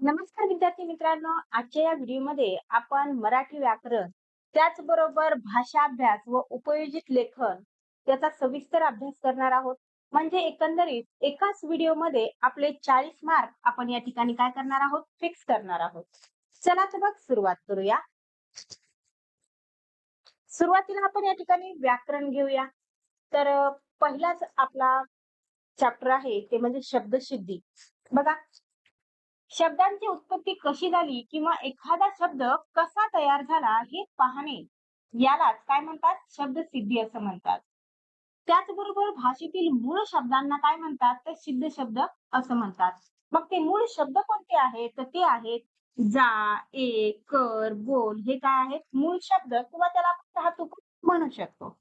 नमस्कार विद्यार्थी मित्रांनो, आजच्या या व्हिडिओमध्ये आपण मराठी व्याकरण, त्याचबरोबर भाषा अभ्यास व उपयोजित लेखन याचा सविस्तर अभ्यास करणार आहोत. म्हणजे एकंदरीत एकाच व्हिडिओमध्ये आपले 40 मार्क आपण या ठिकाणी काय करणार आहोत, फिक्स करणार आहोत. चला तर मग सुरुवात करूया. सुरुवातीला आपण या ठिकाणी व्याकरण घेऊया. तर पहिलाच आपला चॅप्टर आहे ते म्हणजे शब्दसिद्धी. बघा, शब्दांची उत्पत्ती कशी झाली किंवा एखादा शब्द कसा तयार झाला हे पाहणे यालाच काय म्हणतात, शब्दसिद्धी असं म्हणतात. त्याचबरोबर भाषेतील मूळ शब्दांना काय म्हणतात, तर सिद्ध शब्द असं म्हणतात. मग ते मूळ शब्द कोणते आहेत, तर ते आहेत जा, एक, कर, बोल. हे काय आहेत, मूळ शब्द किंवा त्याला आपण धातू पण म्हणू शकतो.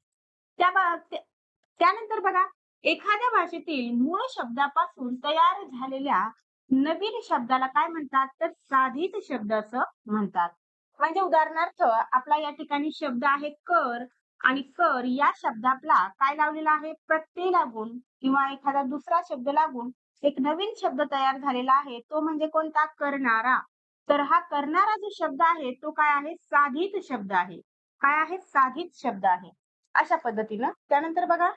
त्यानंतर बघा, एखाद्या भाषेतील मूळ शब्दापासून तयार झालेल्या नवीन शब्दाला काय म्हणतात, तर साधित शब्द असं म्हणतात. म्हणजे उदाहरणार्थ आपला या ठिकाणी शब्द आहे कर, आणि कर या शब्दाला काय लावलेला आहे, प्रत्यय लागून किंवा एखादा दुसरा शब्द लागून एक नवीन शब्द तयार झालेला आहे, तो म्हणजे कोणता, करणारा. तर हा करणारा जो शब्द आहे तो काय आहे, साधित शब्द आहे. काय आहे, साधित शब्द आहे. अशा पद्धतीनं त्यानंतर बघा,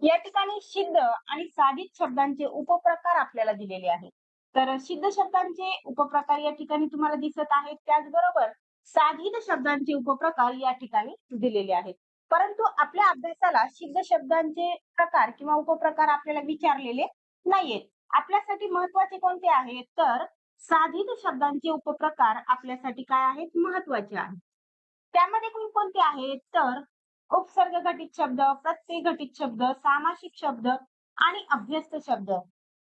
या ठिकाणी सिद्ध आणि साधित शब्दांचे उपप्रकार आपल्याला दिलेले आहेत. तर सिद्ध शब्दांचे उपप्रकार या ठिकाणी तुम्हाला दिसत आहेत. त्याचबरोबर साधित शब्दांचे उपप्रकार या ठिकाणी दिलेले आहेत. परंतु आपल्या अभ्यासाला सिद्ध शब्दांचे प्रकार किंवा उपप्रकार आपल्याला विचारलेले नाहीयेत. आपल्यासाठी महत्वाचे कोणते आहेत, तर साधित शब्दांचे उपप्रकार आपल्यासाठी काय आहेत, महत्वाचे आहेत. त्यामध्ये कोणकोणते आहेत, तर उपसर्ग घटित शब्द, प्रत्यय घटित शब्द, सामासिक शब्द आणि अभ्यस्त शब्द.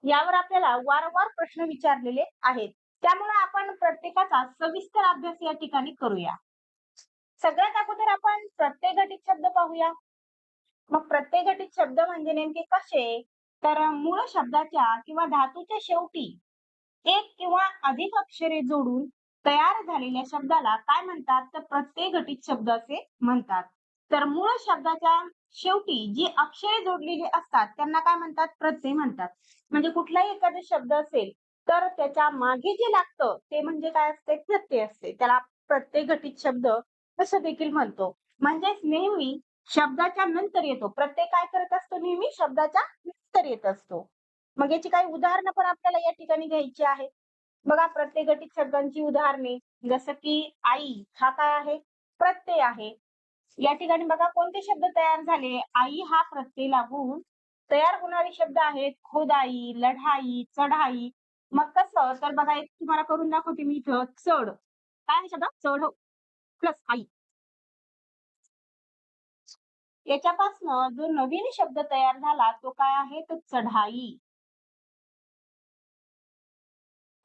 यावर आपल्याला वारंवार प्रश्न विचारलेले आहेत. त्यामुळे आपण प्रत्येकाचा सविस्तर अभ्यास या ठिकाणी करूया. सगळ्यात अगोदर आपण प्रत्यय घटित शब्द पाहूया. मग प्रत्यय घटित शब्द म्हणजे नेमके कसे, तर मूळ शब्दाच्या किंवा धातूच्या शेवटी एक किंवा अधिक अक्षरे जोडून तयार झालेल्या शब्दाला काय म्हणतात, तर प्रत्यय घटित शब्द असे म्हणतात. तर मूळ शब्दाच्या शेवटी जी अक्षरे जोडलेली असतात त्यांना काय म्हणतात, प्रत्यय म्हणतात. म्हणजे कुठलाही एखादा शब्द असेल तर त्याच्या मागे जे लागतं ते म्हणजे काय असते, प्रत्यय असते. त्याला प्रत्यय घटित शब्द असं देखील म्हणतो. म्हणजेच नेहमी शब्दाच्या नंतर येतो. प्रत्यय काय करत असतो, नेहमी शब्दाच्या नंतर येत असतो. मग याची काही उदाहरणं पण आपल्याला या ठिकाणी घ्यायची आहेत. बघा, प्रत्यय घटित शब्दांची उदाहरणे, जसं की आई हा काय आहे, प्रत्यय आहे. या ठिकाणी बघा कोणते शब्द तयार झाले, आई हा प्रत्यय लागून तयार होणारे शब्द आहेत खोदाई, लढाई, चढाई. मग कसं, तर बघा एक तुम्हाला करून दाखवते मी इथं. चढ काय आहे शब्द, चढ प्लस आई. याच्यापासनं जो नवीन शब्द तयार झाला तो काय आहे, तो चढाई.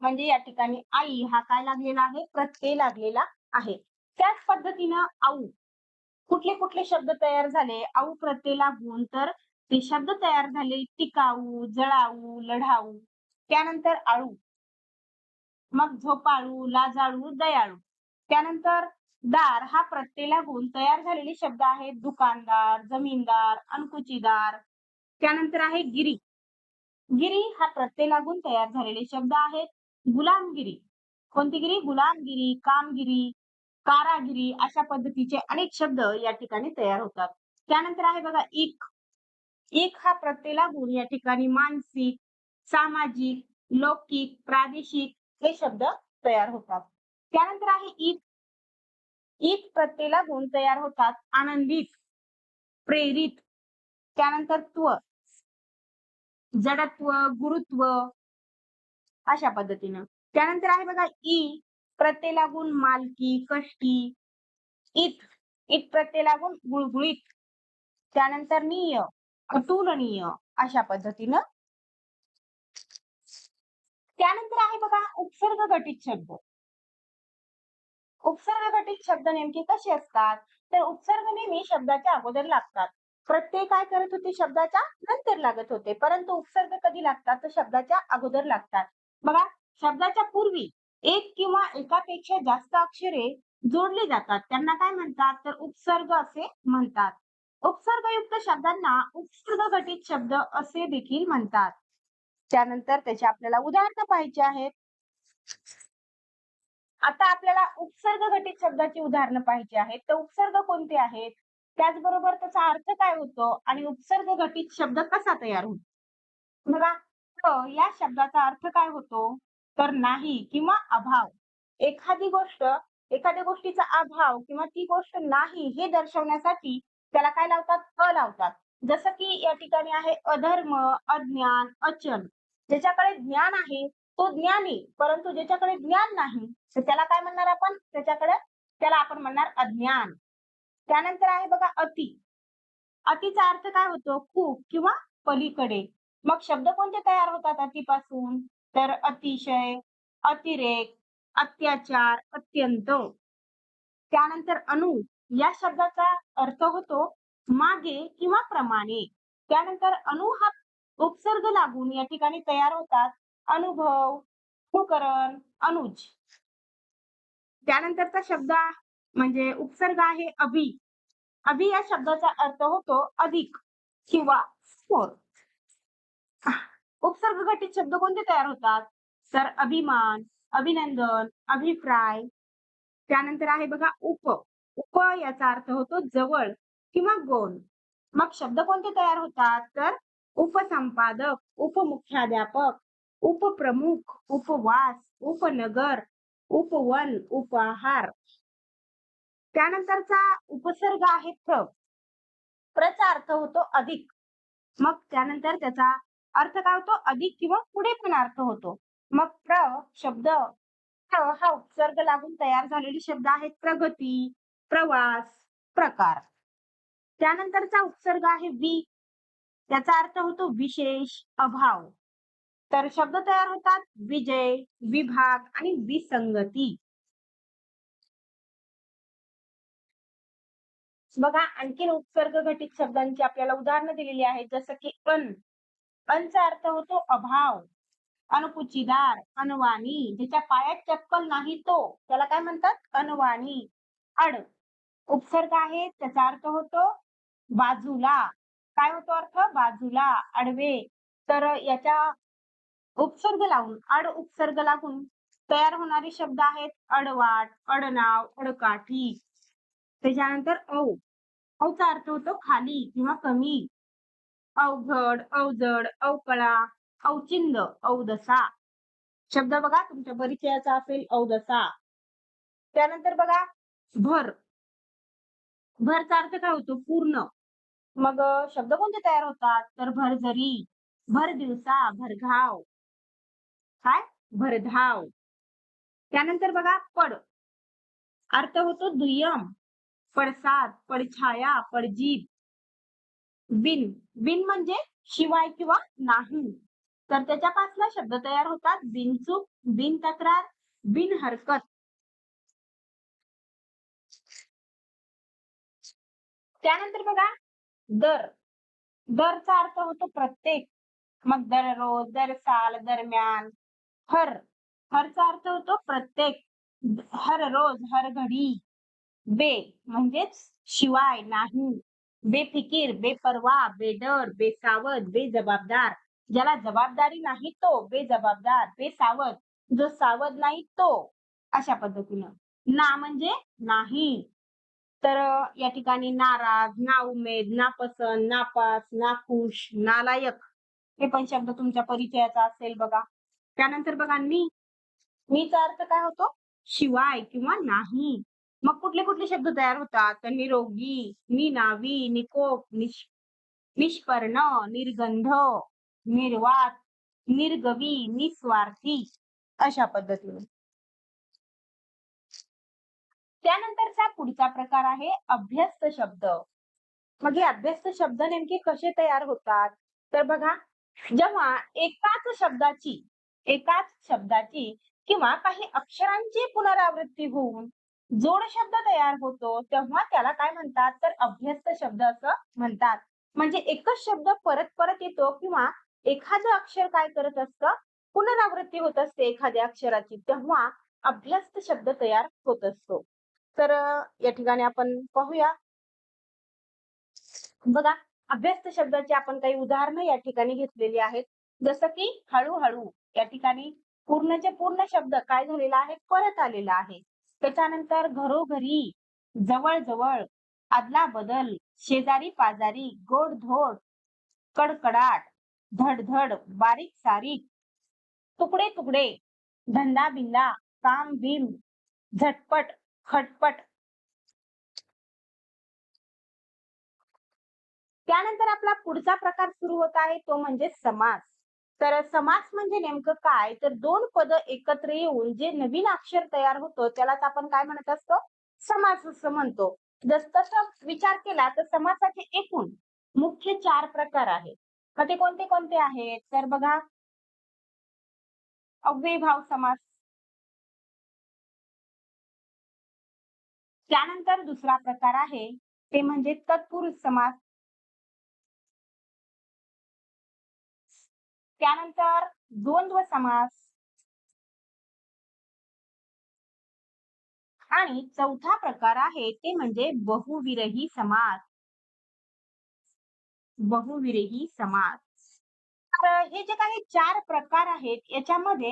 म्हणजे या ठिकाणी आई हा काय लागलेला आहे, प्रत्यय लागलेला आहे. त्याच पद्धतीनं आऊ, कुठले कुठले शब्द तयार झाले आऊ प्रत्यय लागून, तर ते शब्द तयार झाले टिकाऊ, जळाऊ, लढाऊ. त्यानंतर आळू, मग झोपाळू, लाजाळू, दयाळू. त्यानंतर दार हा प्रत्यय लागून तयार झालेले शब्द आहेत दुकानदार, जमीनदार, अणकुचीदार. त्यानंतर आहे गिरी. गिरी हा प्रत्यय लागून तयार झालेले शब्द आहेत गुलामगिरी. कोणती गिरी, गुलामगिरी, कामगिरी, कारागिरी. अशा पद्धतीचे अनेक शब्द या ठिकाणी तयार होतात. त्यानंतर आहे बघा इक. इक हा प्रत्यय लागून या ठिकाणी मानसिक, सामाजिक, लौकिक, प्रादेशिक हे शब्द तयार होतात. त्यानंतर आहे ईद. ईद प्रत्यय लागून तयार होतात आनंदित, प्रेरित. त्यानंतर त्व, जडत्व, गुरुत्व. अशा पद्धतीनं. त्यानंतर आहे बघा ई. प्रत्यय लागून मालकी, कष्टी. इत. इत प्रत्यय लागून गुळगुळीत. त्यानंतर नीय, अतुलनीय. अशा पद्धतीनं. त्यानंतर आहे बघा उपसर्ग घटित शब्द. उपसर्ग घटित शब्द नेमके कसे असतात, तर उपसर्ग नेहमी शब्दाच्या अगोदर लागतात. प्रत्यय काय करत होते, शब्दाच्या नंतर लागत होते, परंतु उपसर्ग कधी लागतात, तर शब्दाच्या अगोदर लागतात. बघा, शब्दाच्या पूर्वी एक किंवा एकापेक्षा जास्त अक्षरे जोडली जातात त्यांना काय म्हणतात, तर उपसर्ग असे म्हणतात. उपसर्गयुक्त शब्दांना उपसर्ग घटित शब्द असे देखील म्हणतात. त्यानंतर त्याची आपल्याला उदाहरणं पाहायची आहेत. आता आपल्याला उपसर्ग घटित शब्दाची उदाहरणं पाहायची आहेत. तर उपसर्ग कोणते आहेत? त्याचबरोबर त्याचा अर्थ काय होतो आणि उपसर्ग घटित शब्द कसा तयार होतो? बघा, या शब्दाचा अर्थ काय होतो? तर नाही किंवा अभाव. एखादी गोष्ट, एखाद्या गोष्टीचा अभाव किंवा ती गोष्ट नाही हे दर्शवण्यासाठी त्याला काय लावतात? लावतात. जसं की या ठिकाणी आहे अधर्म, अज्ञान, अचल. ज्याच्याकडे ज्ञान आहे तो ज्ञानी, परंतु ज्याच्याकडे ज्ञान नाही तर त्याला काय म्हणणार आपण? त्याला आपण म्हणणार अज्ञान. त्यानंतर आहे बघा अति. अतिचा अर्थ काय होतो? खूप किंवा पलीकडे. मग शब्द कोणते तयार होतात अतिपासून? तर अतिशय, अतिरेक, अत्याचार, अत्यंत. त्यानंतर अनु या शब्दाचा अर्थ होतो मागे किंवा प्रमाणे. त्यानंतर अनु हा उपसर्ग लागून या ठिकाणी तयार होतात अनुभव, अनुकरण, अनुज. त्यानंतरचा शब्द म्हणजे उपसर्ग आहे अभि. अभि या शब्दाचा अर्थ होतो अधिक किंवा more. उपसर्ग घटित शब्द कोणते तयार होतात? तर अभिमान, अभिनंदन, अभिप्राय. त्यानंतर आहे बघा उप. उप याचा अर्थ होतो जवळ किंवा गोल. मग शब्द कोणते तयार होतात? तर उपसंपादक, उपमुख्याध्यापक, उपप्रमुख, उपवास, उपनगर, उपवन, उपाहार. त्यानंतरचा उपसर्ग आहे प्र. प्रचा अर्थ होतो अधिक. मग त्यानंतर त्याचा अर्थ काय होतो? अधिक किंवा पुढे पण अर्थ होतो. मग शब्द हा उपसर्ग लागून तयार झालेले शब्द आहेत प्रगती, प्रवास, प्रकार. त्यानंतरचा उपसर्ग आहे वि. त्याचा अर्थ होतो विशेष, अभाव. तर शब्द तयार होतात विजय, विभाग आणि विसंगती. बघा, आणखीन उपसर्ग घटित शब्दांची आपल्याला उदाहरणं दिलेली आहेत. जसं की अन. अनचा अर्थ होतो अभाव, अणकुचीदार, अनवाणी. ज्याच्या पायात चप्पल नाही तो त्याला काय म्हणतात? अनवाणी. अड उपसर्ग आहे, त्याचा अर्थ होतो बाजूला. काय होतो अर्थ? बाजूला, आडवे. तर याच्या उपसर्ग लावून, अड उपसर्ग लागून तयार होणारे शब्द आहेत अडवाट, अडनाव, अडकाठी. त्याच्यानंतर औ. औचा अर्थ होतो खाली किंवा कमी. अवघड, अवजड, अवकळा, अवचिंद, अवदसा. शब्द बघा तुमच्या परिचयाचा असेल अवदसा. त्यानंतर बघा भर. भरचा अर्थ काय होतो? पूर्ण. मग शब्द कोणते तयार होतात? तर भरजरी, भर दिवसा, भरधाव. काय? भरधाव. त्यानंतर बघा पड. अर्थ होतो दुय्यम, पडसाद, पडछाया, पडजीव. बिन. बिन म्हणजे शिवाय किंवा नाही. तर त्याच्यापासून शब्द तयार होतात बिनचूक, बिन तक्रार, बिन हरकत. त्यानंतर बघा दर. दरचा अर्थ होतो प्रत्येक. मग दररोज, दर साल, दरम्यान. हर. हरचा अर्थ होतो प्रत्येक, हर रोज, हर घडी. बे म्हणजेच शिवाय, नाही. बेफिकीर, बेपर्वा, बेडर, बेसावध, बेजबाबदार. ज्याला जबाबदारी नाही तो बेजबाबदार, बेसावध. जो सावध नाही तो. अशा पद्धतीनं. ना म्हणजे नाही. तर या ठिकाणी नाराज, नाउमेद, नापसंत, नापास, नाखुश, नालायक हे पण शब्द तुमच्या परिचयाचा असेल बघा. त्यानंतर बघा नि. नीचा अर्थ काय होतो? शिवाय किंवा नाही. मग कुठले कुठले शब्द तयार होतात? तर निरोगी, निनावी, निकोप, निष्पर्ण, निर्गंध, निर्वात, निर्गवी, निस्वार्थी. अशा पद्धतीने. त्यानंतरचा पुढचा प्रकार आहे अभ्यस्त शब्द. मग हे अभ्यस्त शब्द नेमके कसे तयार होतात? तर बघा, जेव्हा एकाच शब्दाची किंवा काही अक्षरांची पुनरावृत्ती होऊन जोड शब्द तयार होतो तेव्हा त्याला काय म्हणतात? तर अभ्यस्त शब्द असं म्हणतात. म्हणजे एकच शब्द परत परत येतो किंवा एखादं अक्षर काय करत असतं? पुनरावृत्ती होत असते एखाद्या अक्षराची, तेव्हा अभ्यस्त शब्द तयार होत असतो. तर या ठिकाणी आपण पाहूया. बघा, अभ्यस्त शब्दाची आपण काही उदाहरणं या ठिकाणी घेतलेली आहेत. जसं की हळूहळू या ठिकाणी पूर्णचे पूर्ण शब्द काय झालेला आहे परत आलेला आहे. त्याच्यानंतर घरोघरी, जवळ-जवळ, अदला-बदल, शेजारी-पाजारी, गोड-धोड, कडकडाट, धड-धड, बारीक-सारीक, तुकडे-तुकडे, धंदा-बिंदा, काम-बीम, झटपट, खटपट. त्यानंतर आपला पुढचा प्रकार सुरू होत आहे तो म्हणजे समास. तर समास म्हणजे नेमकं काय? तर दोन पद एकत्र येऊन जे नवीन अक्षर तयार होतं त्यालाच आपण काय म्हणत असतो? समास असं म्हणतो. तसं विचार केला तर समासाचे एकूण मुख्य 4 प्रकार आहेत. मग ते कोणते कोणते आहेत? तर बघा अव्ययीभाव समास, त्यानंतर दुसरा प्रकार आहे ते म्हणजे तत्पुरुष समास, त्यानंतर द्वंद्व समास आणि चौथा प्रकार आहे ते म्हणजे बहुविरही समास. बहुविरही समास. तर हे जे काही 4 प्रकार आहेत याच्यामध्ये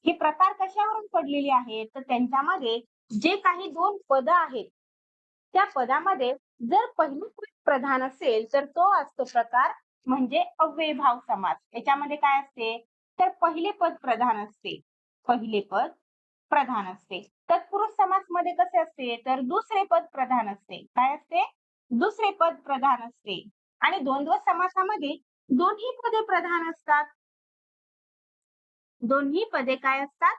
हे प्रकार कशावरून पडलेले आहेत? तर त्यांच्यामध्ये जे काही 2 पदं आहेत, त्या पदामध्ये जर पहिलं पद प्रधान असेल, तर तो असतो प्रकार म्हणजे अव्ययीभाव समास. याच्यामध्ये काय असते? तर पहिले पद प्रधान असते. पहिले पद प्रधान असते. तत्पुरुष समासमध्ये कसे असते? तर दुसरे पद प्रधान असते. काय असते? दुसरे पद प्रधान असते. आणि द्वंद्व समासामध्ये दोन्ही पदे प्रधान असतात. दोन्ही पदे काय असतात?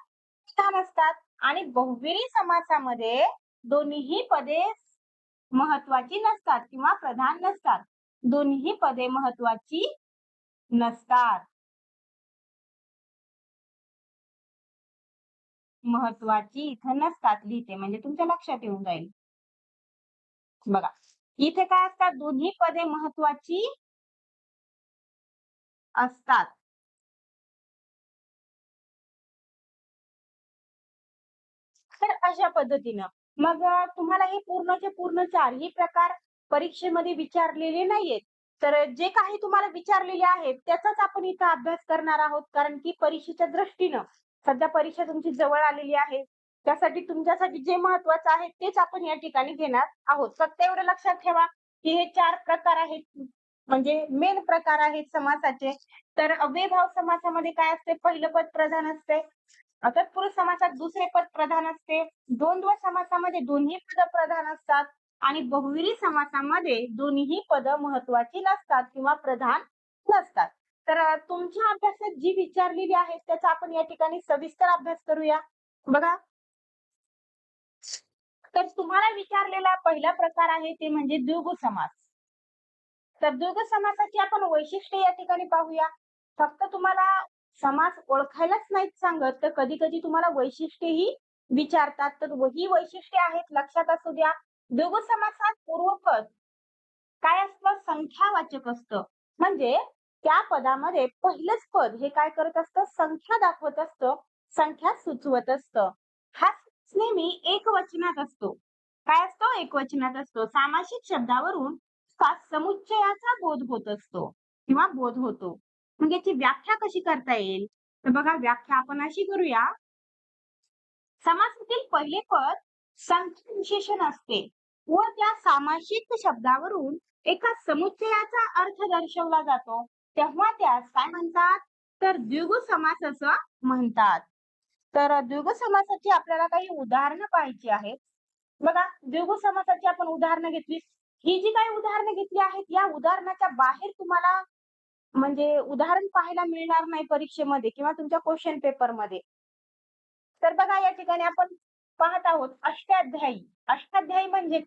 प्रधान असतात. आणि बहुव्रीही समासामध्ये दोन्हीही पदे महत्वाची नसतात किंवा प्रधान नसतात. दोन्ही पदे महत्वाची नसतात. महत्वाची इथं नसतात लिहिते म्हणजे तुमच्या लक्षात येऊन जाईल. बघा. इथे काय असतात? दोन्ही पदे महत्वाची असतात. तर अशा पद्धतीनं. मग तुम्हाला हे पूर्णचे पूर्ण 4ही प्रकार परीक्षेमध्ये विचारलेले नाहीयेत. तर जे काही तुम्हाला विचारलेले आहेत, त्याचाच आपण इथं अभ्यास करणार आहोत. कारण की परीक्षेच्या दृष्टीनं सध्या परीक्षा तुमची जवळ आलेली आहे. त्यासाठी तुमच्यासाठी जे महत्त्वाचं आहे, तेच आपण या ठिकाणी घेणार आहोत. फक्त एवढं लक्षात ठेवा, की हे 4 प्रकार आहेत, म्हणजे मेन प्रकार आहेत समासाचे. तर अव्ययभाव समासामध्ये काय असते? पहिलं पद प्रधान असते. तत्पुरुष समासात दुसरे पद प्रधान असते. द्वंद्व समासामध्ये दोन्ही पद प्रधान असतात आणि बहुव्रीही समासामध्ये दोन्हीही पद महत्वाची नसतात किंवा प्रधान नसतात. तर तुमच्या अभ्यासात जी विचारलेली आहेत त्याचा आपण या ठिकाणी सविस्तर अभ्यास करूया. बघा, तर तुम्हाला विचारलेला पहिला प्रकार आहे ते म्हणजे द्विगु समास. तर द्विगु समासाची आपण वैशिष्ट्ये या ठिकाणी पाहूया. फक्त तुम्हाला समास ओळखायलाच नाहीत सांगत, तर कधी-कधी तुम्हाला वैशिष्ट्येही विचारतात. तर ही वैशिष्ट्ये आहेत लक्षात असू द्या. द्विगु समासात पूर्वपद काय असतं? संख्यावाचक असतं. म्हणजे त्या पदामध्ये पहिलंच पद हे काय करत असतं? संख्या दाखवत असतं, संख्या सुचवत असतं. हा नेहमी एकवचनात असतो. काय असतो? एकवचनात असतो. सामासिक शब्दावरून समुच्चयाचा बोध होत असतो किंवा बोध होतो. मग याची व्याख्या कशी करता येईल? तर बघा व्याख्या आपण अशी करूया. समासातील पहिले पद संख्या विशेषण असते व त्या सामासिक शब्दावरून एका समुच्चयाचा अर्थ दर्शवला जातो. तेव्हा त्यास काय म्हणतात? तर द्विगु समास असं म्हणतात. तर द्विगु समासाची आपल्याला काही उदाहरणं पाहायची आहेत. बघा, द्विगु समासाची आपण उदाहरणं घेतली. ही जी काही उदाहरणं घेतली आहेत, या उदाहरणाच्या बाहेर तुम्हाला म्हणजे उदाहरण पाहायला मिळणार नाही परीक्षेमध्ये किंवा तुमच्या क्वेश्चन पेपरमध्ये. तर बघा या ठिकाणी आपण पाहत आहोत अष्टाध्यायी. अष्टाध्यायी म्हणजे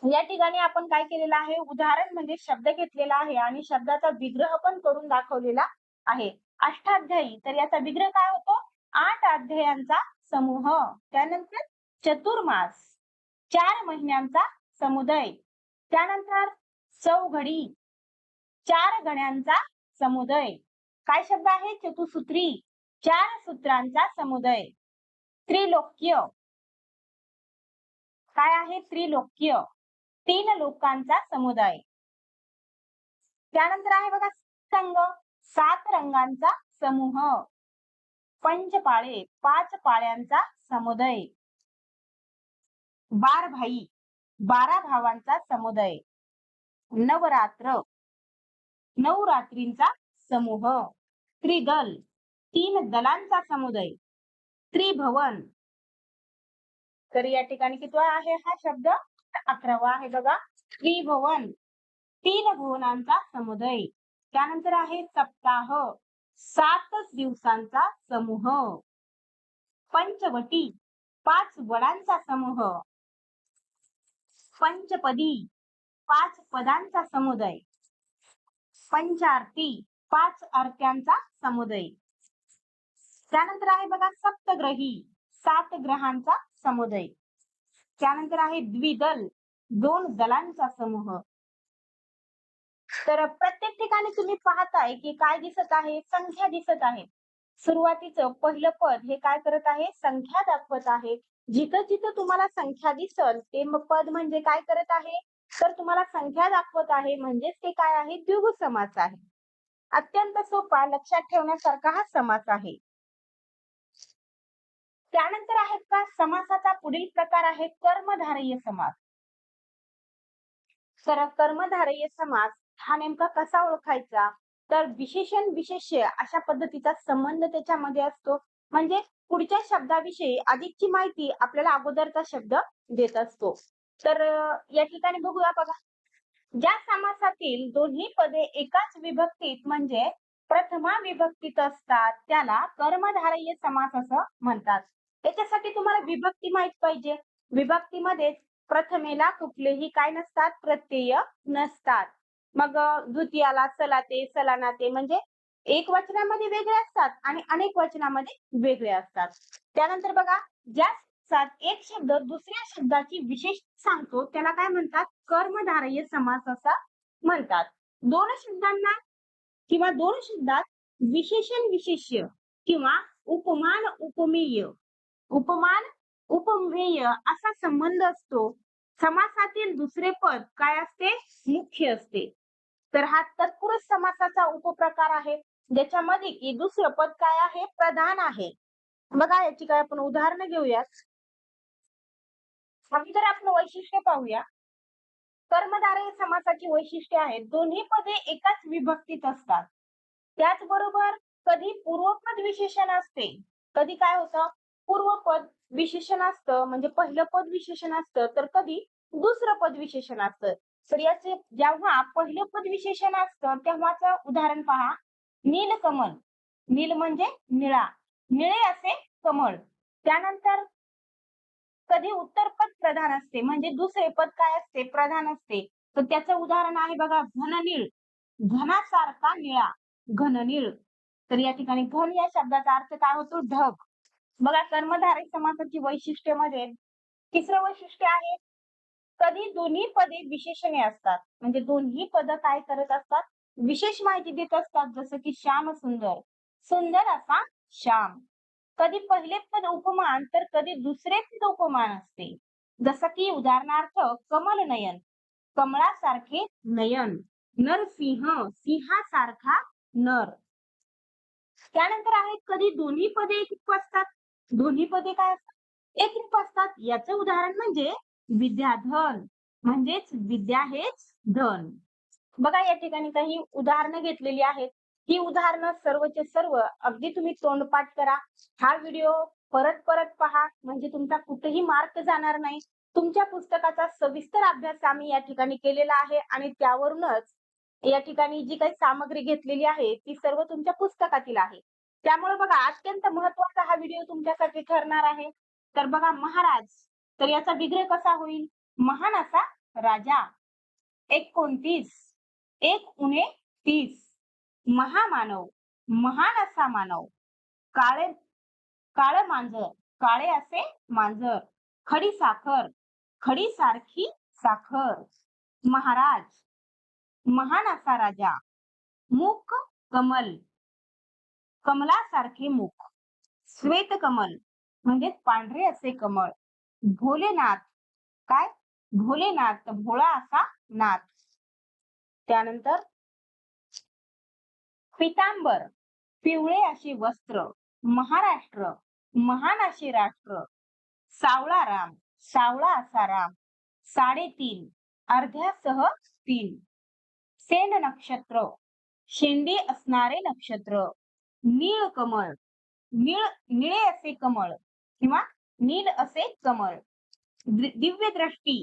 या ठिकाणी आपण काय केलेलं आहे? उदाहरण म्हणजे शब्द घेतलेला आहे आणि शब्दाचा विग्रह पण करून दाखवलेला आहे. अष्टाध्यायी तर याचा विग्रह काय होतो? 8 अध्यायांचा समूह. त्यानंतर चतुर्मास, 4 महिन्यांचा समुदाय. त्यानंतर चौघडी, 4 गण्यांचा समुदाय. काय शब्द आहे? चतुसूत्री, 4 सूत्रांचा समुदाय. त्रिलोक्य, काय आहे? त्रिलोक्य, 3 लोकांचा समुदाय. त्यानंतर आहे बघा संघ. 7 रंगांचा समूह. पंचपाळे 5 पाळ्यांचा समुदाय. 12 भाई 12 भावांचा समुदाय. नवरात्र 9 रात्रींचा समूह. त्रिदल 3 दलांचा समुदाय. त्रिभुवन, तर या ठिकाणी कितवा आहे हा शब्द? 11वा आहे बघा. त्रिभुवन 3 भुवनांचा समुदाय. त्यानंतर आहे सप्ताह 7 दिवसांचा समूह. पंचवटी 5 वडांचा समूह. पंचपदी 5 पदांचा समुदाय. पंचारती 5 आरत्यांचा समुदाय. त्यानंतर आहे बघा सप्तग्रही 7 ग्रहांचा समुदाय. त्यानंतर आहे द्विदल 2 दलांचा समूह. तर प्रत्येक ठिकाणी तुम्ही पाहताय की काय दिसत आहे? संख्या दिसत आहे. सुरुवातीचं पहिलं पद हे काय करत आहे? संख्या दाखवत आहे. जिथं जिथं तुम्हाला संख्या दिसल ते पद म्हणजे काय करत आहे? तर तुम्हाला संख्या दाखवत आहे, म्हणजेच ते काय आहे? द्विगु समास आहे. अत्यंत सोपा, लक्षात ठेवण्यासारखा हा समास आहे. त्यानंतर आहेत का समासाचा पुढील प्रकार आहे कर्मधारय समास. तर कर्मधारय समास हा नेमका कसा ओळखायचा? तर विशेषण विशेष्य अशा पद्धतीचा संबंध त्याच्यामध्ये असतो. म्हणजे पुढच्या शब्दाविषयी अधिकची माहिती आपल्याला अगोदरचा शब्द देत असतो. तर या ठिकाणी बघूया बघा. ज्या समासातील दोन्ही पदे एकाच विभक्तीत म्हणजे प्रथमा विभक्तीत असतात त्याला कर्मधारय समास असं म्हणतात. त्याच्यासाठी तुम्हाला विभक्ती माहित पाहिजे. विभक्तीमध्ये प्रथमेला कुठलेही काय नसतात? प्रत्यय नसतात. मग द्वितीयाला सलाते सलानाते म्हणजे एक वचनामध्ये वेगळे असतात आणि अनेक वचनामध्ये वेगळे असतात. त्यानंतर बघा, ज्या एक शब्द दुसऱ्या शब्दाची विशेष सांगतो त्याला काय म्हणतात? कर्मधारय समास असा म्हणतात. दोन शब्दांना किंवा दोन शब्दात विशेषण विशेष्य किंवा उपमान उपमेय उपमेय असा संबंध असतो. समासातील दुसरे पद काय असते? मुख्य असते. तर हा तत्पुरुष समासाचा उपप्रकार आहे, ज्याच्यामध्ये की दुसरं पद काय आहे? प्रधान आहे. बघा याची काय आपण उदाहरण घेऊयात. अगोदर आपण वैशिष्ट्य पाहूया. कर्मधारय समासाची वैशिष्ट्ये आहेत. दोन्ही पदे एकाच विभक्तीत असतात. त्याचबरोबर कधी पूर्वपद विशेषण असते, कधी काय होतं? पूर्वपद विशेषण असतं, म्हणजे पहिलं पद विशेषण असतं, तर कधी दुसरं पद विशेषण असतं. तर याचे जेव्हा पहिलं पद विशेषण असतं तेव्हाचं उदाहरण पहा. नीलकमल, नील म्हणजे निळा, निळे असे कमळ. त्यानंतर कधी उत्तर पद प्रधान असते, म्हणजे दुसरे पद काय असते? प्रधान असते. तर त्याचं उदाहरण आहे बघा घननीळ, घनासारखा निळा, घननीळ. तर या ठिकाणी घन या शब्दाचा अर्थ काय होतो? ढग. बघा कर्मधारय समासाची वैशिष्ट्यामध्ये तिसरं वैशिष्ट्य आहे, कधी दोन्ही पदे विशेषणे असतात, म्हणजे दोन्ही पद काय करत असतात? विशेष माहिती देत असतात. जसं की श्याम सुंदर, सुंदर असा श्याम. कधी पहिले पद उपमान तर कधी दुसरे पद उपमान असते. जसं की उदाहरणार्थ कमल नयन, कमळासारखे नयन. नरसिंह, सिंहासारखा नर. त्यानंतर आहेत कधी दोन्ही पदे एकरूप असतात. दोन्ही पदे काय असतात? एकरूप असतात. याचं उदाहरण म्हणजे विद्याधन, म्हणजेच विद्या हेच धन. बघा या ठिकाणी काही उदाहरणं घेतलेली आहेत. ही उदाहरणं सर्वचे सर्व अगदी तुम्ही तोंडपाठ करा. हा व्हिडिओ परत परत पहा, म्हणजे तुमचा कुठेही मार्क जाणार नाही. तुमच्या पुस्तकाचा सविस्तर अभ्यास आम्ही या ठिकाणी केलेला आहे आणि त्यावरूनच या ठिकाणी जी काही सामग्री घेतलेली आहे ती सर्व तुमच्या पुस्तकातील आहे. त्यामुळे बघा अत्यंत महत्वाचा हा व्हिडिओ तुमच्यासाठी ठरणार आहे. तर बघा महाराज, तर याचा विग्रह कसा होईल? महान असा राजा. 29 1 उणे 30. महामानव, महान असा मानव. काळे काळ मांजर, काळे असे मांजर. खडी साखर, खडी सारखी साखर. महाराज, महान असा राजा. मुख कमल, कमलासारखे मुख. श्वेत कमल म्हणजे पांढरे असे कमळ. भोलेनाथ, काय? भोलेनाथ, भोळा असा नाथ. त्यानंतर पितांबर, पिवळे असे वस्त्र. महाराष्ट्र, महान असे राष्ट्र. सावळा राम, सावळा असा राम. 3.5 अर्ध्यासह 3. सेंड नक्षत्र, शेंडी असणारे नक्षत्र. नीळ कमळ, निळे असे कमळ किंवा नील असे कमळ. दिव्य दृष्टी,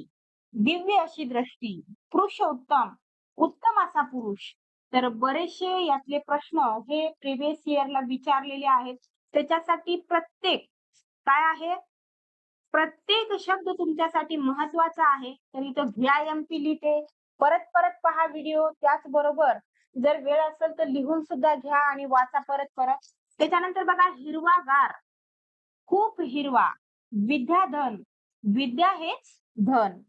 दिव्य अशी दृष्टी. पुरुषोत्तम, उत्तम असा पुरुष. तर बरेचसे यातले प्रश्न हे प्रिव्हियस इयरला विचारलेले आहेत. त्याच्यासाठी काय आहे, प्रत्येक शब्द तुमच्यासाठी महत्वाचा आहे. तर इथं VIMP लिहिते. परत परत पहा व्हिडिओ. त्याचबरोबर जर वेळ असेल तर लिहून सुद्धा घ्या आणि वाचा परत परत. त्याच्यानंतर बघा हिरवागार, खूप हिरवा. विद्याधन, विद्या हेच धन.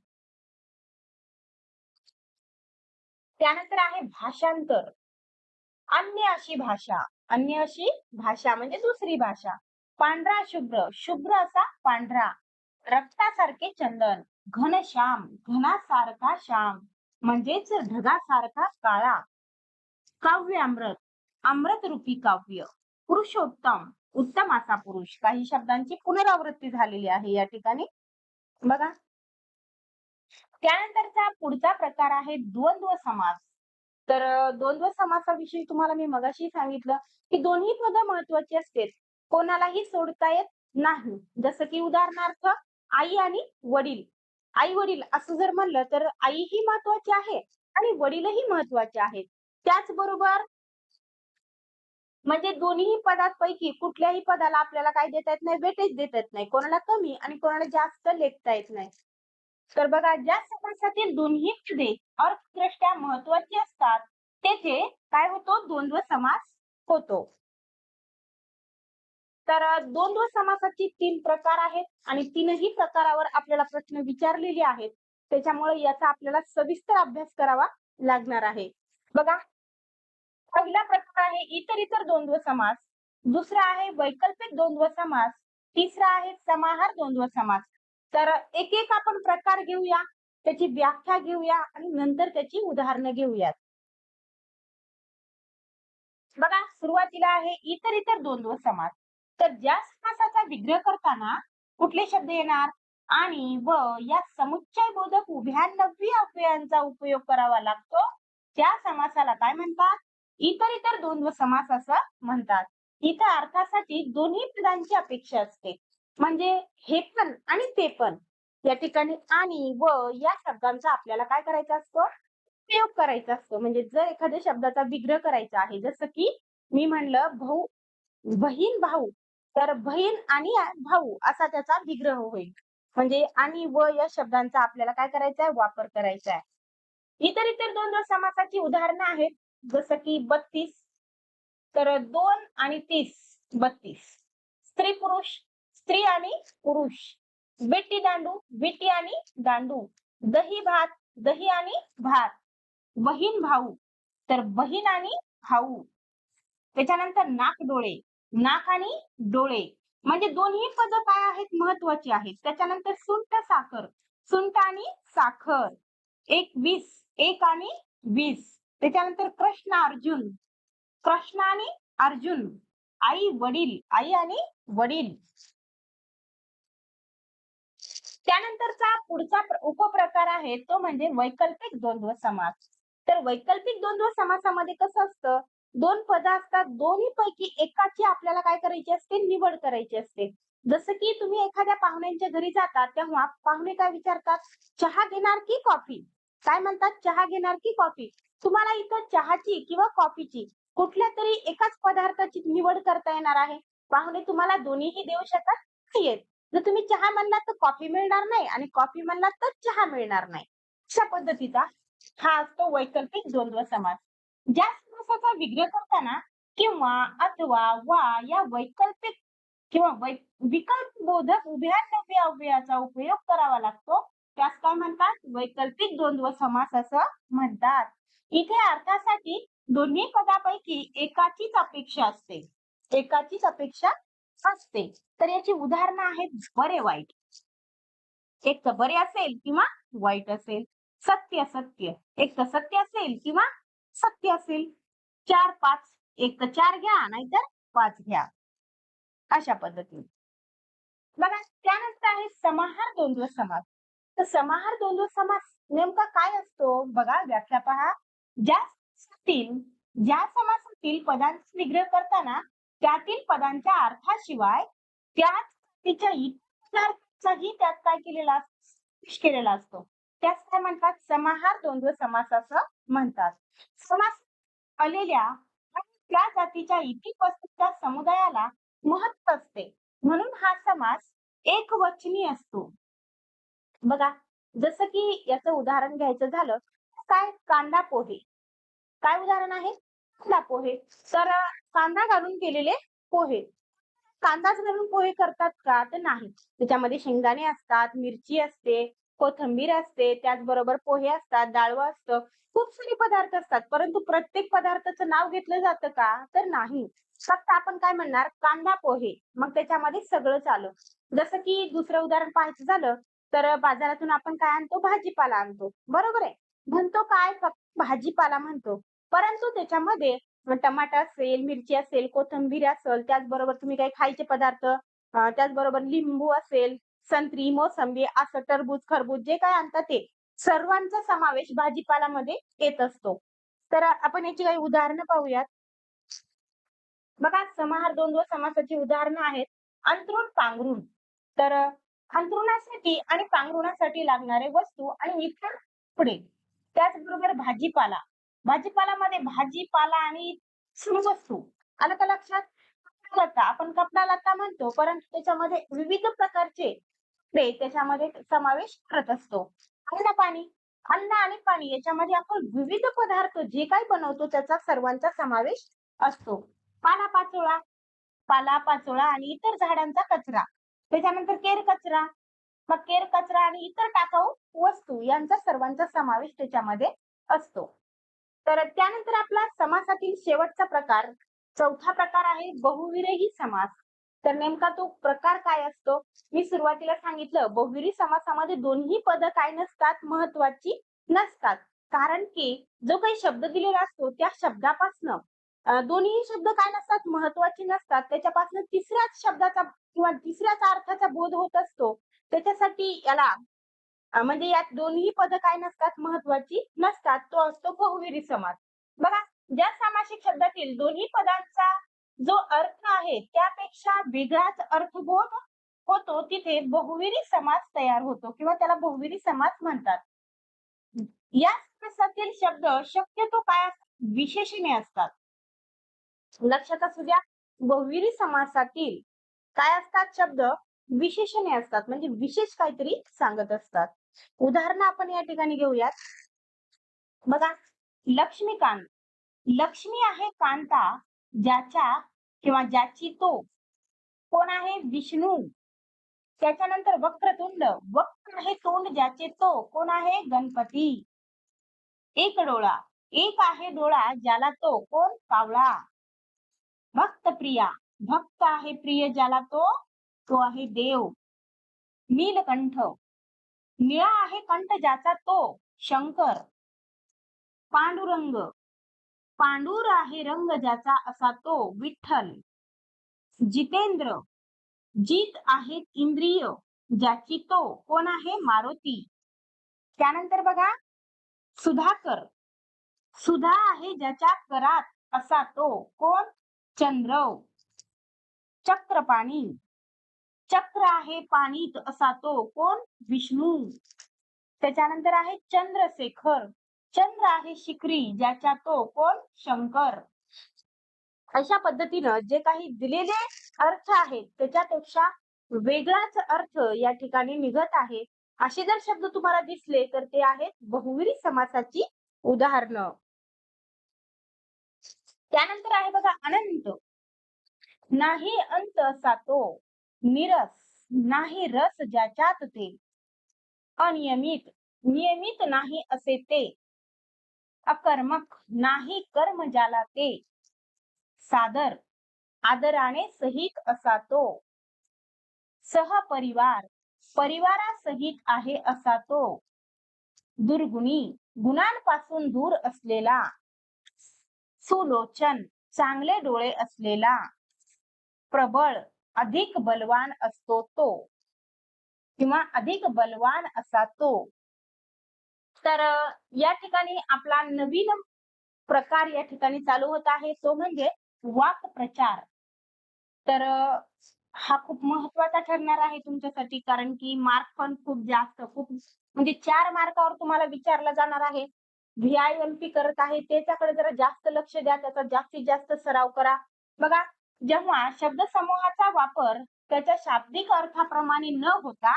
त्यानंतर आहे भाषांतर. अन्य अशी भाषा, अन्य अशी भाषा म्हणजे दुसरी भाषा. पांढरा शुभ्र, शुभ्र असा पांढरा. रक्तासारखे चंदन. घनश्याम, घनासारखा श्याम म्हणजेच ढगासारखा काळा. काव्य अमृत, अमृत रूपी काव्य. पुरुषोत्तम, उत्तम असा पुरुष. काही शब्दांची पुनरावृत्ती झालेली आहे या ठिकाणी बघा. त्यानंतरचा पुढचा प्रकार आहे द्वंद्व समास. तर द्वंद्व समासाविषयी तुम्हाला मी मगाशी सांगितलं की दोन्ही पद महत्वाची असतात, कोणालाही सोडता येत नाही. जसं की उदाहरणार्थ आई आणि वडील. आई वडील असं जर म्हणलं तर आई ही महत्वाची आहे आणि वडीलही महत्वाचे आहेत. त्याचबरोबर म्हणजे दोन्ही पदांपैकी कुठल्याही पदाला आपल्याला काय देता येत नाही, वेटेज देता येत नाही. कोणाला कमी आणि कोणाला जास्त लेखता येत नाही. तर बघा, ज्या समासातील दोन्ही पदे अर्थदृष्ट्या महत्वाची असतात तेथे काय होतो, द्वंद्व समास होतो. तर द्वंद्व समासाची 3 प्रकार आहेत आणि 3ही प्रकारावर आपल्याला प्रश्न विचारलेले आहेत. त्याच्यामुळे याचा आपल्याला सविस्तर अभ्यास करावा लागणार आहे. बघा, पहिला प्रकार आहे इतर द्वंद्व समास. दुसरा आहे वैकल्पिक द्वंद्व समास. तिसरा आहे समाहार द्वंद्व समास. तर एक एक आपण प्रकार घेऊया, त्याची व्याख्या घेऊया आणि नंतर त्याची उदाहरणं घेऊयात. बघा, सुरुवातीला आहे इतर द्वंद्व समास. तर ज्या समासाचा विग्रह करताना कुठले शब्द येणार, आणि व या समुच्चय बोधक उभयान्वयी अव्ययांचा उपयोग करावा लागतो, त्या समासाला काय म्हणतात, इतर द्वंद्व समास असं म्हणतात. इथं अर्थासाठी दोन्ही पदांची अपेक्षा असते. म्हणजे हे पण आणि ते पण. या ठिकाणी आणि व या शब्दांचा आपल्याला काय करायचा असतो, उपयोग करायचा असतो. म्हणजे जर एखाद्या शब्दाचा विग्रह करायचा आहे, जसं की मी म्हणलं बहीण भाऊ, तर बहीण आणि भाऊ असा त्याचा विग्रह होईल. म्हणजे आणि व या शब्दांचा आपल्याला काय करायचा आहे, वापर करायचा आहे. इतर द्वंद्व समासाची उदाहरणं आहेत, जसं की 32, तर 2 आणि 30 32. स्त्री पुरुष, स्त्री आणि पुरुष. विटी दांडू, विटी आणि दांडू. दही भात, दही आणि भात. बहीण भाऊ, तर बहीण आणि भाऊ. त्याच्यानंतर नाक डोळे, नाक आणि डोळे. म्हणजे दोन्ही पद काय आहेत, महत्वाची आहेत. त्याच्यानंतर सुंठ साखर, सुंठ आणि साखर. 20, 1 आणि 20. त्याच्यानंतर कृष्ण अर्जुन, कृष्ण आणि अर्जुन. आई वडील, आई आणि वडील. त्यानंतरचा पुढचा उपप्रकार आहे तो म्हणजे वैकल्पिक द्वंद्व समास. तर वैकल्पिक द्वंद्व समासामध्ये कसं असतं, 2 पद असतात, दोन्ही पैकी एकाची आपल्याला काय करायची असते, निवड करायची असते. जसं की तुम्ही एखाद्या पाहुण्यांच्या घरी जातात तेव्हा पाहुणे काय विचारतात, चहा घेणार की कॉफी? काय म्हणतात, चहा घेणार की कॉफी? तुम्हाला इथं चहाची किंवा कॉफीची कुठल्या तरी एकाच पदार्थाची निवड करता येणार आहे. पाहुणे तुम्हाला दोन्हीही देऊ शकत नाहीयेत. जर तुम्ही चहा म्हणलात तर कॉफी मिळणार नाही आणि कॉफी म्हणलात तर चहा मिळणार नाही. अशा पद्धतीचा हा असतो वैकल्पिक द्वंद्व समास. ज्या समासाचा विग्रह करताना किंवा अथवा वा या वैकल्पिक किंवा विकल्प बोधक उभयान्वयी अव्ययाचा उपयोग करावा लागतो, त्यास काय म्हणतात, वैकल्पिक द्वंद्व समास असं म्हणतात. इथे अर्थासाठी दोन्ही पदापैकी एकाचीच अपेक्षा असते, एकाचीच अपेक्षा असते. तर याची उदाहरणं आहेत बरे वाईट. एक तर बरे असेल किंवा वाईट असेल. सत्य सत्य, एक तर सत्य असेल किंवा सत्य असेल. 4-5 एक तर 4 घ्या नाहीतर 5 घ्या. अशा पद्धतीने. बघा त्यानंतर आहे समाहार द्वंद्व समास. तर समाहार द्वंद्व समास नेमका काय असतो? बघा व्याख्या पहा. ज्या समासातील ज्या समासातील पदांचा विग्रह करताना त्यातील पदांच्या अर्थाशिवाय त्याच जातीच्या इतर अर्थाचाही त्यात काय केलेला समावेश केलेला असतो. त्यास काय म्हणतात? समाहार द्वंद्व समास असं म्हणतात. समास आलेल्या आणि त्या जातीच्या इतर वस्तूंच्या समुदायाला महत्व असते. म्हणून हा समास एकवचनी असतो. बघा, जसं की याचं उदाहरण घ्यायचं झालं, काय कांदा पोहे. काय उदाहरण आहे? कांदा पोहे. तर कांदा घालून केलेले पोहे. कांदाच घालून पोहे करतात का? तर नाही. त्याच्यामध्ये शेंगदाणे असतात, मिरची असते, कोथिंबीर असते, त्याचबरोबर पोहे असतात, डाळवं असतं. खूप सारे पदार्थ असतात. परंतु प्रत्येक पदार्थाचं नाव घेतलं जातं का? तर नाही. फक्त आपण काय म्हणणार? कांदा पोहे. मग त्याच्यामध्ये सगळंच आलं. जसं की दुसरं उदाहरण पाहायचं झालं, तर बाजारातून आपण काय आणतो? भाजीपाला आणतो. बरोबर आहे. म्हणतो काय? फक्त भाजीपाला म्हणतो. परंतु त्याच्यामध्ये टमाटर असेल, मिरची असेल, कोथिंबीर असेल, त्याचबरोबर तुम्ही काही खायचे पदार्थ त्याचबरोबर लिंबू असेल, संत्री, मोसंबी असं टरबूज, खरबूज जे काही आणतात ते सर्वांचा समावेश भाजीपालामध्ये येत असतो. तर आपण याची काही उदाहरणं पाहूयात. बघा समाहार द्वंद्व समासाची उदाहरणं आहेत. अंथरूण, पांघरूण. तर अंथरुणासाठी आणि पांघरुणासाठी लागणारे वस्तू आणि इतर कपडे. त्याचबरोबर भाजीपाला. भाजीपालामध्ये भाजीपाला आणि वस्तू. आलं का लक्षात? कपडा-लत्ता. आपण कपडा-लत्ता म्हणतो, परंतु त्याच्यामध्ये विविध प्रकारचे कपडे त्याच्यामध्ये समावेश करत असतो. अन्न-पाणी. अन्न आणि पाणी याच्यामध्ये आपण विविध पदार्थ जे काही बनवतो त्याचा सर्वांचा समावेश असतो. पालापाचोळा, पाला-पाचोळा आणि इतर झाडांचा कचरा. त्याच्यानंतर केर कचरा. मग केर कचरा आणि इतर टाकाऊ वस्तू यांचा सर्वांचा समावेश त्याच्यामध्ये असतो. तर त्यानंतर आपला समासातील शेवटचा प्रकार, चौथा प्रकार आहे बहुविरही समास. तर नेमका तो प्रकार काय असतो? मी सुरुवातीला सांगितलं बहुविरी समासामध्ये दोन्ही पद काय नसतात? महत्वाची नसतात. कारण की जो काही शब्द दिलेला असतो त्या शब्दापासनं दोन्ही शब्द काय नसतात? महत्वाचे नसतात. त्याच्यापासून तिसऱ्याच शब्दाचा किंवा तिसऱ्याच अर्थाचा बोध होत असतो. त्याच्यासाठी याला म्हणजे यात दोन्ही पद काय नसतात? महत्वाची नसतात. तो असतो बहुविरी समास. बघा, ज्या सामासिक शब्दातील दोन्ही पदांचा जो अर्थ आहे त्यापेक्षा वेगळाच अर्थबोध होतो तिथे बहुविरी समास तयार होतो किंवा त्याला बहुविरी समास म्हणतात. या समासातील शब्द शक्यतो काय असतात? विशेषणे असतात. लक्षात असू द्या, बहुविरी समासातील काय असतात शब्द? विशेषणे असतात. म्हणजे विशेष काहीतरी सांगत असतात. उदाहरण आपण या ठिकाणी घेऊयात. बघा, लक्ष्मीकांत. लक्ष्मी आहे कांता ज्याच्या किंवा ज्याची तो कोण आहे? विष्णू. त्याच्यानंतर वक्रतुंड. वक्र आहे तोंड ज्याचे तो कोण आहे? गणपती. एक डोळा. एक आहे डोळा ज्याला तो कोण? कावळा. भक्त प्रिया. भक्त आहे प्रिय ज्याला तो आहे देव. नीलकंठ. निळा आहे कंठ ज्याचा तो शंकर. पांडुरंग. पांडुर आहे रंग ज्याचा असा तो विठ्ठल. जितेंद्र. जित आहे इंद्रिय ज्याची तो कोण आहे? मारुती. त्यानंतर बघा, सुधाकर. सुधा आहे ज्याच्या करात असा तो कोण? चंद्र. चक्रपाणी. चक्र आहे पाणीत असा तो कोण? विष्णू. त्याच्यानंतर आहे चंद्रशेखर. चंद्र आहे शिखरी ज्याच्या तो कोण? शंकर. अशा पद्धतीनं जे काही दिलेले अर्थ आहेत त्याच्यापेक्षा वेगळाच अर्थ या ठिकाणी निघत आहे. असे जर शब्द तुम्हाला दिसले तर ते आहेत बहुविरी समासाची उदाहरणं. त्यानंतर आहे बघा अनंत. नाही अंत असा तो. निरस. नाही रस ज्याच्यात ते. अनियमित. नियमित नाही असे ते. अकर्मक. नाही कर्म ज्याला ते. सादर. आदराने सहित असा तो. सहपरिवार. परिवारासहित आहे असा तो. दुर्गुणी. गुणांपासून दूर असलेला. सुलोचन. चांगले डोळे असलेला, प्रबळ, अधिक बलवान असतो तो किंवा अधिक बलवान असा तो. तर या ठिकाणी आपला नवीन प्रकार या ठिकाणी चालू होत आहे तो म्हणजे वाक्प्रचार. तर हा खूप महत्वाचा ठरणार आहे तुमच्यासाठी कारण की मार्क पण खूप जास्त खूप म्हणजे 4 मार्कावर तुम्हाला विचारला जाणार आहे. व्ही-आय-एम-पी करत आहे त्याच्याकडे जरा जास्त लक्ष द्या, त्याचा जास्तीत जास्त सराव करा. बघा, जेव्हा शब्दसमूहाचा वापर त्याच्या शाब्दिक अर्थाप्रमाणे न होता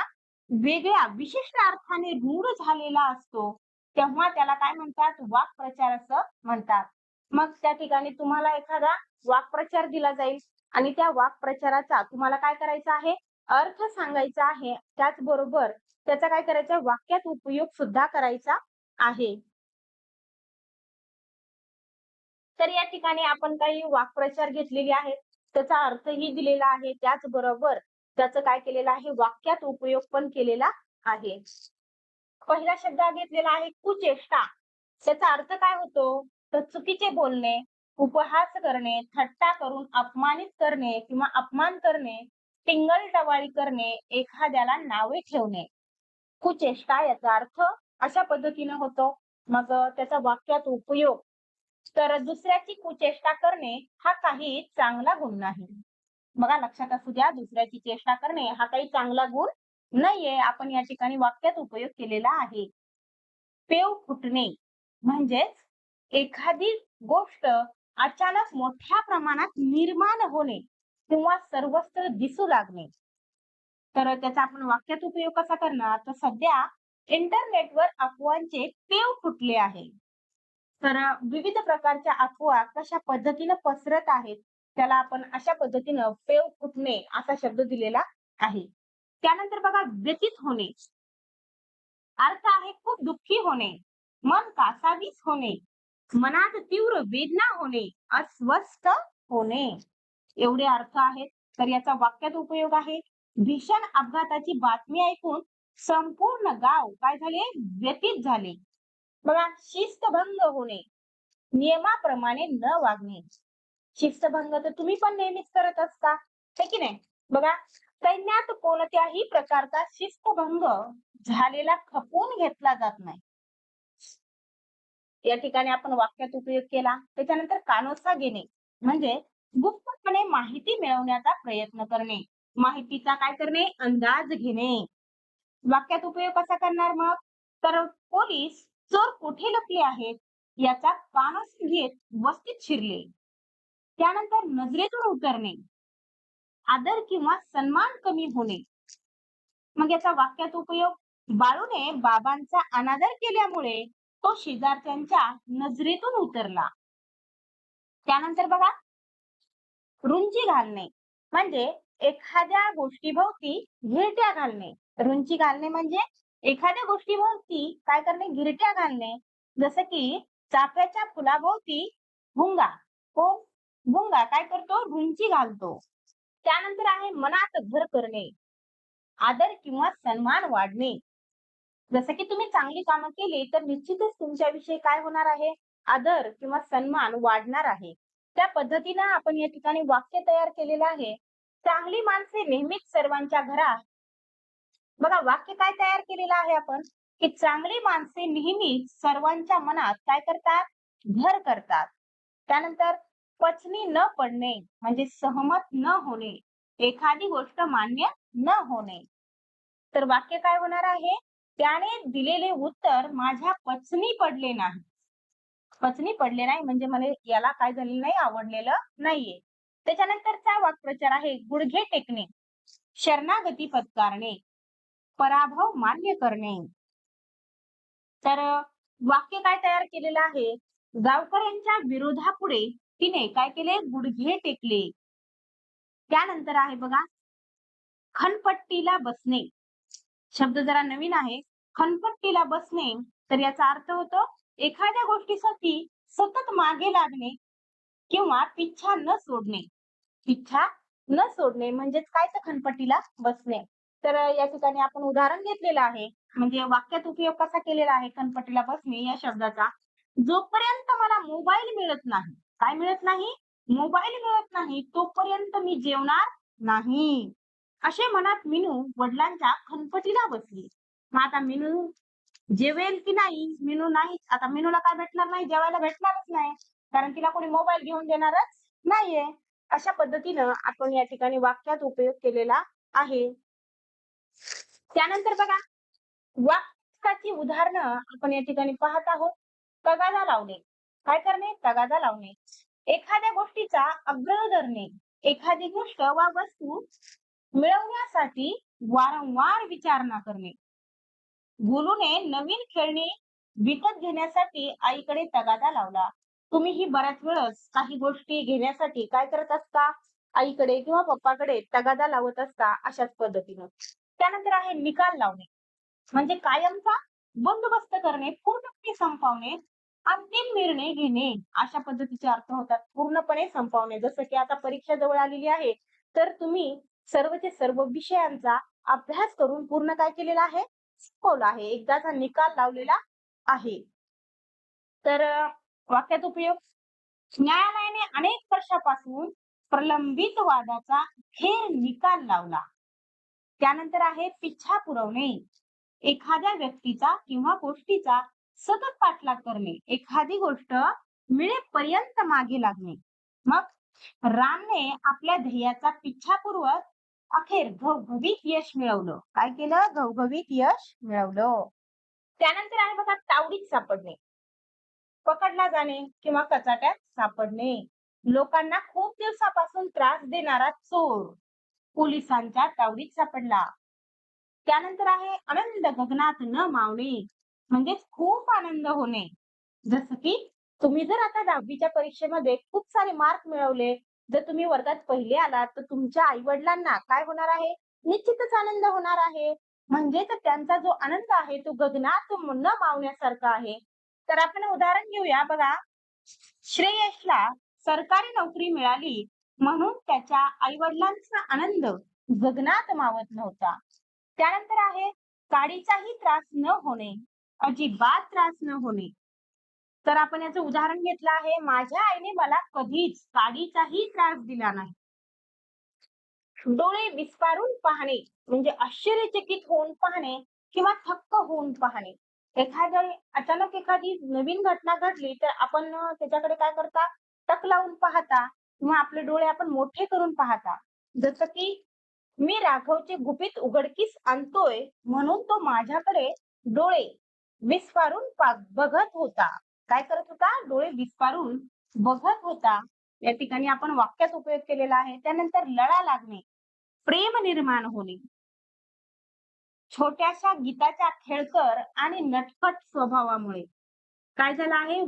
वेगळ्या विशिष्ट अर्थाने रूढ झालेला असतो, तेव्हा त्याला काय म्हणतात? वाक्प्रचार असं म्हणतात. मग त्या ठिकाणी तुम्हाला एखादा वाक्प्रचार दिला जाईल आणि त्या वाक्प्रचाराचा तुम्हाला काय करायचा आहे? अर्थ सांगायचा आहे. त्याचबरोबर त्याचा काय करायचा? वाक्यात उपयोग सुद्धा करायचा आहे. तर या ठिकाणी आपण काही वाक्प्रचार घेतलेले आहेत. त्याचा अर्थही दिलेला आहे. त्याचबरोबर त्याचं काय केलेलं आहे? वाक्यात उपयोग पण केलेला आहे. पहिला शब्द घेतलेला आहे कुचेष्टा. त्याचा अर्थ काय होतो? तर चुकीचे बोलणे, उपहास करणे, थट्टा करून अपमानित करणे किंवा अपमान करणे, टिंगल-टवाळी करणे, एखाद्याला नावे ठेवणे. कुचेष्टा याचा अर्थ अशा पद्धतीने होतो. मग त्याचा वाक्यात उपयोग. तर दुसऱ्याची कुचेष्टा करणे हा काही चांगला गुण नाही. बघा लक्षात असू द्या, दुसऱ्याची चेष्टा करणे हा काही चांगला गुण नाहीये. आपण या ठिकाणी वाक्यात उपयोग केलेला आहे. पेव फुटणे म्हणजेच एखादी गोष्ट अचानक मोठ्या प्रमाणात निर्माण होणे किंवा सर्वत्र दिसू लागणे. तर त्याचा आपण वाक्यात उपयोग कसा करणार? तर सध्या इंटरनेटवर अफवांचे पेव फुटले आहे. तर विविध प्रकारच्या अफवा कशा पद्धतीने पसरत आहेत, त्याला आपण अशा पद्धतीनं पेव फुटणे असा शब्द दिलेला आहे. त्यानंतर बघा व्यथित होणे. अर्थ आहे खूप दुःखी होणे, मन कासावीस होणे, मनात तीव्र वेदना होणे, अस्वस्थ होणे. एवढे अर्थ आहेत. तर याचा वाक्यात उपयोग आहे. भीषण अपघाताची बातमी ऐकून संपूर्ण गाव काय झाले? व्यथित झाले. बघा शिस्तभंग होणे, नियमाप्रमाणे न वागणे. शिस्तभंग तर तुम्ही पण नेहमीच करत असता, है की नाही? बघा सैन्यात कोणत्याही प्रकारचा शिस्तभंग झालेला खपवून घेतला जात नाही. या ठिकाणी आपण वाक्यात उपयोग केला. त्याच्यानंतर कानोसा घेणे म्हणजे गुप्तपणे माहिती मिळवण्याचा प्रयत्न करणे. माहितीचा काय करणे? अंदाज घेणे. वाक्यात उपयोग कसा करणार मग? तर पोलीस चोर कुठे लपले आहेत याचा कानोसा घेत वस्तीत शिरले. त्यानंतर नजरेतून उतरणे, आदर किंवा सन्मान कमी होणे. मग याचा वाक्यात उपयोग बाळूने बाबांचा अनादर केल्यामुळे तो शेजारच्यांच्या नजरेतून उतरला. त्यानंतर बघा रुंची घालणे म्हणजे एखाद्या गोष्टीभोवती घिरट्या घालणे. रुंची घालणे म्हणजे एखाद्या गोष्टीभोवती काय करणे? घिरट्या घालणे. जसं की चाफ्याच्या फुलाभोवती भुंगा. कोण? भुंगा काय करतो? रुंची घालतो. त्यानंतर आहे मनात घर करणे, आदर किंवा सन्मान वाढणे. जसं की तुम्ही चांगली कामं केली तर निश्चितच तुमच्याविषयी काय होणार आहे? आदर किंवा सन्मान वाढणार आहे. त्या पद्धतीनं आपण या ठिकाणी वाक्य तयार केलेलं आहे. चांगली माणसे नेहमीच सर्वांच्या घरात बघा वाक्य काय तयार केलेलं आहे आपण, की चांगली माणसे नेहमीच सर्वांच्या मनात काय करतात? घर करतात. त्यानंतर पचनी न पडणे म्हणजे सहमत न होणे, एखादी गोष्ट मान्य न होणे. तर वाक्य काय होणार आहे? त्याने दिलेले उत्तर माझ्या पचनी पडले नाही. पचनी पडले नाही म्हणजे मला याला काय झालेलं नाही? आवडलेलं नाहीये. त्याच्यानंतरचा वाक्प्रचार आहे गुडघे टेकणे, शरणागती पत्कारणे, पराभव मान्य करणे. तर वाक्य काय तयार केलेलं आहे? गावकऱ्यांच्या विरोधापुढे तिने काय केले? गुडघे टेकले. त्यानंतर आहे बघा खनपट्टीला बसणे. शब्द जरा नवीन आहे. खनपट्टीला बसणे तर याचा अर्थ होतो एखाद्या गोष्टीसाठी सतत मागे लागणे किंवा पिच्छा न सोडणे. पिच्छा न सोडणे म्हणजेच काय? तर खनपट्टीला बसणे. तर या ठिकाणी आपण उदाहरण घेतलेलं आहे. म्हणजे वाक्यात उपयोग कसा केलेला आहे खनपट्टीला बसणे या शब्दाचा? जोपर्यंत मला मोबाईल मिळत नाही. काय मिळत नाही? मोबाईल मिळत नाही तोपर्यंत मी जेवणार नाही. असे म्हणत मीनू वडिलांच्या खनपटीला बसली. मग आता मीनू जेवेल की नाही? मीनू नाही. आता मीनूला काय भेटणार नाही? जेवायला भेटणारच नाही. कारण तिला कोणी मोबाईल घेऊन देणारच नाहीये. अशा पद्धतीनं आपण या ठिकाणी वाक्यात उपयोग केलेला आहे. त्यानंतर बघा, वाक्याची उदाहरणं आपण या ठिकाणी पाहत आहोत. तगादा लावणे. काय करणे? तगादा लावणे. एखाद्या गोष्टीचा आग्रह धरणे. एखादी गोष्ट वा वस्तू मिळवण्यासाठी वारंवार विचारणा करणे. गुलूने नवीन खेळणी विकत घेण्यासाठी आईकडे तगादा लावला. तुम्हीही बऱ्याच वेळेस काही गोष्टी घेण्यासाठी काय करत असता? आईकडे किंवा पप्पाकडे तगादा लावत असता अशाच पद्धतीनं. त्यानंतर आहे निकाल लावणे. म्हणजे कायमचा बंदोबस्त करणे, पूर्णपणे संपवणे, अंतिम निर्णय घेणे अशा पद्धतीचे अर्थ होतात. पूर्णपणे संपवणे. जसं की आता परीक्षा जवळ आलेली आहे, तर तुम्ही सर्वचे सर्व विषयांचा अभ्यास करून पूर्ण काय केलेला आहे? संपवला आहे. एकदाचा निकाल लावलेला आहे. तर वाक्यात उपयोग, न्यायालयाने अनेक वर्षापासून प्रलंबित वादाचा अखेर निकाल लावला. त्यानंतर आहे पिच्छा पुरवणे. एखाद्या व्यक्तीचा किंवा गोष्टीचा सतत पाठलाग करणे. एखादी गोष्ट मिळेपर्यंत मागे लागणे. मग रामने आपल्या ध्येयाचा पिच्छा पुरवत अखेर घवघवीत यश मिळवलं. काय केलं? घवघवीत यश मिळवलं. त्यानंतर आहे बघा तावडीत सापडणे. पकडला जाणे किंवा कचाट्यात सापडणे. लोकांना खूप दिवसापासून त्रास देणारा चोर पोलिसांच्या तावडीत सापडला. त्यानंतर आहे आनंद गगनात न मावणे. म्हणजेच खूप आनंद होणे. जसं की तुम्ही जर आता 10वीच्या परीक्षेमध्ये खूप सारे मार्क मिळवले, जर तुम्ही वर्गात पहिले आलात, तर तुमच्या आई-वडिलांना काय होणार आहे? निश्चितच आनंद होणार आहे. म्हणजेच त्यांचा जो आनंद आहे तो गगनात न मावण्यासारखा आहे. तर आपण उदाहरण घेऊया बघा. श्रेयसला सरकारी नोकरी मिळाली म्हणून त्याच्या आई-वडिलांचा आनंद गगनात मावत नव्हता. त्यानंतर आहे काडीचाही त्रास न होणे, अजिबात त्रास न होणे. तर आपण याचं उदाहरण घेतलं आहे, माझ्या आईने मला कधीच काडीचाही त्रास दिला नाही. डोळे विस्फारून पाहणे म्हणजे आश्चर्यचकित होऊन पाहणे किंवा थक्क होऊन पाहणे. अचानक एखादी नवीन घटना घडली तर आपण त्याच्याकडे काय करता? टक लावून पाहता किंवा आपले डोळे आपण मोठे करून पाहता. जसं की मी राघवचे गुपित उघडकीस आणतोय म्हणून तो माझ्याकडे डोळे विस्फारून बघत होता. काय करत होता? डोळे विस्फारून बघत होता. या ठिकाणी आपण वाक्यात उपयोग केलेला आहे. त्यानंतर लळा लागणे, प्रेम निर्माण होणे. छोट्याशा गीताच्या खेळकर आणि नटखट स्वभावामुळे काय झालं आहे?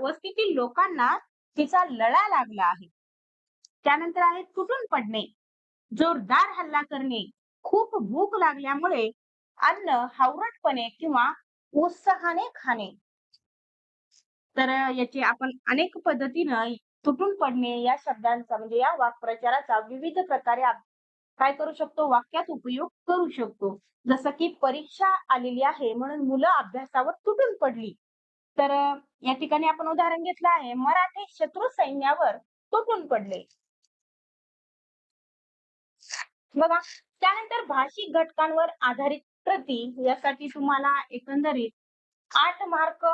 वस्तीतील लोकांना तिचा लळा लागला आहे. त्यानंतर आहे तुटून पडणे, जोरदार हल्ला करणे, खूप भूक लागल्यामुळे अन्न हावरटपणे किंवा उत्साहाने खाणे. तर याचे आपण अनेक पद्धतीनं तुटून पडणे या शब्दांचा म्हणजे या वाक्प्रचाराचा विविध प्रकारे काय करू शकतो? वाक्यात उपयोग करू शकतो. जसं की परीक्षा आलेली आहे म्हणून मुलं अभ्यासावर तुटून पडली. तर या ठिकाणी आपण उदाहरण घेतलं आहे, मराठे शत्रू सैन्यावर तुटून पडले. बघा, त्यानंतर भाषिक घटकांवर आधारित प्रती यासाठी तुम्हाला एकंदरीत 8 मार्क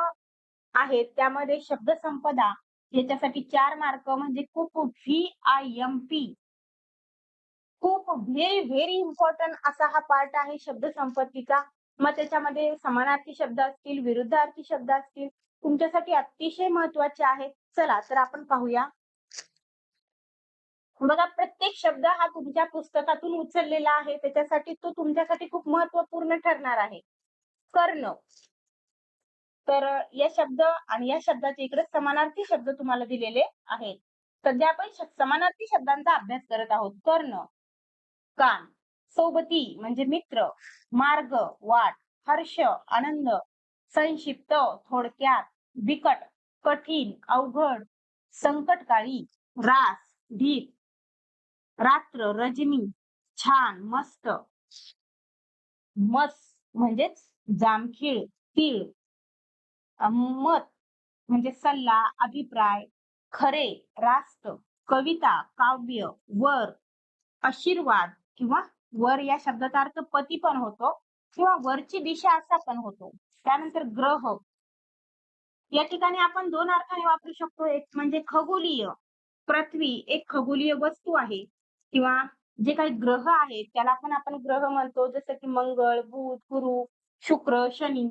आहेत. त्यामध्ये शब्दसंपदा याच्यासाठी 4 मार्क म्हणजे खूप VIMP खूप व्हेरी इम्पॉर्टंट असा हा पार्ट आहे शब्दसंपत्तीचा. मग त्याच्यामध्ये समानार्थी शब्द असतील, विरुद्धार्थी शब्द असतील, तुमच्यासाठी अतिशय महत्त्वाचे आहेत. चला तर आपण पाहूया. बघा, प्रत्येक शब्द हा तुमच्या पुस्तकातून उचललेला आहे. त्याच्यासाठी तो तुमच्यासाठी खूप महत्त्वपूर्ण ठरणार आहे. कर्ण. तर या शब्द आणि या शब्दाचे इकडे समानार्थी शब्द तुम्हाला दिलेले आहेत. सध्या आपण समानार्थी शब्दांचा अभ्यास करत आहोत. कर्ण, कान, सोबती म्हणजे मित्र, मार्ग, वाट, हर्ष, आनंद, संक्षिप्त, थोडक्यात, बिकट, कठीण, अवघड, संकटकाळी, रास, ढीप, रात्र, रजनी, छान, मस्त, मस म्हणजेच जामखीळ, तीळ, मत म्हणजे सल्ला, अभिप्राय, खरे, रास्त, कविता, काव्य, वर, आशीर्वाद किंवा वर या शब्दाचा अर्थ पती पण होतो किंवा वरची दिशा असा पण होतो. त्यानंतर ग्रह या ठिकाणी आपण दोन अर्थाने वापरू शकतो. एक म्हणजे खगोलीय. पृथ्वी एक खगोलीय वस्तू आहे किंवा जे काही ग्रह आहेत त्याला पण आपण ग्रह म्हणतो, जसं की मंगळ, बुध, गुरु, शुक्र, शनी.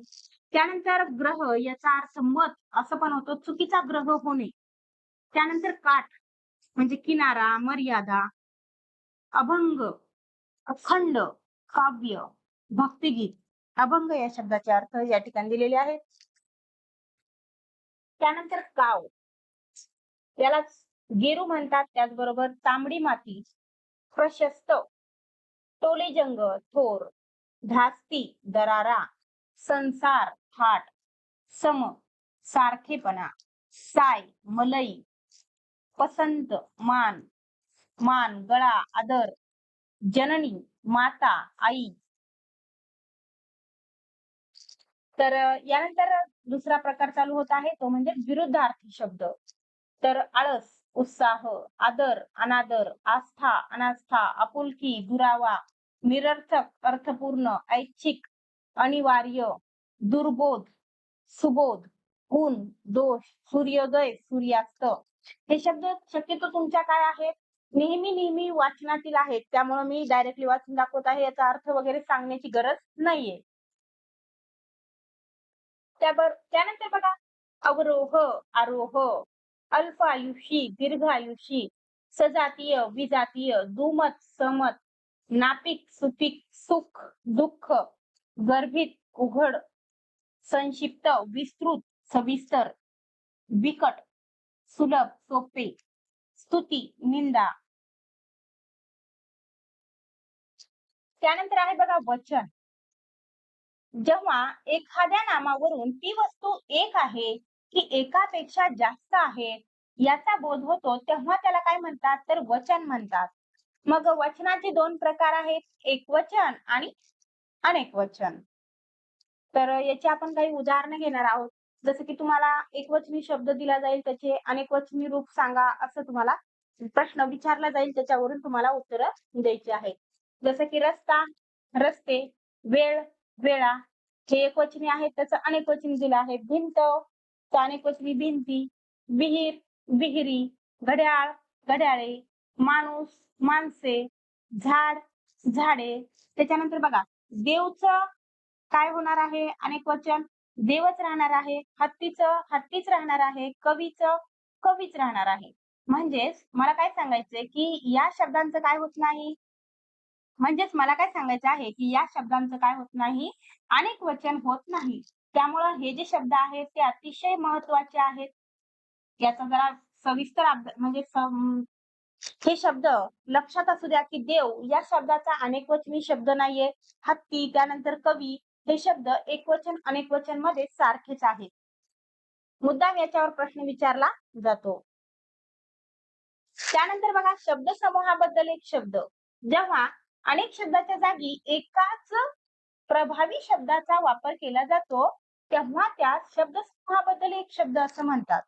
त्यानंतर ग्रह याचा अर्थ मत असं पण होतो, चुकीचा ग्रह होणे. त्यानंतर काठ म्हणजे किनारा, मर्यादा, अभंग, अखंड, काव्य, भक्तिगीत. अभंग या शब्दाचे अर्थ या ठिकाणी दिलेले आहेत. त्यानंतर काव यालाच गेरू म्हणतात. त्याचबरोबर तांबडी माती, प्रशस्त, टोलेजंग, थोर, धास्ती, दरारा, संसार, थाट, सम, सारखेपणा, साय, मलई, पसंत, मान, मान, गळा, आदर, जननी, माता, आई. तर यानंतर दुसरा प्रकार चालू होत आहे तो म्हणजे विरुद्धार्थी शब्द. तर आळस, उत्साह, आदर, अनादर, आस्था, अनास्था, आपुलकी, दुरावा, निरर्थक, अर्थपूर्ण, ऐच्छिक, अनिवार्य, दुर्बोध, सुबोध, गुण, दोष, सूर्योदय, सूर्यास्त. हे शब्द शक्यतो तुमच्या काय आहेत, नेहमी वाचनातील आहेत. त्यामुळे मी डायरेक्टली वाचून दाखवत आहे, याचा अर्थ वगैरे सांगण्याची गरज नाहीये. त्यानंतर बघा, अवरोह, आरोह, अल्प आयुषी, दीर्घ आयुषी, सजातीय, विजातीय, दुमत, समत, नापिक, सुपीक, सुख, दुःख, गर्भित, उघड, संक्षिप्त, विस्तृत, सविस्तर, बिकट, सुलभ, सोपे, स्तुती, निंदा. त्यानंतर आहे बघा वचन. जेव्हा एखाद्या नामावरून ती वस्तू एक आहे की एकापेक्षा जास्त आहे याचा बोध होतो, तेव्हा त्याला काय म्हणतात, तर वचन म्हणतात. मग वचनाचे दोन प्रकार आहेत, एकवचन आणि अनेकवचन. तर याची आपण काही उदाहरणं घेणार आहोत. जसं की तुम्हाला एकवचनी शब्द दिला जाईल, त्याचे अनेकवचनी रूप सांगा असं तुम्हाला प्रश्न विचारला जाईल, त्याच्यावरून तुम्हाला उत्तरं द्यायची आहेत. जसं की रस्ता, रस्ते, वेळ, वेळा. हे एकवचनी आहेत, त्याचं अनेकवचनी दिलं आहे. भिंत, तर अनेकवचनी भिंती, विहीर, विहिरी, घड्याळ, घड्याळे, माणूस, माणसे, झाड, झाडे. त्याच्यानंतर बघा, देवचं काय होणार आहे, अनेकवचन, देवच राहणार आहे. हत्तीचं हत्तीच राहणार आहे. कवीचं कवीच राहणार आहे. म्हणजेच मला काय सांगायचंय की या शब्दांचं काय होत नाही, म्हणजेच मला काय सांगायचं आहे की या शब्दांचं काय होत नाही, अनेक वचन होत नाही. त्यामुळं हे जे शब्द आहेत ते अतिशय महत्वाचे आहेत. याचा जरा सविस्तर म्हणजे हे शब्द लक्षात असू द्या की देव या शब्दाचा अनेकवचनी शब्द नाहीये. हत्ती, त्यानंतर कवी, हे शब्द एकवचन अनेकवचन मध्ये सारखेच आहेत. मुद्दाम याच्यावर प्रश्न विचारला जातो. त्यानंतर बघा, शब्द समूहाबद्दल एक शब्द. जेव्हा अनेक शब्दाच्या जागी एकाच प्रभावी शब्दाचा वापर केला जातो, तेव्हा त्या शब्द समूहाबद्दल एक शब्द असं म्हणतात.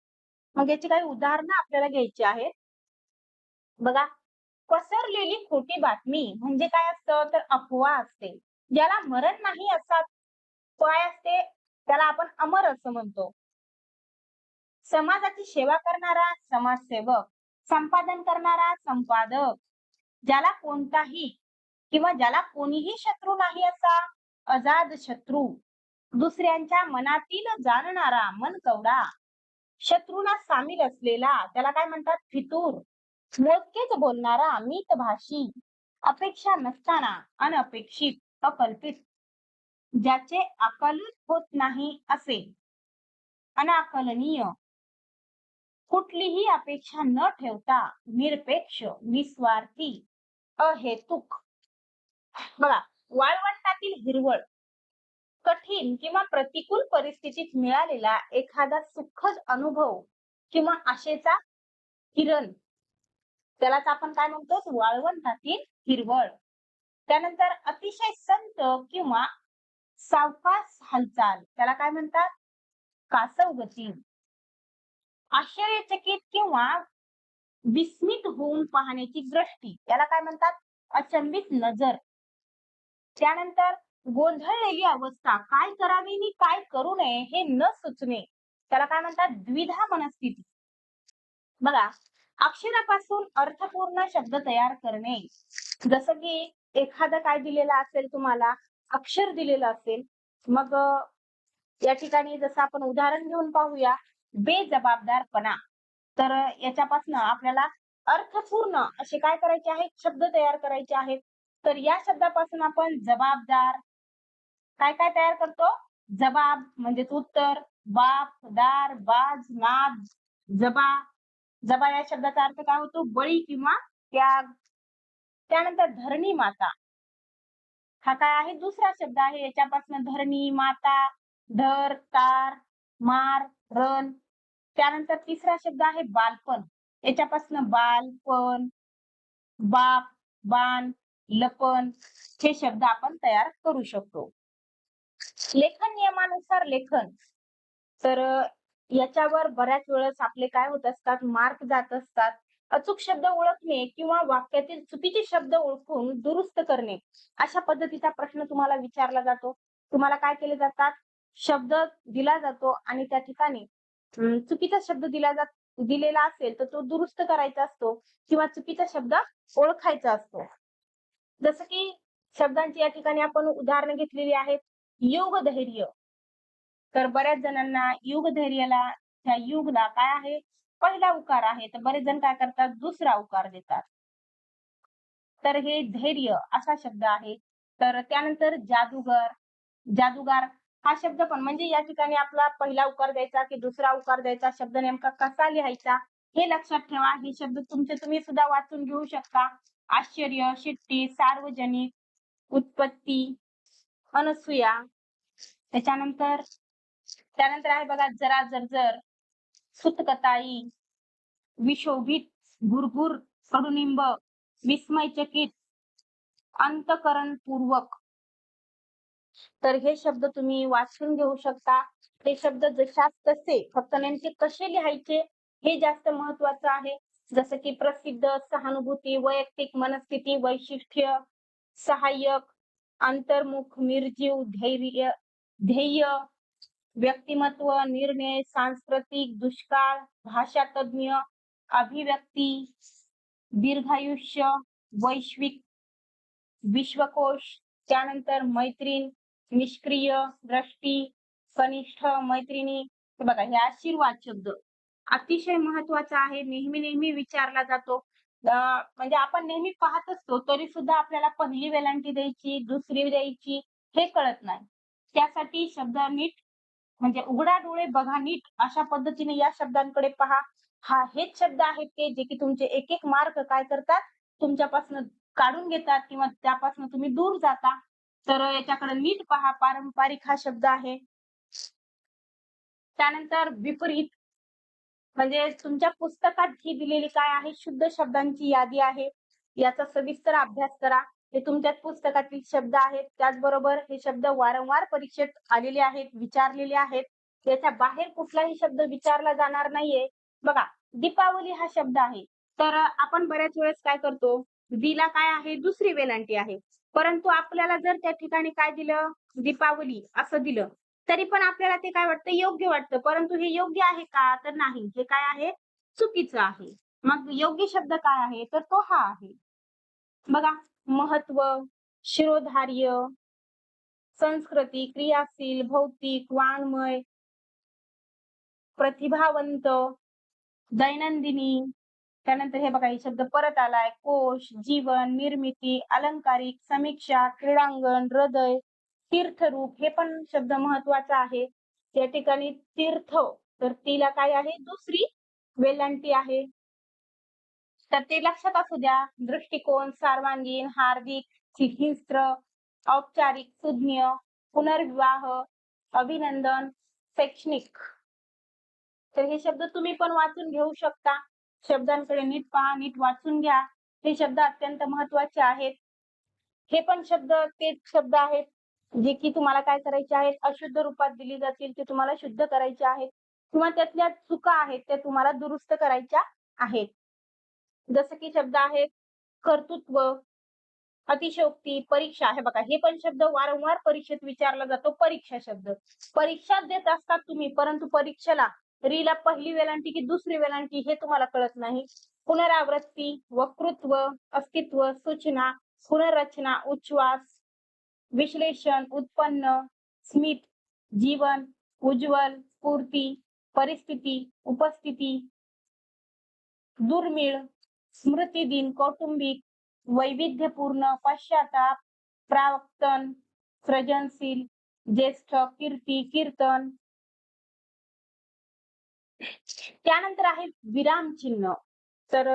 मग याची काही उदाहरणं आपल्याला घ्यायची आहेत. बघा, पसरलेली खोटी बातमी म्हणजे काय असतं, तर अफवा असते. ज्याला मरण नाही असा काय असते, त्याला आपण अमर असं म्हणतो. समाजाची सेवा करणारा समाजसेवक, संपादन करणारा संपादक, ज्याला कोणताही किंवा ज्याला कोणीही शत्रू नाही असा अजाद शत्रू, दुसऱ्यांच्या मनातील जाणणारा मनकवडा, शत्रूला सामील असलेला त्याला काय म्हणतात, फितूर, मोजकेच बोलणारा मितभाषी, अपेक्षा नसताना अनपेक्षित, अकल्पित, ज्याचे आकलन होत नाही असे अनाकलनीय, कुठलीही अपेक्षा न ठेवता निरपेक्ष, निस्वार्थी, अहेतुक. बघा, वाळवंटातील हिरवळ, कठीण किंवा प्रतिकूल परिस्थितीत मिळालेला एखादा सुखद अनुभव किंवा आशेचा किरण, त्यालाच आपण काय म्हणतो, वाळवंटातील हिरवळ. त्यानंतर अतिशय संत किंवा सावकाश हालचाल, त्याला काय म्हणतात, कासव गती. आश्चर्यचकित किंवा विस्मित होऊन पाहण्याची दृष्टी, याला काय म्हणतात? अचंबित नजर. त्यानंतर गोंधळलेली अवस्था, काय करावे आणि काय करू नये हे न सुचणे, त्याला काय म्हणतात? द्विधा मनस्थिती. बघा, अक्षरापासून अर्थपूर्ण शब्द तयार करणे. जसं की एखादं काय दिलेलं असेल तुम्हाला, अक्षर दिलेलं असेल, मग या ठिकाणी जसं आपण उदाहरण घेऊन पाहूया, बेजबाबदारपणा. तर याच्यापासून आपल्याला अर्थपूर्ण असे काय करायचे आहेत? शब्द तयार करायचे आहेत. तर या शब्दापासून आपण जबाबदार, काय काय तयार करतो? जबाब म्हणजेच उत्तर, बाप, दार, बाज, नाद, जबा. जबा या शब्दाचा अर्थ काय होतो? बळी किंवा त्याग. त्यानंतर धरणी माता, हा काय आहे? दुसरा शब्द आहे. याच्यापासून धरणी माता, धर, तार, मार, रण. त्यानंतर तिसरा शब्द आहे बालपण. याच्यापासून बालपण, बाप, बाण, लपण हे शब्द आपण तयार करू शकतो. लेखन नियमानुसार लेखन. तर याच्यावर बऱ्याच वेळेस आपले काय होत असतात? मार्क जात असतात. अचूक शब्द ओळखणे किंवा वाक्यातील चुकीचे शब्द ओळखून दुरुस्त करणे, अशा पद्धतीचा प्रश्न तुम्हाला विचारला जातो. तुम्हाला काय केले जातात? शब्द दिला जातो आणि त्या ठिकाणी चुकीचा शब्द दिलेला असेल तर तो दुरुस्त करायचा असतो किंवा चुकीचा शब्द ओळखायचा असतो. जसं की शब्दांची या ठिकाणी आपण उदाहरणं घेतलेली आहेत. योगधैर्य. तर बऱ्याच जणांना युगधैर्याला, त्या युगला काय आहे? पहिला उकार आहे. तर बरेच जण काय करतात? दुसरा उकार देतात. तर हे धैर्य असा शब्द आहे. तर त्यानंतर जादूगर. जादूगार हा शब्द पण म्हणजे या ठिकाणी आपला पहिला उकार द्यायचा की दुसरा उकार द्यायचा, शब्द नेमका कसा लिहायचा हे लक्षात ठेवा. हे शब्द तुमचे तुम्ही सुद्धा वाचून घेऊ शकता. आश्चर्य, शिट्टी, सार्वजनिक, उत्पत्ती, अनसूया. त्याच्यानंतर त्यानंतर आहे बघा जरा, जर्जर, सुतकताई, विशोभित, भुरभुर, कडुनिंब, विस्मयचकित, अंतःकरणपूर्वक. तर हे शब्द तुम्ही वाचून घेऊ शकता. ते शब्द जशास तसे, फक्त नेमके कसे लिहायचे हे जास्त महत्वाचं आहे. जसं की प्रसिद्ध, सहानुभूती, वैयक्तिक, मनस्थिती, वैशिष्ट्य, सहाय्यक, अंतर्मुख, निर्जीव, धैर्य, ध्येय, व्यक्तिमत्व, निर्णय, सांस्कृतिक, दुष्काळ, भाषातज्ञ, अभिव्यक्ती, दीर्घायुष्य, वैश्विक, विश्वकोश. त्यानंतर मैत्रीण, निष्क्रिय, दृष्टी, कनिष्ठ, मैत्रिणी. हे बघा, हे आशीर्वाद शब्द अतिशय महत्वाचा आहे. नेहमी नेहमी विचारला जातो. म्हणजे आपण नेहमी पाहत असतो तरी सुद्धा आपल्याला पहिली वेलांटी द्यायची, दुसरी द्यायची हे कळत नाही. त्यासाठी शब्द नीट म्हणजे उघडा डोळे बघा नीट, अशा पद्धतीने या शब्दांकडे पहा. हेच शब्द आहेत ते जे की तुमचे एक एक मार्क काय करतात? तुमच्यापासून काढून घेतात किंवा त्यापासून तुम्ही दूर जाता. तर याच्याकडे नीट पहा. पारंपरिक हा शब्द आहे. त्यानंतर विपरीत म्हणजे तुमच्या पुस्तकात ही दिलेली काय आहे? शुद्ध शब्दांची यादी आहे. याचा सविस्तर अभ्यास करा. हे तुमच्या पुस्तकातील शब्द आहेत. त्याचबरोबर हे शब्द वारंवार परीक्षेत आलेले आहेत, विचारलेले आहेत. याच्या बाहेर कुठलाही शब्द विचारला जाणार नाहीये. बघा, दीपावली हा शब्द आहे. तर आपण बऱ्याच वेळेस काय करतो? दीला काय आहे? दुसरी वेलांटी आहे. परंतु आपल्याला जर त्या ठिकाणी काय दिलं? दीपावली असं दिलं, तरी पण आपल्याला ते काय वाटतं? योग्य वाटतं. परंतु हे योग्य आहे का? तर नाही. हे काय आहे? चुकीचं आहे. मग योग्य शब्द काय आहे? तर तो हा आहे. बघा, महत्व, शिरोधार्य, संस्कृती, क्रियाशील, भौतिक, वाङ्मय, प्रतिभावंत, दैनंदिनी. त्यानंतर हे बघा, हे शब्द परत आलाय. कोश, जीवन, निर्मिती, अलंकारिक, समीक्षा, क्रीडांगण, हृदय, तीर्थरूप. हे पण शब्द महत्वाचा आहे. त्या ठिकाणी तीर्थ, तर तिला काय आहे? दुसरी वेलांटी आहे. तर ते लक्षात असू द्या. दृष्टिकोन, सर्वांगीण, हार्दिक, हिंस्त्र, औपचारिक, सुज्ञ, पुनर्विवाह, अभिनंदन, शैक्षणिक. तर हे शब्द तुम्ही पण वाचून घेऊ शकता. शब्दांकडे नीट पहा, नीट वाचून घ्या. हे शब्द अत्यंत महत्वाचे आहेत. हे पण शब्द तेच शब्द आहेत जे की तुम्हाला काय करायचे आहेत? अशुद्ध रूपात दिली जातील, ते तुम्हाला शुद्ध करायचे आहेत किंवा त्यातल्या चुका आहेत त्या तुम्हाला दुरुस्त करायच्या आहेत. जसं की शब्द आहेत कर्तृत्व, अतिशयोक्ती, परीक्षा. हे बघा, हे पण शब्द वारंवार परीक्षेत विचारला जातो. परीक्षा शब्द. परीक्षा देत असतात तुम्ही, परंतु परीक्षेला रीला पहिली वेलांटी की दुसरी वेलांटी हे तुम्हाला कळत नाही. पुनरावृत्ती, वक्तृत्व, अस्तित्व, सूचना, पुनर्रचना, उच्छ्वास, विश्लेषण, उत्पन्न, स्मित, जीवन, उज्ज्वल, स्फूर्ती, परिस्थिती, उपस्थिती, दुर्मिळ, स्मृतिदिन, कौटुंबिक, वैविध्यपूर्ण, पश्चाताप, प्राक्तन, सृजनशील, ज्येष्ठ, कीर्ती, कीर्तन. त्यानंतर आहे विरामचिन्ह. तर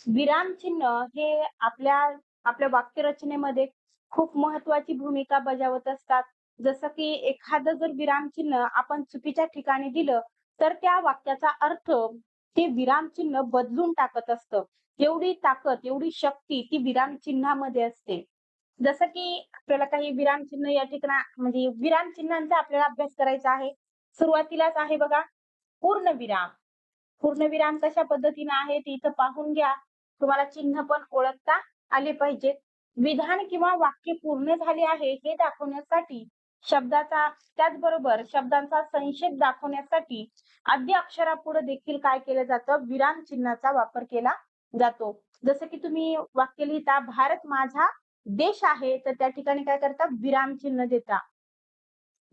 विरामचिन्ह हे आपल्या आपल्या वाक्यरचनेमध्ये खूप महत्वाची भूमिका बजावत असतात. जसं की एखादं जर विरामचिन्ह आपण चुकीच्या ठिकाणी दिलं, तर त्या वाक्याचा अर्थ ते विरामचिन्ह बदलून टाकत असतं. एवढी ताकद, एवढी शक्ती ती विरामचिन्हामध्ये असते. जसं की आपल्याला काही विरामचिन्ह या ठिकाणी म्हणजे विरामचिन्हांचा आपल्याला अभ्यास करायचा आहे. सुरुवातीलाच आहे बघा पूर्णविराम. पूर्णविराम कशा पद्धतीने आहे ते इथं पाहून घ्या. तुम्हाला चिन्ह पण ओळखता आले पाहिजेत. विधान किंवा वाक्य पूर्ण झाले आहे हे दाखवण्यासाठी शब्दाचा त्याचबरोबर शब्दांचा संक्षेप दाखवण्यासाठी आद्य अक्षरापुढे देखील काय केलं जातं विराम चिन्हाचा वापर केला जातो. जसं की तुम्ही वाक्य लिहिता भारत माझा देश आहे तर त्या ठिकाणी काय करता विराम चिन्ह देता.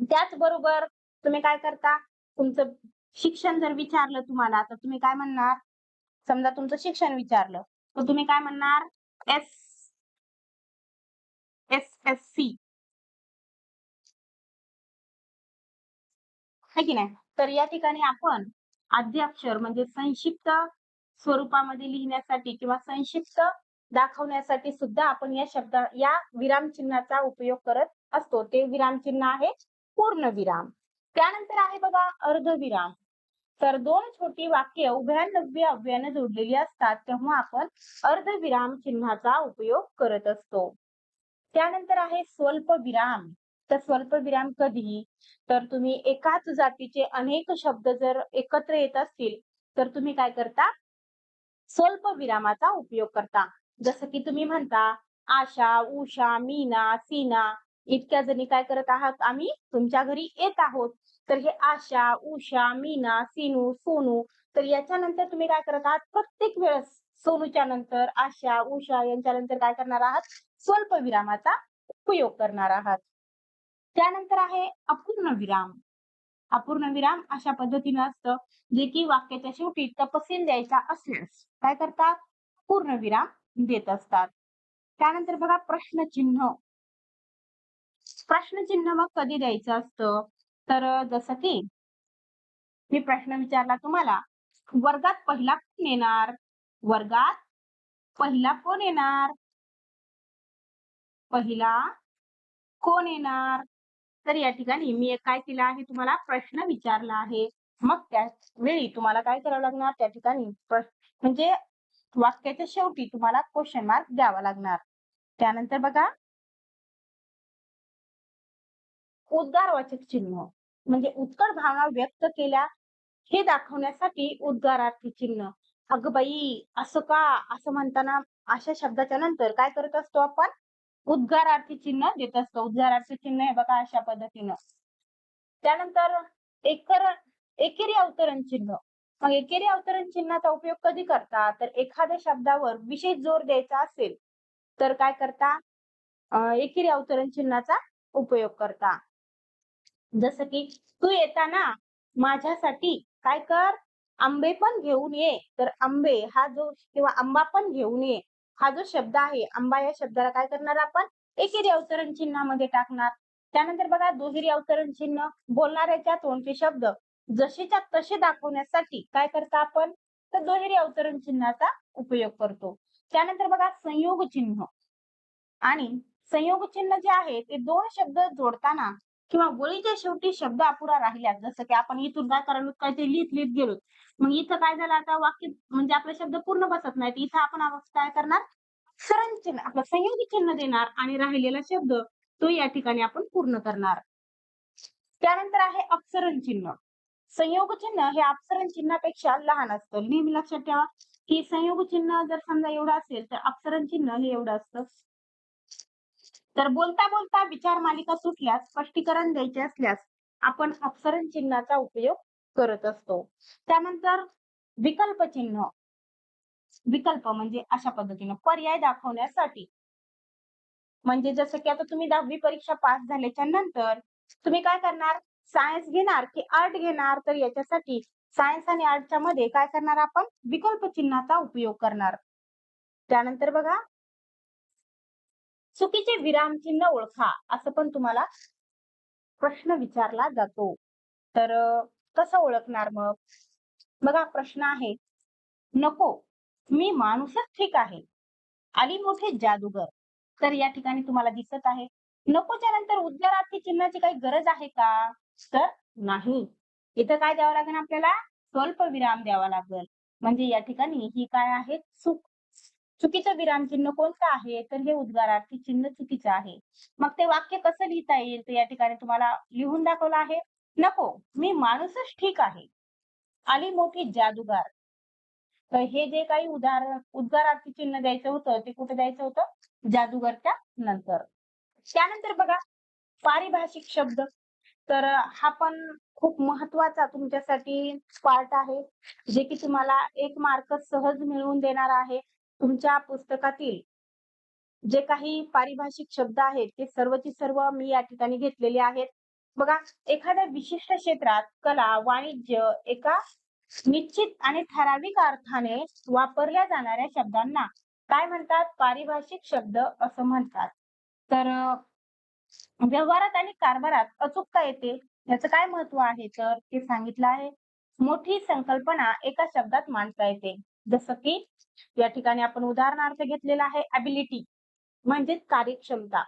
त्याचबरोबर तुम्ही काय करता तुमचं शिक्षण जर विचारलं तुम्हाला तर तुम्ही काय म्हणणार समजा तुमचं शिक्षण विचारलं तर तुम्ही काय म्हणणार एस SSC है की नाही. तर या ठिकाणी आपण आद्याक्षर म्हणजे संक्षिप्त स्वरूपामध्ये लिहिण्यासाठी किंवा संक्षिप्त दाखवण्यासाठी सुद्धा आपण या विरामचिन्हाचा उपयोग करत असतो. ते विरामचिन्ह आहे पूर्णविराम. त्यानंतर आहे बघा अर्धविराम. तर दोन छोटी वाक्य उभयान्वयी अव्ययाने जोडलेली असतात तेव्हा आपण अर्धविराम चिन्हाचा उपयोग करत असतो. त्यानंतर आहे स्वल्पविराम. तर स्वल्पविराम कधी तर तुम्ही एकाच जातीचे अनेक शब्द जर एकत्र येत असतील तर तुम्ही काय करता स्वल्पविरामाचा उपयोग करता. जसं की तुम्ही म्हणता आशा, उषा, मीना, सीना इतक्या जणी काय करत आहात आम्ही तुमच्या घरी येत आहोत. तर हे आशा, उषा, मीना, सीनू, सोनू तर याच्यानंतर तुम्ही काय करत आहात प्रत्येक वेळेस सोनूच्या नंतर आशा, उषा यांच्या नंतर काय करणार आहात स्वल्पविरामाचा उपयोग करणार आहात. त्यानंतर आहे अपूर्ण विराम. अपूर्ण विराम अशा पद्धतीनं असतं जे की वाक्याच्या शेवटी तपशील द्यायचा असल्यास काय करतात पूर्णविराम देत असतात. त्यानंतर बघा प्रश्नचिन्ह. प्रश्नचिन्ह मग कधी द्यायचं असतं तर जसं की मी प्रश्न विचारला तुम्हाला वर्गात पहिला कोण येणार वर्गात पहिला कोण येणार पहिला कोण येणार तर या ठिकाणी मी एक काय केलं आहे तुम्हाला प्रश्न विचारला आहे. मग त्याच वेळी तुम्हाला काय करावं लागणार त्या ठिकाणी म्हणजे वाक्याच्या शेवटी तुम्हाला क्वेश्चन मार्क द्यावा लागणार. त्यानंतर बघा उद्गारवाचक चिन्ह म्हणजे उत्कट भावना व्यक्त केल्या हे दाखवण्यासाठी उद्गारार्थी चिन्ह. अगं बाई असं का असं म्हणताना अशा शब्दाच्या नंतर काय करत असतो आपण उद्गारार्थी चिन्ह देत असतो. उद्गारार्थी चिन्ह हे बघा अशा पद्धतीनं. त्यानंतर एकर एकेरी अवतरण चिन्ह. मग एकेरी अवतरण चिन्हाचा उपयोग कधी करता तर एखाद्या शब्दावर विशेष जोर द्यायचा असेल तर काय करता एकेरी अवतरण चिन्हाचा उपयोग करता. जसं की तू येताना माझ्यासाठी काय कर आंबे पण घेऊन ये तर आंबे हा जो किंवा आंबा पण घेऊन ये हा जो शब्द आहे आंबा या शब्दाला काय करणार आपण एकेरी अवतरण चिन्हामध्ये टाकणार. त्यानंतर बघा दुहेरी अवतरण चिन्ह बोलणाऱ्याच्या तोंडचे शब्द जसेच्या तसे दाखवण्यासाठी काय करता आपण तर दुहेरी अवतरण चिन्हाचा उपयोग करतो. त्यानंतर बघा संयोग चिन्ह आणि संयोग चिन्ह जे आहे ते दोन शब्द जोडताना किंवा ओळीच्या शेवटी शब्द अपुरा राहिल्यास जसं की आपण इथून काय करायला काय ते लिहित लिहित गेलो मग इथं काय झालं आता वाक्य म्हणजे आपले शब्द पूर्ण बसत नाहीत इथं आपण काय करणार अक्षरण चिन्ह आपलं संयोगी चिन्ह देणार आणि राहिलेला शब्द तो या ठिकाणी आपण पूर्ण करणार. त्यानंतर आहे अपसरण चिन्ह. संयोग चिन्ह हे अपसरण चिन्हापेक्षा लहान असतं. नेहमी लक्षात ठेवा की संयोग चिन्ह जर समजा एवढं असेल तर अपसरण चिन्ह हे एवढं असतं. तर बोलता बोलता विचार मालिका सुटल्यास स्पष्टीकरण द्यायचे असल्यास आपण अपसरण चिन्हाचा उपयोग करत असतो. त्यानंतर विकल्प चिन्ह, विकल्प म्हणजे अशा पद्धतीनं पर्याय दाखवण्यासाठी. म्हणजे जसं की आता तुम्ही 10वी परीक्षा पास झाल्याच्या नंतर तुम्ही काय करणार? सायन्स घेणार की आर्ट घेणार? तर याच्यासाठी सायन्स आणि आर्टच्या मध्ये काय करणार आपण? विकल्प चिन्हाचा उपयोग करणार. त्यानंतर बघा, चुकीचे विरामचिन्ह ओळखा, असं पण तुम्हाला प्रश्न विचारला जातो. तर कसं ओळखणार मग? बघा प्रश्न आहे, नको, मी माणूसच ठीक आहे. आली मोठे जादूगर. तर या ठिकाणी तुम्हाला दिसत आहे. नकोच्या नंतर उद्गारार्थी चिन्हाची काही गरज आहे का? तर नाही. इथं काय द्यावं लागेल आपल्याला? स्वल्पविराम द्यावा लागेल. म्हणजे या ठिकाणी ही काय आहे? चुकीचं विरामचिन्ह कोणतं आहे? तर हे उद्गारार्थी चिन्ह चुकीचं आहे. मग ते वाक्य कसं लिहिता येईल? तर या ठिकाणी तुम्हाला लिहून दाखवलं आहे. नको, मी माणूसच ठीक आहे. आली मोठी जादूगार. तर हे जे काही उद्गारार्थी चिन्ह द्यायचं होतं, ते कुठे द्यायचं होतं? जादूगरच्या नंतर. त्यानंतर बघा, पारिभाषिक शब्द. तर हा पण खूप महत्वाचा तुमच्यासाठी पार्ट आहे, जे की तुम्हाला 1 मार्क सहज मिळवून देणार आहे. तुमच्या पुस्तकातील जे काही पारिभाषिक शब्द आहेत, ते सर्वची सर्व मी या ठिकाणी घेतलेले आहेत. बघा, एखाद्या विशिष्ट क्षेत्रात कला, वाणिज्य एका निश्चित आणि ठराविक अर्थाने वापरल्या जाणाऱ्या शब्दांना काय म्हणतात? पारिभाषिक शब्द असं म्हणतात. तर व्यवहारात आणि कारभारात अचूकता येते. याचं काय महत्व आहे? तर ते सांगितलं आहे. मोठी संकल्पना एका शब्दात मांडता येते. जसं की या ठिकाणी आपण उदाहरणार्थ घेतलेला आहे एबिलिटी म्हणजेच कार्यक्षमता.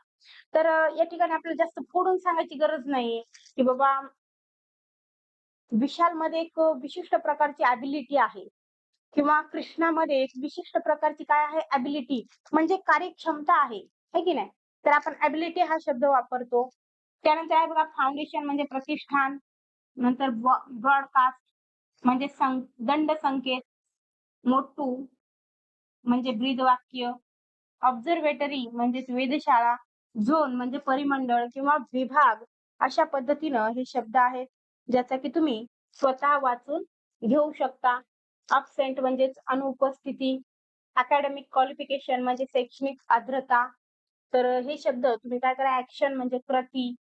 तर या ठिकाणी आपल्याला जास्त फोडून सांगायची गरज नाहीये, की बाबा विशालमध्ये एक विशिष्ट प्रकारची एबिलिटी आहे किंवा कृष्णामध्ये एक विशिष्ट प्रकारची काय आहे? एबिलिटी म्हणजे कार्यक्षमता आहे. है की नाही? तर आपण एबिलिटी हा शब्द वापरतो. त्यानंतर आहे बघा, फाउंडेशन म्हणजे प्रतिष्ठान, नंतर ब्रॉडकास्ट म्हणजे दंड संकेत, मोटू म्हणजे ब्रीदवाक्य, ऑब्झर्वेटरी म्हणजेच वेधशाळा, झोन म्हणजे परिमंडळ किंवा विभाग, अशा पद्धतीनं हे शब्द आहेत, ज्याचा की तुम्ही स्वतः वाचून घेऊ शकता. अब्सेंट म्हणजेच अनुपस्थिती, अकॅडमिक क्वालिफिकेशन म्हणजे शैक्षणिक आर्द्रता. तर हे शब्द तुम्ही काय करा, ऍक्शन म्हणजे कृती.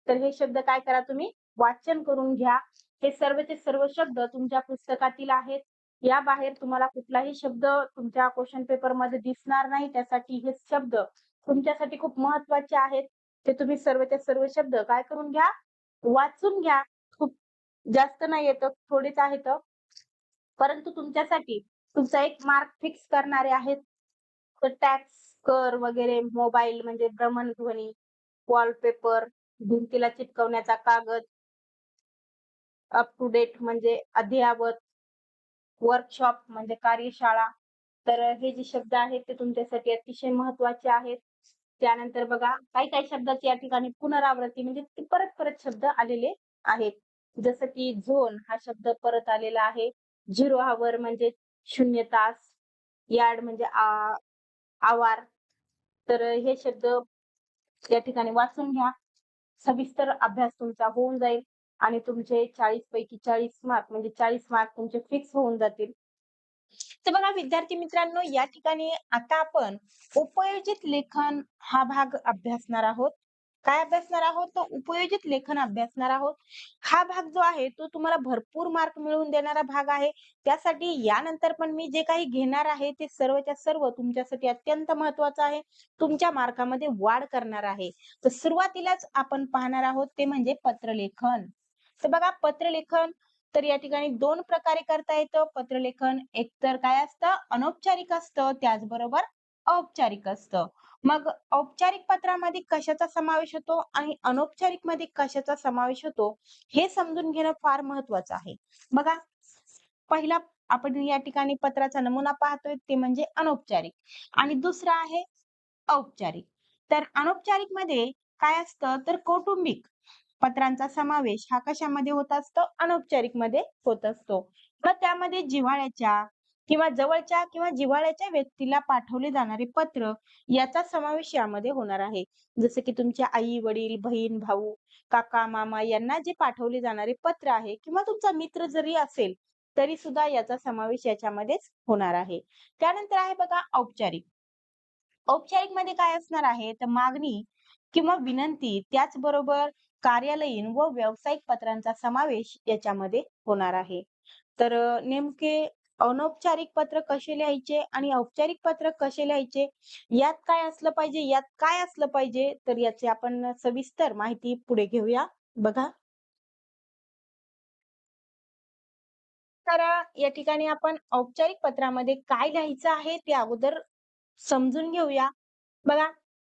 तर हे शब्द काय करा, तुम्ही वाचन करून घ्या. हे सर्वचे सर्व शब्द तुमच्या पुस्तकातील आहेत. या बाहेर तुम्हाला कुठलाही शब्द तुमच्या क्वेश्चन पेपर मध्ये दिसणार नाही. त्यासाठी हे शब्द तुमच्यासाठी खूप महत्वाचे आहेत. ते तुम्ही सर्वचे सर्व शब्द काय करून घ्या, वाचून घ्या. खूप जास्त नाही येतं, थोडेच आहेत. परंतु तुमच्यासाठी तुमचा 1 मार्क फिक्स करणारे आहेत. तर टॅक्स, कर वगैरे, मोबाईल म्हणजे भ्रमणध्वनी, वॉलपेपर, भिंतीला चिटकवण्याचा कागद, अप टू डेट म्हणजे अद्ययावत, वर्कशॉप म्हणजे कार्यशाळा. तर हे जे शब्द आहेत ते तुमच्यासाठी अतिशय महत्वाचे आहेत. त्यानंतर बघा, काही-काही शब्दाची या ठिकाणी पुनरावृत्ती म्हणजे ते परत-परत शब्द आलेले आहेत. जसं की झोन हा शब्द परत आलेला आहे. 0 हॉवर म्हणजे 0 तास, यार्ड म्हणजे आवार. तर हे शब्द या ठिकाणी वाचून घ्या. सविस्तर अभ्यास तुमचा होऊन जाईल आणि तुमचे 40 पैकी 40 मार्क म्हणजे 40 मार्क तुमचे फिक्स होऊन जातील. तर बघा विद्यार्थी मित्रांनो, या ठिकाणी आता आपण उपयोजित लेखन हा भाग अभ्यासणार आहोत. काय अभ्यासणार आहोत? तर उपयोजित लेखन अभ्यासणार आहोत. हा भाग जो आहे तो तुम्हाला भरपूर मार्क मिळवून देणारा भाग आहे. त्यासाठी यानंतर पण मी जे काही घेणार आहे ते सर्वच्या सर्व तुमच्यासाठी अत्यंत महत्त्वाचं आहे. तुमच्या मार्कामध्ये वाढ करणार आहे. तर सुरुवातीलाच आपण पाहणार आहोत ते म्हणजे पत्रलेखन. तर बघा पत्रलेखन तर या ठिकाणी 2 प्रकारे करता येतं पत्रलेखन. एक तर काय असतं, अनौपचारिक असतं, त्याचबरोबर औपचारिक असतं. मग औपचारिक पत्रामध्ये कशाचा समावेश होतो आणि अनौपचारिक मध्ये कशाचा समावेश होतो, हे समजून घेणं फार महत्वाचं आहे. बघा, पहिला आपण या ठिकाणी पत्राचा नमुना पाहतोय ते म्हणजे अनौपचारिक आणि दुसरा आहे औपचारिक. तर अनौपचारिक मध्ये काय असतं, तर कौटुंबिक पत्रांचा समावेश हा कशामध्ये होत असतो? अनौपचारिक मध्ये होत असतो. मग त्यामध्ये जिव्हाळ्याच्या, किंवा जवळच्या किंवा जिव्हाळ्याच्या व्यक्तीला पाठवले जाणारे पत्र याचा समावेश यामध्ये होणार आहे. जसं की तुमच्या आई-वडील, बहीण-भाऊ, काका-मामा यांना जे पाठवले जाणारे पत्र आहे किंवा तुमचा मित्र जरी असेल, तरी सुद्धा याचा समावेश याच्यामध्येच होणार आहे. त्यानंतर आहे बघा औपचारिक. औपचारिकमध्ये काय असणार आहे, तर मागणी किंवा विनंती त्याचबरोबर कार्यालयीन व व्यावसायिक पत्रांचा समावेश याच्यामध्ये होणार आहे. तर नेमके अनौपचारिक पत्र कसे लिहायचे आणि औपचारिक पत्र कसे लिहायचे, यात काय असलं पाहिजे, यात काय असलं पाहिजे, तर याची आपण सविस्तर माहिती पुढे घेऊया. बघा, तर या ठिकाणी आपण औपचारिक पत्रामध्ये काय लिहायचं आहे ते अगोदर समजून घेऊया. बघा,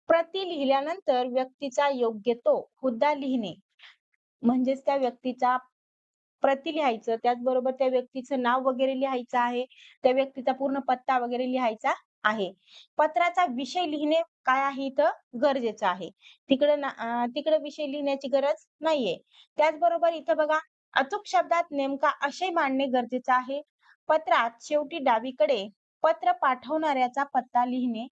प्रती लिहिल्यानंतर व्यक्तीचा योग्य तो हुद्दा लिहिणे, म्हणजेच त्या व्यक्तीचा प्रती लिहायचं, त्याचबरोबर त्या व्यक्तीचं नाव वगैरे लिहायचं आहे. त्या व्यक्तीचा पूर्ण पत्ता वगैरे लिहायचा आहे. पत्राचा विषय लिहिणे काय आहे इथं गरजेचं आहे. तिकडे विषय लिहिण्याची गरज नाहीये. त्याचबरोबर इथं बघा, अचूक शब्दात नेमका आशय मांडणे गरजेचं आहे. पत्रात शेवटी डावीकडे पत्र पाठवणाऱ्याचा पत्ता लिहिणे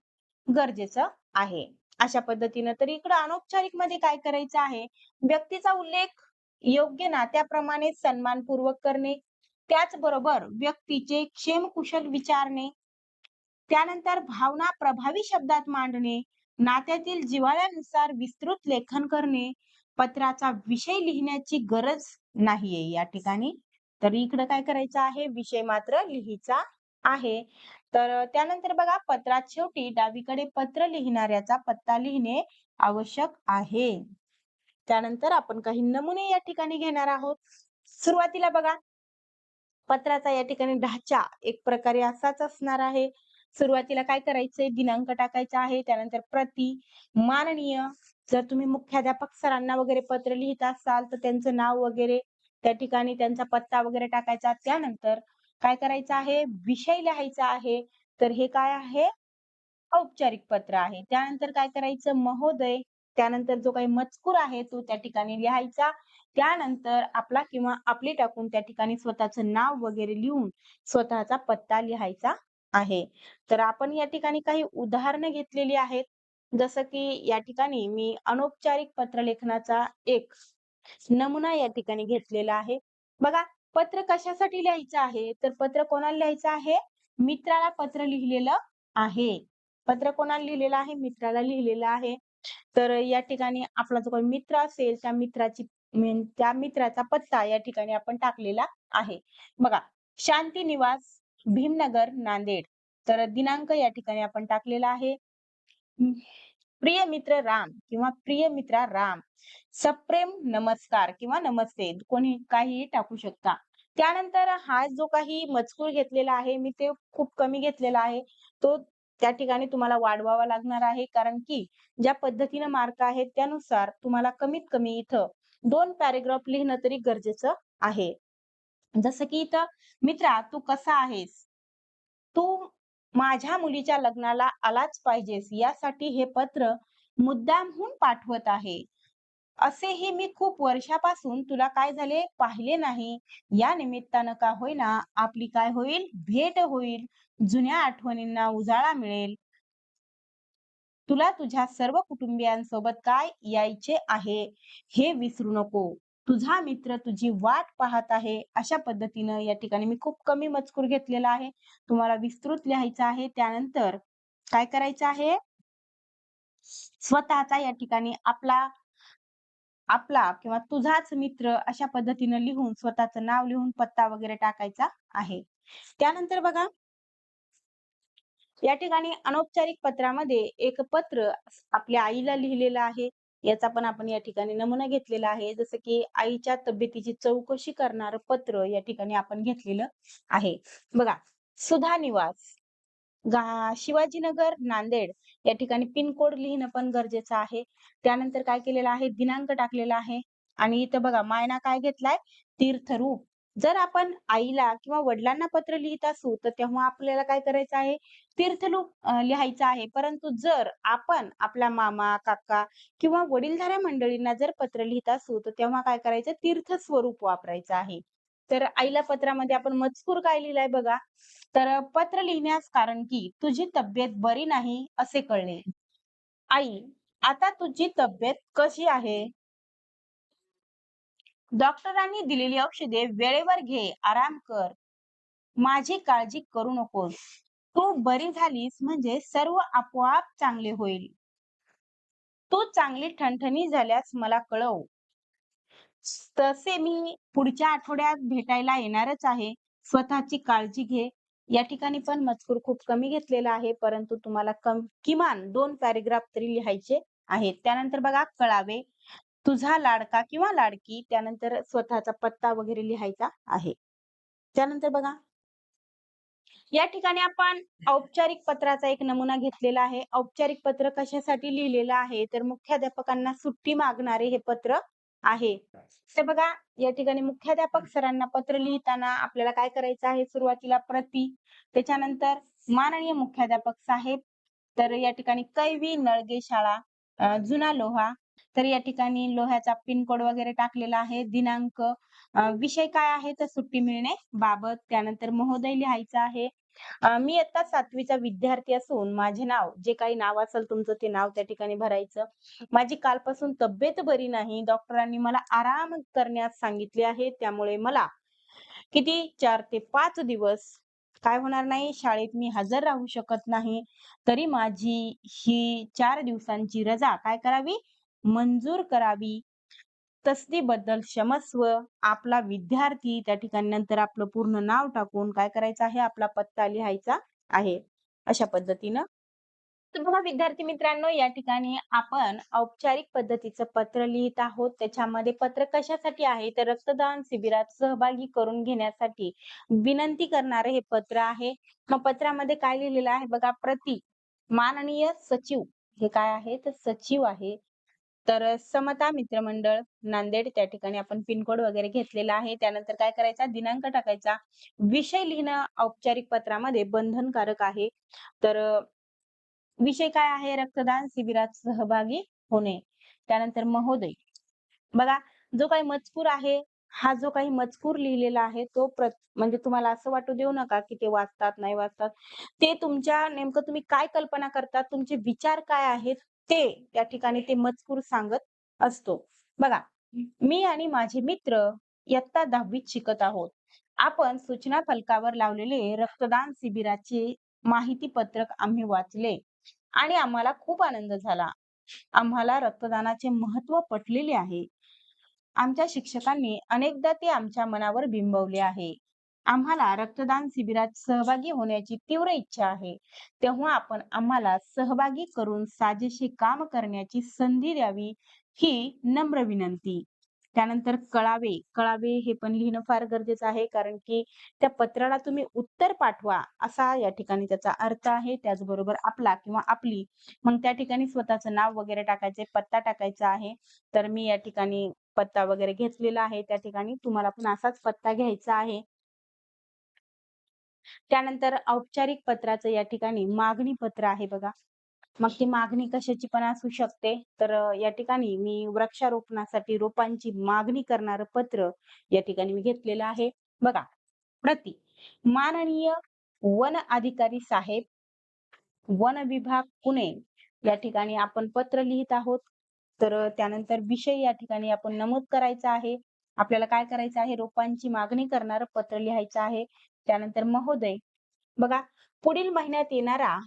गरजेचं आहे. अशा पद्धतीनं तर इकडं अनौपचारिकमध्ये काय करायचं आहे, व्यक्तीचा उल्लेख योग्य नात्याप्रमाणे सन्मानपूर्वक करणे, त्याचबरोबर व्यक्तीचे क्षेमकुशल विचारणे, त्यानंतर भावना प्रभावी शब्दात मांडणे, नात्यातील जिव्हाळ्यानुसार विस्तृत लेखन करणे, पत्राचा विषय लिहिण्याची गरज नाहीये या ठिकाणी. तर इकडं काय करायचं आहे, विषय मात्र लिहायचा आहे. तर त्यानंतर बघा, पत्रात शेवटी डावीकडे पत्र लिहिणाऱ्याचा पत्ता लिहिणे आवश्यक आहे. त्यानंतर आपण काही नमुने या ठिकाणी घेणार आहोत. सुरुवातीला बघा, पत्राचा या ठिकाणी ढाचा एक प्रकारे असाच असणार आहे. सुरुवातीला काय करायचंय, दिनांक टाकायचा आहे. त्यानंतर प्रति, माननीय. जर तुम्ही मुख्याध्यापक सरांना वगैरे पत्र लिहित असाल, तर त्यांचं नाव वगैरे त्या ठिकाणी त्यांचा पत्ता वगैरे टाकायचा. त्यानंतर काय करायचं आहे, विषय लिहायचा आहे. तर हे काय आहे, औपचारिक पत्र आहे. त्यानंतर काय करायचं, महोदय. त्यानंतर जो काही मजकूर आहे तो त्या ठिकाणी लिहायचा. त्यानंतर आपला किंवा आपली टाकून त्या ठिकाणी स्वतःचं नाव वगैरे लिहून स्वतःचा पत्ता लिहायचा आहे. तर आपण या ठिकाणी काही उदाहरणं घेतलेली आहेत. जसं की या ठिकाणी मी अनौपचारिक पत्रलेखनाचा एक नमुना या ठिकाणी घेतलेला आहे. बघा, पत्र कशासाठी लिहायचं आहे, तर पत्र कोणाला लिहायचं आहे? मित्राला पत्र लिहिलेलं आहे. पत्र कोणाला लिहिलेलं आहे? मित्राला लिहिलेलं आहे. तर या ठिकाणी आपला जो काही मित्र असेल, त्या मित्राचा पत्ता या ठिकाणी आपण टाकलेला आहे. बघा, शांती निवास, भीमनगर, नांदेड. तर दिनांक या ठिकाणी आपण टाकलेला आहे. हं, प्रिय मित्र राम किंवा प्रिय मित्रा राम, सप्रेम नमस्कार किंवा नमस्ते, कोणी काहीही टाकू शकता. त्यानंतर हा जो काही मजकूर घेतलेला आहे, मी ते खूप कमी घेतलेला आहे. तो त्या ठिकाणी तुम्हाला वाढवावा लागणार आहे. कारण की ज्या पद्धतीनं मार्क आहेत त्यानुसार तुम्हाला कमीत कमी इथं 2 पॅराग्राफ लिहिणं तरी गरजेचं आहे. जसं की इथं, मित्रा तू कसा आहेस? तू माझ्या मुलीच्या लग्नाला आलाच पाहिजेस, यासाठी हे पत्र मुद्दामहून पाठवत आहे. असेही मी खूप वर्षापासून तुला काय झाले पाहिले नाही. या निमित्तानं का होईना आपली काय होईल, भेट होईल. जुन्या आठवणींना उजाळा मिळेल. तुला तुझ्या सर्व कुटुंबियांसोबत काय यायचे आहे, हे विसरू नको. तुझा मित्र तुझी वाट पाहत आहे. अशा पद्धतीनं या ठिकाणी मी खूप कमी मजकूर घेतलेला आहे. तुम्हाला विस्तृत लिहायचं आहे. त्यानंतर काय करायचं आहे, स्वतःचा या ठिकाणी आपला आपला किंवा तुझाच मित्र अशा पद्धतीनं लिहून स्वतःचं नाव लिहून पत्ता वगैरे टाकायचा आहे. त्यानंतर बघा, या ठिकाणी अनौपचारिक पत्रामध्ये एक पत्र आपल्या आईला लिहिलेलं आहे. याचा पण आपण या ठिकाणी नमुना घेतलेला आहे. जसं की आईच्या तब्येतीची चौकशी करणारं पत्र या ठिकाणी आपण घेतलेलं आहे. बघा, सुधा निवास, शिवाजीनगर, नांदेड या ठिकाणी पिन कोड लिहिणं पण गरजेचं आहे. त्यानंतर काय केलेलं आहे, दिनांक टाकलेला आहे आणि इथं बघा मायना काय घेतलाय, तीर्थरूप. जर आपण आईला किंवा वडिलांना पत्र लिहित असू, तर तेव्हा आपल्याला काय करायचं आहे, तीर्थरूप लिहायचं आहे. परंतु जर आपण आपला मामा, काका किंवा वडीलधाऱ्या मंडळींना जर पत्र लिहित असू, तर तेव्हा काय करायचं, तीर्थ स्वरूप वापरायचं आहे. तर आईला पत्रामध्ये आपण मजकूर काय लिहिलाय बघा. तर पत्र लिहिण्यास कारण की तुझी तब्येत बरी नाही असे कळले. आई, आता तुझी तब्येत कशी आहे? डॉक्टरांनी दिलेली औषधे वेळेवर घे, आराम कर. माझी काळजी करू नकोस. तू बरी झालीस म्हणजे सर्व आपोआप चांगले होईल. तू चांगली ठणठणीत झाल्यास मला कळव. तसे मी पुढच्या आठवड्यात भेटायला येणारच आहे. स्वतःची काळजी घे. या ठिकाणी पण मजकूर खूप कमी घेतलेला आहे, परंतु तुम्हाला किमान 2 पॅराग्राफ तरी लिहायचे आहेत. त्यानंतर बघा कळावे, तुझा लाडका किंवा लाडकी, त्यानंतर स्वतःचा पत्ता वगैरे लिहायचा आहे. त्यानंतर बघा, या ठिकाणी आपण औपचारिक पत्राचा एक नमुना घेतलेला आहे. औपचारिक पत्र कशासाठी लिहिलेलं आहे, तर मुख्याध्यापकांना सुट्टी मागणारे हे पत्र आहे. तर बघा, या ठिकाणी मुख्याध्यापक सरांना पत्र लिहिताना आपल्याला काय करायचं आहे, सुरुवातीला प्रति, त्याच्यानंतर माननीय मुख्याध्यापक साहेब, तर या ठिकाणी कैवी नळगे शाळा, जुना लोहा, तर या ठिकाणी लोह्याचा पिन कोड वगैरे टाकलेला आहे, दिनांक, विषय काय आहे तर सुट्टी मिळणे बाबत, त्यानंतर महोदय लिहायचं आहे. मी इयत्ता 7वीचा विद्यार्थी असून माझे नाव, जे काही नाव असेल तुमचं ते नाव त्या ठिकाणी भरायचं. माझी कालपासून तब्येत बरी नाही. डॉक्टरांनी मला आराम करण्यास सांगितले आहे. त्यामुळे मला किती 4 ते 5 दिवस काय होणार नाही, शाळेत मी हजर राहू शकत नाही. तरी माझी ही 4 दिवसांची रजा काय करावी? मंजूर करावी. तसदीबद्दल क्षमस्व. आपला विद्यार्थी, त्या ठिकाणी नंतर आपलं पूर्ण नाव टाकून काय करायचं आहे, आपला पत्ता लिहायचा आहे. अशा पद्धतीनं. तर बघा विद्यार्थी मित्रांनो, या ठिकाणी आपण औपचारिक पद्धतीचं पत्र लिहित आहोत. त्याच्यामध्ये पत्र कशासाठी आहे, तर रक्तदान शिबिरात सहभागी करून घेण्यासाठी विनंती करणारे हे पत्र आहे. मग पत्रामध्ये काय लिहिलेलं आहे बघा, प्रति माननीय सचिव, हे काय आहे तर सचिव आहे. तर समता मित्रमंडळ नांदेड, त्या ठिकाणी आपण पिनकोड वगैरे घेतलेला आहे. त्यानंतर काय करायचा, दिनांक टाकायचा. विषय लिहिणं औपचारिक पत्रामध्ये बंधनकारक आहे. तर विषय काय आहे, रक्तदान शिबिरात सहभागी होणे. त्यानंतर महोदय, बघा, जो काही मजकूर आहे, हा जो काही मजकूर लिहिलेला आहे तो म्हणजे तुम्हाला असं वाटू देऊ नका की ते वाचतात नाही वाचतात. ते तुमच्या नेमकं तुम्ही काय कल्पना करतात, तुमचे विचार काय आहेत, ते त्या ठिकाणी ते मजकूर सांगत असतो. बघा, मी आणि माझे मित्र इयत्ता 10वीत शिकत आहोत. आपण सूचना फलकावर लावलेले रक्तदान शिबिराचे माहिती पत्रक आम्ही वाचले आणि आम्हाला खूप आनंद झाला. आम्हाला रक्तदानाचे महत्त्व पटलेले आहे. आमच्या शिक्षकांनी अनेकदा ते आमच्या मनावर बिंबवले आहे. आम्हाला रक्तदान शिबिरात सहभागी होण्याची तीव्र इच्छा आहे. तेव्हा आपण आम्हाला सहभागी करून साजेसे काम करण्याची संधी द्यावी, ही नम्र विनंती. त्यानंतर कळावे. कळावे हे पण लिहिणं फार गरजेचं आहे, कारण की त्या पत्राला तुम्ही उत्तर पाठवा असा या ठिकाणी त्याचा अर्थ आहे. त्याचबरोबर आपला किंवा आपली, मग त्या ठिकाणी स्वतःचं नाव वगैरे टाकायचे, पत्ता टाकायचा आहे. तर मी या ठिकाणी पत्ता वगैरे घेतलेला आहे. त्या ठिकाणी तुम्हाला पण असाच पत्ता घ्यायचा आहे. त्यानंतर औपचारिक पत्राचं या ठिकाणी मागणी पत्र आहे बघा. मग ती मागणी कशाची पण असू शकते. तर या ठिकाणी मी वृक्षारोपणासाठी रोपांची मागणी करणारं पत्र या ठिकाणी मी घेतलेलं आहे. बघा, प्रति माननीय वन अधिकारी साहेब, वन विभाग पुणे, या ठिकाणी आपण पत्र लिहित आहोत. तर त्यानंतर विषय या ठिकाणी आपण नमूद करायचा आहे. आपल्याला काय करायचं आहे, रोपांची मागणी करणारं पत्र लिहायचं आहे. त्यानंतर महोदय, बघा, पुढील महिन्यात येणारा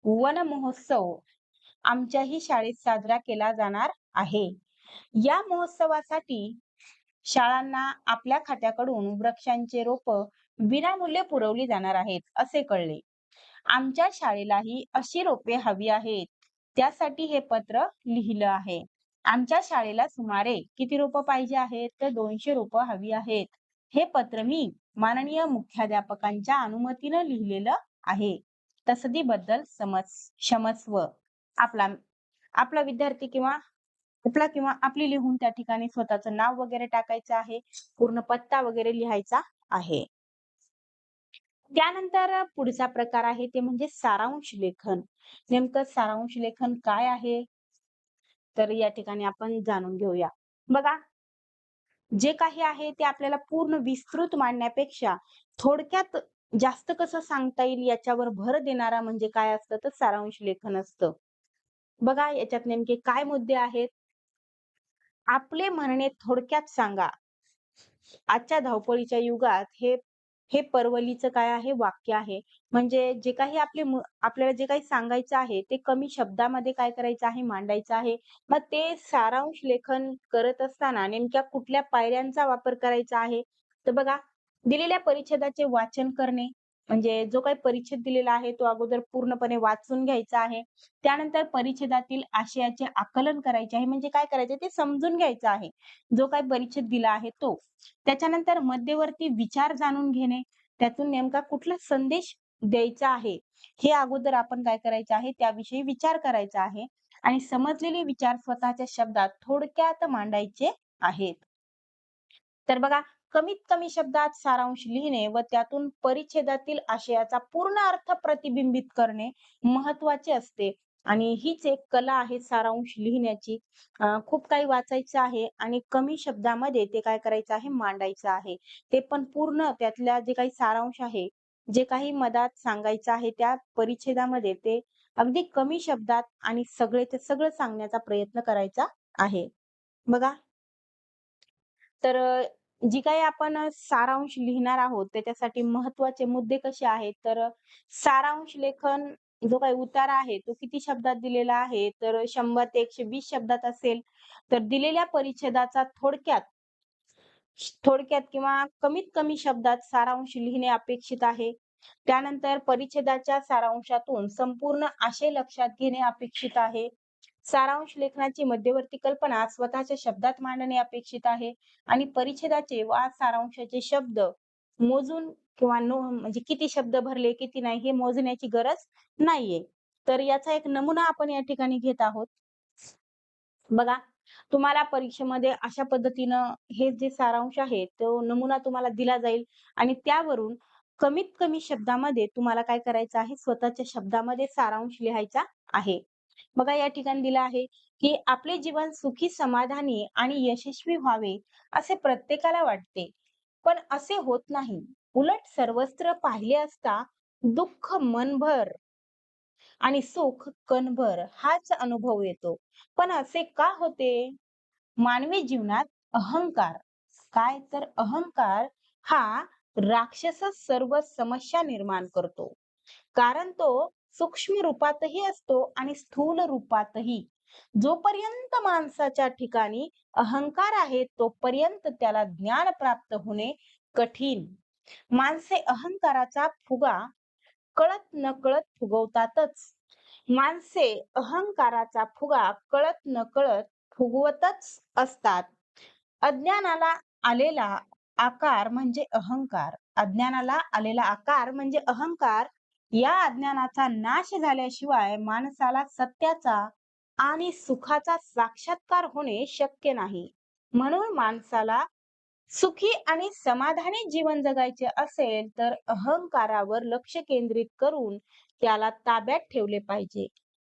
वन महोत्सव आमच्याही शाळेत साजरा केला जाणार आहे. या महोत्सवासाठी शाळांना आपल्या खात्याकडून वृक्षांचे रोप विनामूल्य पुरवली जाणार आहेत असे कळले. आमच्या शाळेलाही अशी रोपे हवी आहेत. त्यासाठी हे पत्र लिहिलं आहे. आमच्या शाळेला सुमारे किती रोपं पाहिजे आहेत, तर 200 रोपं हवी आहेत. हे पत्र मी माननीय मुख्याध्यापकांच्या अनुमतीनं लिहिलेलं आहे. तसदीबद्दल क्षमस्व. आपला आपला विद्यार्थी किंवा आपला किंवा आपली लिहून त्या ठिकाणी स्वतःचं नाव वगैरे टाकायचं आहे. पूर्ण पत्ता वगैरे लिहायचा आहे. त्यानंतर पुढचा प्रकार आहे ते म्हणजे सारांश लेखन. नेमकं सारांश लेखन काय आहे, तर या ठिकाणी आपण जाणून घेऊया. बघा, जे काही आहे ते आपल्याला पूर्ण विस्तृत मांडण्यापेक्षा थोडक्यात जास्त कसं सांगता येईल याच्यावर भर देणारा म्हणजे काय असतं तर सारांश लेखन असतं. बघा याच्यात नेमके काय मुद्दे आहेत? आपले म्हणणे थोडक्यात सांगा. आजच्या धावपळीच्या युगात हे हे परवलीचं काय आहे वाक्य आहे. म्हणजे जे काही आपल्याला जे काही सांगायचं आहे ते कमी शब्दामध्ये काय करायचं आहे मांडायचं आहे. मग ते सारांश लेखन करत असताना नेमक्या कुठल्या पायऱ्यांचा वापर करायचा आहे. तर बघा दिलेल्या परिच्छेदाचे वाचन करणे म्हणजे जो काही परिच्छेद दिलेला आहे तो अगोदर पूर्णपणे वाचून घ्यायचा आहे. त्यानंतर परिच्छेदातील आशयाचे आकलन करायचे आहे म्हणजे काय करायचं ते समजून घ्यायचं आहे. जो काही परिच्छेद दिला आहे तो. त्याच्यानंतर मध्यवर्ती विचार जाणून घेणे, त्यातून नेमका कुठला संदेश द्यायचा आहे, हे अगोदर आपण काय करायचं आहे, त्याविषयी विचार करायचा आहे आणि समजलेले विचार स्वतःच्या शब्दात थोडक्यात मांडायचे आहेत. तर बघा, कमीत कमी शब्दात सारांश लिहिणे व त्यातून परिच्छेदातील आशयाचा पूर्ण अर्थ प्रतिबिंबित करणे महत्त्वाचे असते आणि हीच एक कला आहे सारांश लिहिण्याची. खूप काही वाचायचं आहे आणि कमी शब्दामध्ये ते काय करायचं आहे, मांडायचं आहे. ते पण पूर्ण त्यातल्या जे काही सारांश आहे, जे काही मधात सांगायचं आहे त्या परिच्छेदामध्ये ते अगदी कमी शब्दात आणि सगळेच्या सगळं सांगण्याचा प्रयत्न करायचा आहे. बघा तर जी काही आपण सारांश लिहिणार आहोत, त्याच्यासाठी महत्त्वाचे मुद्दे कसे आहेत, तर सारांश लेखन जो काही उतारा आहे, तो किती शब्दात दिलेला आहे, तर 100 ते 120 शब्दात असेल. तर दिलेल्या परिच्छेदाचा थोडक्यात किंवा कमीत कमी शब्दात सारांश लिहिणे अपेक्षित आहे. त्यानंतर परिच्छेदाच्या सारांशातून संपूर्ण आशय लक्षात घेणे अपेक्षित आहे. सारांश लेखनाची मध्यवर्ती कल्पना स्वतःच्या शब्दात मांडणे अपेक्षित आहे आणि परिच्छेदाचे वा सारांशाचे शब्द मोजून किंवा म्हणजे किती शब्द भरले किती नाही हे मोजण्याची गरज नाहीये. तर याचा एक नमुना आपण या ठिकाणी घेत आहोत. बघा, तुम्हाला परीक्षेमध्ये अशा पद्धतीनं हे जे सारांश आहे, तो नमुना तुम्हाला दिला जाईल आणि त्यावरून कमीत कमी शब्दामध्ये तुम्हाला काय करायचं आहे, स्वतःच्या शब्दामध्ये सारांश लिहायचा आहे. बघा या ठिकाणी दिलं आहे, की आपले जीवन सुखी, समाधानी आणि यशस्वी व्हावे असे प्रत्येकाला वाटते. पण असे होत नाही. उलट सर्वत्र पाहिले असता दुःख मनभर आणि सुख कणभर हाच अनुभव येतो. पण असे का होते? मानवी जीवनात अहंकार, काय तर अहंकार हा राक्षसच सर्व समस्या निर्माण करतो. कारण तो सूक्ष्म रूपातही असतो आणि स्थूल रूपातही. जोपर्यंत माणसाच्या ठिकाणी अहंकार आहे तोपर्यंत त्याला ज्ञान प्राप्त होणे कठीण. माणसे अहंकाराचा फुगा कळत नकळत फुगवतातच. माणसे अहंकाराचा फुगा कळत नकळत फुगवतच असतात. अज्ञानाला आलेला आकार म्हणजे अहंकार. अज्ञानाला आलेला आकार म्हणजे अहंकार. या अज्ञानाचा नाश झाल्याशिवाय माणसाला सत्याचा आणि सुखाचा साक्षात्कार होणे शक्य नाही. म्हणून माणसाला सुखी आणि समाधानी जीवन जगायचे असेल तर अहंकारावर लक्ष केंद्रित करून त्याला ताब्यात ठेवले पाहिजे.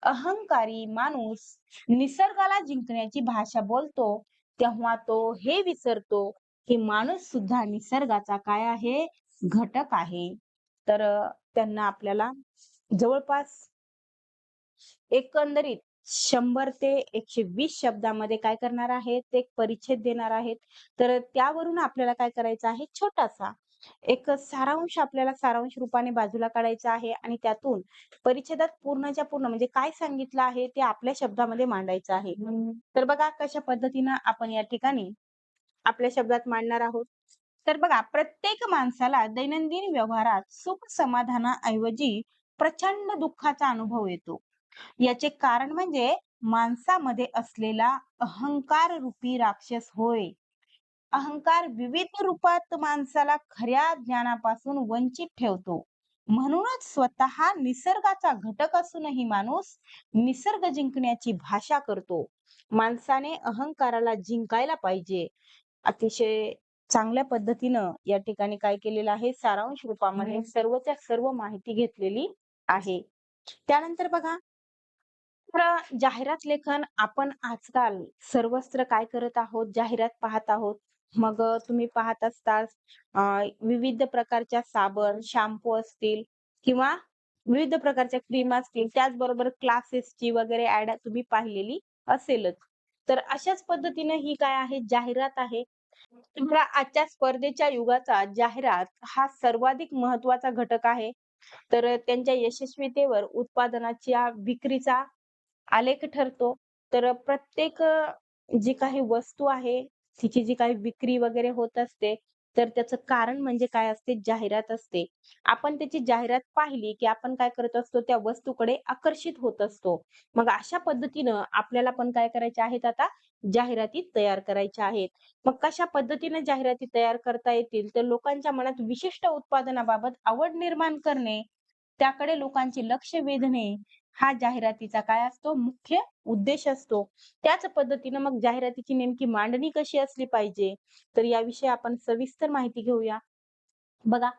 अहंकारी माणूस निसर्गाला जिंकण्याची भाषा बोलतो तेव्हा तो हे विसरतो की माणूस सुद्धा निसर्गाचा काय आहे, घटक आहे. तर त्यांना आपल्याला जवळपास एकंदरीत 100 ते 120 शब्दामध्ये काय करणार आहेत, ते एक परिच्छेद देणार आहेत. तर त्यावरून आपल्याला काय करायचं आहे, छोटासा एक सारांश आपल्याला सारांश रूपाने बाजूला काढायचा आहे आणि त्यातून परिच्छेदात पूर्णच्या पूर्ण म्हणजे काय सांगितलं आहे, ते आपल्या शब्दामध्ये मांडायचं आहे. तर बघा कशा पद्धतीनं आपण या ठिकाणी आपल्या शब्दात मांडणार आहोत. तर बघा, प्रत्येक माणसाला दैनंदिन व्यवहारात सुख समाधानाऐवजी प्रचंड दुःखाचा अनुभव येतो. याचे कारण म्हणजे माणसामध्ये असलेला अहंकार रूपी राक्षस होय. अहंकार विविध रूपात माणसाला खऱ्या ज्ञानापासून वंचित ठेवतो. म्हणूनच स्वतः निसर्गाचा घटक असूनही माणूस निसर्ग जिंकण्याची भाषा करतो. माणसाने अहंकाराला जिंकायला पाहिजे. अतिशय चांगल्या पद्धतीनं या ठिकाणी काय केलेलं आहे, सारांश रूपामध्ये सर्वच्या सर्व माहिती घेतलेली आहे. त्यानंतर बघा, तर जाहिरात लेखन आपण आजकाल सर्वत्र काय करत आहोत, जाहिरात पाहत आहोत. मग तुम्ही पाहत असताल विविध प्रकारच्या साबण, शॅम्पू असतील किंवा विविध प्रकारच्या क्रीम असतील, त्याचबरोबर क्लासेसची वगैरे ॲड तुम्ही पाहिलेली असेलच. तर अशाच पद्धतीनं ही काय आहे, जाहिरात आहे. तुम्हाला आजच्या स्पर्धेच्या युगाचा जाहिरात हा सर्वाधिक महत्त्वाचा घटक आहे. तर त्यांच्या यशस्वीतेवर उत्पादनाच्या विक्रीचा आलेख ठरतो. तर प्रत्येक जी काही वस्तू आहे, तिची जी काही विक्री वगैरे होत असते, तर त्याचं कारण म्हणजे काय असते? जाहिरात असते. आपण त्याची जाहिरात पाहिली, की आपण काय करत असतो? त्या वस्तूकडे आकर्षित होत असतो. मग अशा पद्धतीनं आपल्याला पण काय करायच्या आहेत आता? जाहिराती तयार करायच्या आहेत. मग कशा पद्धतीने जाहिराती तयार करता येतील? तर लोकांच्या मनात विशिष्ट उत्पादनाबाबत आवड निर्माण करणे, त्याकडे लोकांचे लक्ष वेधणे, हा जाहिरातीचा काय असतो? मुख्य उद्देश असतो. त्याच पद्धतीनं मग जाहिरातीची नेमकी मांडणी कशी असली पाहिजे, तर याविषयी आपण सविस्तर माहिती घेऊया. बघा,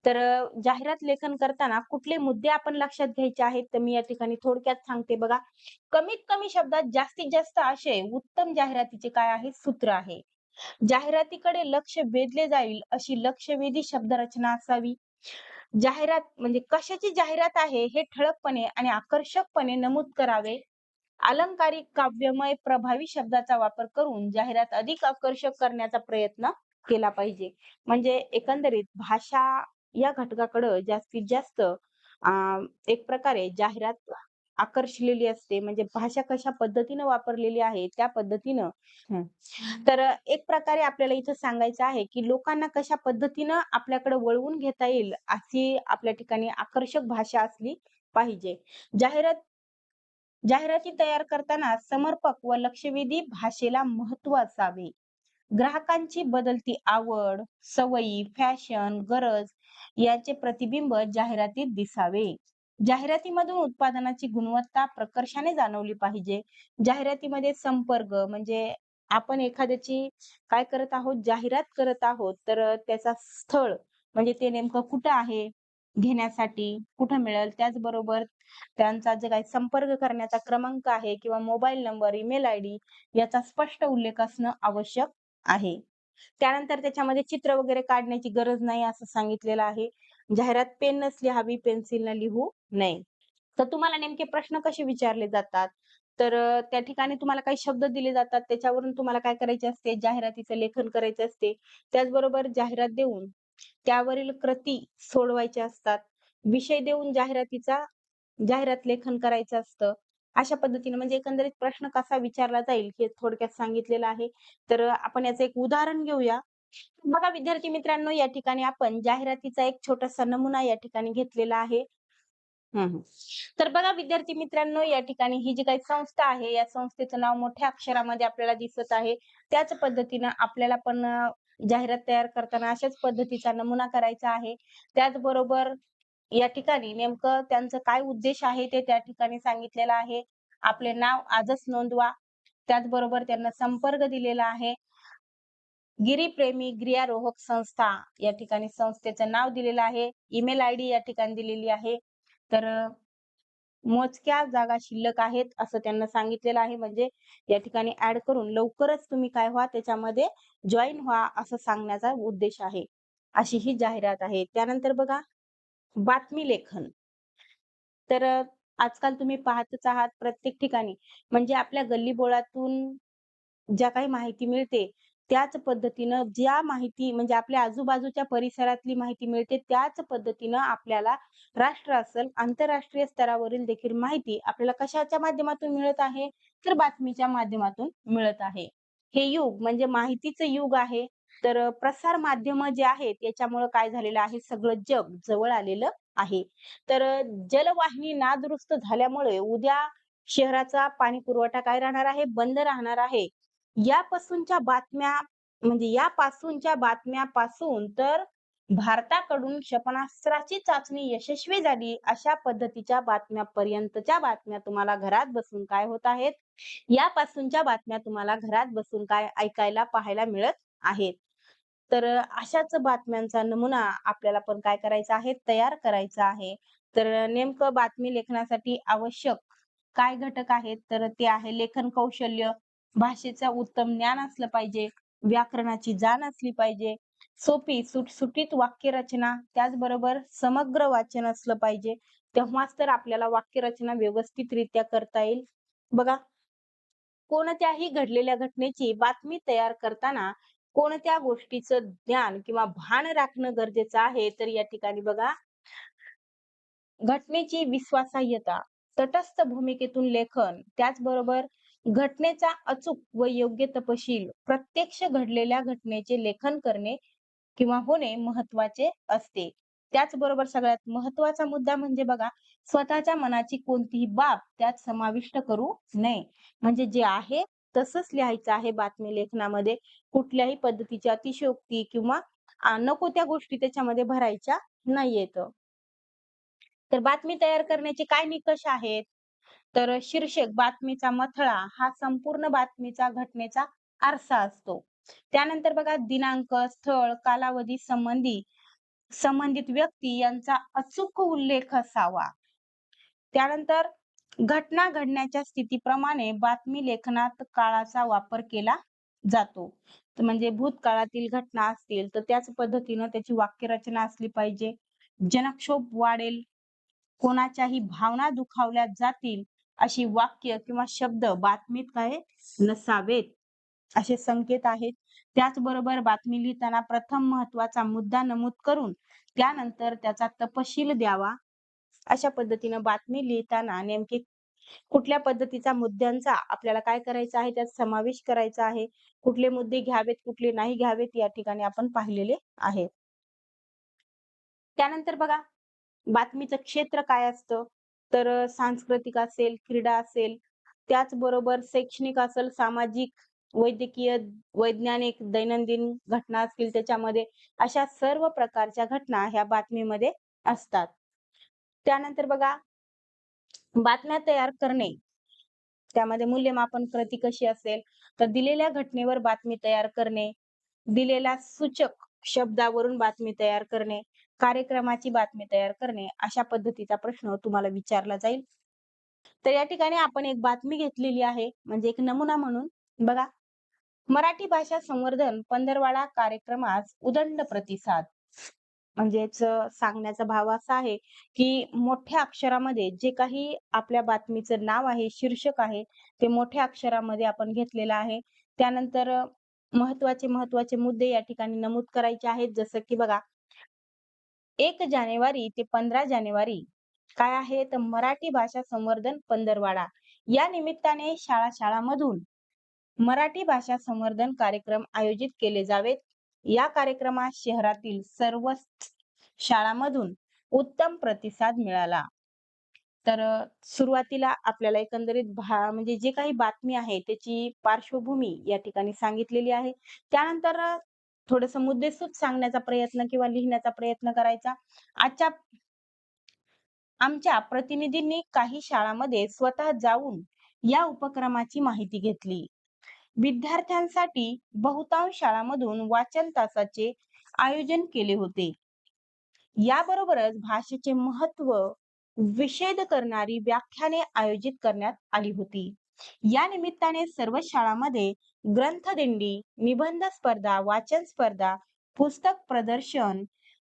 तर जाहिरात लेखन करताना कुठले मुद्दे आपण लक्षात घ्यायचे आहेत, तर मी या ठिकाणी थोडक्यात सांगते बघा. कमीत कमी शब्दात जास्तीत जास्त आशय उत्तम जाहिरातीचे काय आहे? सूत्र आहे. जाहिरातीकडे लक्ष वेधले जाईल अशी लक्षवेधी शब्दरचना असावी. जाहिरात म्हणजे कशाची जाहिरात आहे हे ठळकपणे आणि आकर्षकपणे नमूद करावे. अलंकारिक, काव्यमय, प्रभावी शब्दाचा वापर करून जाहिरात अधिक आकर्षक करण्याचा प्रयत्न केला पाहिजे. म्हणजे एकंदरीत भाषा या घटकाकडं जास्तीत जास्त एक प्रकारे जाहिरात आकर्षलेली असते. म्हणजे भाषा कशा पद्धतीनं वापरलेली आहे त्या पद्धतीनं हं. तर एक प्रकारे आपल्याला इथं सांगायचं आहे, की लोकांना कशा पद्धतीनं आपल्याकडे वळवून घेता येईल, अशी आपल्या ठिकाणी आकर्षक भाषा असली पाहिजे. जाहिरात जाहिराती तयार करताना समर्पक व लक्षवेधी भाषेला महत्त्व असावे. ग्राहकांची बदलती आवड, सवयी, फॅशन, गरज याचे प्रतिबिंब जाहिरातीत दिसावे. जाहिरातीमधून उत्पादनाची गुणवत्ता प्रकर्षाने जाणवली पाहिजे. जाहिरातीमध्ये संपर्क म्हणजे आपण एखाद्याची काय करत आहोत, जाहिरात करत आहोत, तर त्याचा स्थळ म्हणजे ते नेमकं कुठं आहे घेण्यासाठी, कुठं मिळेल, त्याचबरोबर त्यांचा जे काही संपर्क करण्याचा क्रमांक आहे किंवा मोबाईल नंबर, ईमेल आयडी याचा स्पष्ट उल्लेख असणं आवश्यक आहे. त्यानंतर त्याच्यामध्ये चित्र वगैरे काढण्याची गरज नाही असं सांगितलेलं आहे. जाहिरात पेननेच लिहावी, पेन्सिलने लिहू नये. तर तुम्हाला नेमके प्रश्न कसे विचारले जातात? तर त्या ठिकाणी तुम्हाला काही शब्द दिले जातात. त्याच्यावरून तुम्हाला काय करायचे असते? जाहिरातीचं लेखन करायचे असते. त्याचबरोबर जाहिरात देऊन त्यावरील कृती सोडवायच्या असतात. विषय देऊन जाहिरात लेखन करायचं असतं. अशा पद्धतीने म्हणजे एकंदरीत प्रश्न कसा विचारला जाईल हे थोडक्यात सांगितलेलं आहे. तर आपण याचं एक उदाहरण घेऊया. बघा विद्यार्थी मित्रांनो, या ठिकाणी आपण जाहिरातीचा एक छोटासा नमुना या ठिकाणी घेतलेला आहे. हं, हं. तर बघा विद्यार्थी मित्रांनो, या ठिकाणी ही जी काही संस्था आहे, या संस्थेचं नाव मोठ्या अक्षरामध्ये आपल्याला दिसत आहे. त्याच पद्धतीनं आपल्याला पण जाहिरात तयार करताना अशाच पद्धतीचा नमुना करायचा आहे. त्याचबरोबर या ठिकाणी नेमकं त्यांचं काय उद्देश आहे ते त्या ठिकाणी सांगितलेलं आहे. आपले नाव आजच नोंदवा. त्याचबरोबर त्यांना संपर्क दिलेला आहे. गिरीप्रेमी गिर्यारोहक संस्था या ठिकाणी संस्थेचं नाव दिलेलं आहे. ईमेल आयडी या ठिकाणी दिलेली आहे. तर मोजक्या जागा शिल्लक आहेत असं त्यांना सांगितलेलं आहे. म्हणजे या ठिकाणी ॲड करून लवकरच तुम्ही काय व्हा त्याच्यामध्ये जॉइन व्हा असं सांगण्याचा उद्देश आहे. अशी ही जाहिरात आहे. त्यानंतर बघा बातमी लेखन. तर आजकाल तुम्ही पाहतच आहात प्रत्येक ठिकाणी म्हणजे आपल्या गल्लीबोळातून ज्या काही माहिती मिळते, त्याच पद्धतीनं ज्या माहिती म्हणजे आपल्या आजूबाजूच्या परिसरातली माहिती मिळते, त्याच पद्धतीनं आपल्याला राष्ट्र असेल, आंतरराष्ट्रीय स्तरावरील देखील माहिती आपल्याला कशाच्या माध्यमातून मिळत आहे? तर बातमीच्या माध्यमातून मिळत आहे. हे युग म्हणजे माहितीचं युग आहे. तर प्रसार माध्यमं जे आहेत, याच्यामुळं काय झालेलं आहे, सगळं जग जवळ आलेलं आहे. तर जलवाहिनी नादुरुस्त झाल्यामुळे उद्या शहराचा पाणी पुरवठा काय राहणार आहे? बंद राहणार आहे. यापासूनच्या बातम्या म्हणजे यापासूनच्या बातम्यापासून तर भारताकडून क्षेपणास्त्राची चाचणी यशस्वी झाली, अशा पद्धतीच्या बातम्यापर्यंतच्या बातम्या तुम्हाला घरात बसून काय होत आहेत? यापासूनच्या बातम्या तुम्हाला घरात बसून काय ऐकायला, पाहायला मिळत आहेत. तर अशाच बातम्यांचा नमुना आपल्याला पण काय करायचा आहे? तयार करायचा आहे. तर नेमकं बातमी लेखनासाठी आवश्यक काय घटक आहेत? तर ते आहे लेखन कौशल्य, भाषेचं उत्तम ज्ञान असलं पाहिजे, व्याकरणाची जाण असली पाहिजे, सोपी सुटसुटीत वाक्यरचना, त्याचबरोबर समग्र वाचन असलं पाहिजे. तेव्हाच तर आपल्याला वाक्यरचना व्यवस्थितरित्या करता येईल. बघा, कोणत्याही घडलेल्या घटनेची बातमी तयार करताना कोणत्या गोष्टीचं ज्ञान किंवा भान राखणं गरजेचं आहे, तर या ठिकाणी बघा, घटनेची विश्वासार्हता, तटस्थ भूमिकेतून लेखन, त्याचबरोबर घटनेचा अचूक व योग्य तपशील, प्रत्यक्ष घडलेल्या घटनेचे लेखन करणे किंवा होणे महत्वाचे असते. त्याचबरोबर सगळ्यात महत्वाचा मुद्दा म्हणजे बघा, स्वतःच्या मनाची कोणतीही बाब त्यात समाविष्ट करू नये. म्हणजे जे आहे तसंच लिहायचं आहे बातमी लेखनामध्ये. कुठल्याही पद्धतीची अतिशयोक्ती किंवा नको त्या गोष्टी त्याच्यामध्ये भरायच्या नाहीयेत. तर बातमी तयार करण्याचे काय निकष आहेत? तर शीर्षक, बातमीचा मथळा हा संपूर्ण बातमीचा घटनेचा आरसा असतो. त्यानंतर बघा, दिनांक, स्थळ, कालावधी, संबंधित व्यक्ती यांचा अचूक उल्लेख असावा. त्यानंतर घटना घडण्याच्या स्थितीप्रमाणे बातमी लेखनात काळाचा वापर केला जातो. तर म्हणजे भूतकाळातील घटना असतील तर त्याच पद्धतीनं त्याची वाक्यरचना असली पाहिजे. जनक्षोभ वाढेल, कोणाच्याही भावना दुखावल्या जातील अशी वाक्य किंवा शब्द बातमीत काय नसावेत, असे संकेत आहेत. त्याचबरोबर बातमी लिहिताना प्रथम महत्वाचा मुद्दा नमूद करून त्यानंतर त्याचा तपशील द्यावा. अशा पद्धतीनं बातमी लिहिताना नेमके कुठल्या पद्धतीचा मुद्द्यांचा आपल्याला काय करायचा आहे, त्यात समावेश करायचा आहे. कुठले मुद्दे घ्यावेत, कुठले नाही घ्यावेत, या ठिकाणी आपण पाहिलेले आहे. त्यानंतर बघा, बातमीचं क्षेत्र काय असतं? तर सांस्कृतिक असेल, क्रीडा असेल, त्याचबरोबर शैक्षणिक असेल, सामाजिक, वैद्यकीय, वैज्ञानिक, दैनंदिन घटना असतील त्याच्यामध्ये, अशा सर्व प्रकारच्या घटना ह्या बातमीमध्ये असतात. त्यानंतर बघा, बातम्या तयार करणे, त्यामध्ये मूल्यमापन प्रती कशी असेल, तर दिलेल्या घटनेवर बातमी तयार करणे, दिलेल्या सूचक शब्दावरून बातमी तयार करणे, कार्यक्रमाची बातमी तयार करणे, अशा पद्धतीचा प्रश्न तुम्हाला विचारला जाईल. तर या ठिकाणी आपण एक बातमी घेतलेली आहे, म्हणजे एक नमुना म्हणून. बघा, मराठी भाषा संवर्धन पंधरवाडा कार्यक्रमास उदंड प्रतिसाद. म्हणजेच सांगण्याचा भाव असा आहे, की मोठ्या अक्षरामध्ये जे काही आपल्या बातमीचं नाव आहे, शीर्षक आहे, ते मोठ्या अक्षरामध्ये आपण घेतलेलं आहे. त्यानंतर महत्वाचे मुद्दे या ठिकाणी नमूद करायचे आहेत. जसं की बघा, 1 जानेवारी ते 15 जानेवारी काय आहे, तर मराठी भाषा संवर्धन पंधरवाडा. या निमित्ताने शाळांमधून मराठी भाषा संवर्धन कार्यक्रम आयोजित केले जावेत. या कार्यक्रमास शहरातील सर्वच शाळांमधून उत्तम प्रतिसाद मिळाला. तर सुरुवातीला आपल्याला एकंदरीत म्हणजे जे काही बातमी आहे त्याची पार्श्वभूमी या ठिकाणी सांगितलेली आहे. त्यानंतर थोडंसं मुद्देसूद सांगण्याचा प्रयत्न किंवा लिहिण्याचा प्रयत्न करायचा. आजच्या आमच्या प्रतिनिधींनी काही शाळांमध्ये स्वतः जाऊन या उपक्रमाची माहिती घेतली. विद्यार्थ्यांसाठी बहुतांश शाळांमधून वाचन तासाचे आयोजन केले होते. याबरोबरच भाषेचे महत्त्व विशद करणारी व्याख्याने आयोजित करण्यात आली होती. या निमित्ताने सर्व शाळांमध्ये ग्रंथदिंडी, निबंध स्पर्धा, वाचन स्पर्धा, पुस्तक प्रदर्शन,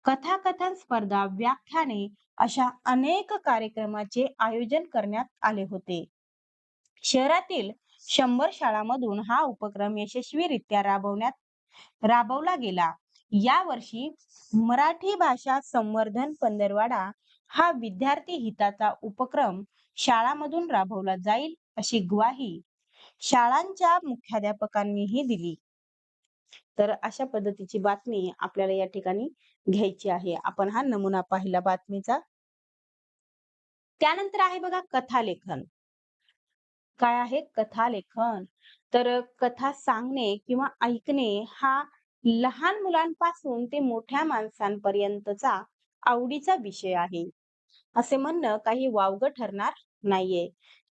कथाकथन स्पर्धा, व्याख्याने अशा अनेक कार्यक्रमाचे आयोजन करण्यात आले होते. शहरातील 100 शाळांमधून हा उपक्रम यशस्वीरित्या राबवला गेला. यावर्षी मराठी भाषा संवर्धन पंधरवाडा हा विद्यार्थी हिताचा उपक्रम शाळांमधून राबवला जाईल, अशी ग्वाही शाळांच्या मुख्याध्यापकांनीही दिली. तर अशा पद्धतीची बातमी आपल्याला या ठिकाणी घ्यायची आहे. आपण हा नमुना पाहिला बातमीचा. त्यानंतर आहे बघा, कथालेखन. काय आहे कथालेखन? तर कथा सांगणे किंवा ऐकणे हा लहान मुलांपासून ते मोठ्या माणसांपर्यंतचा आवडीचा विषय आहे. असे म्हणणं काही वावगं ठरणार नाहीये.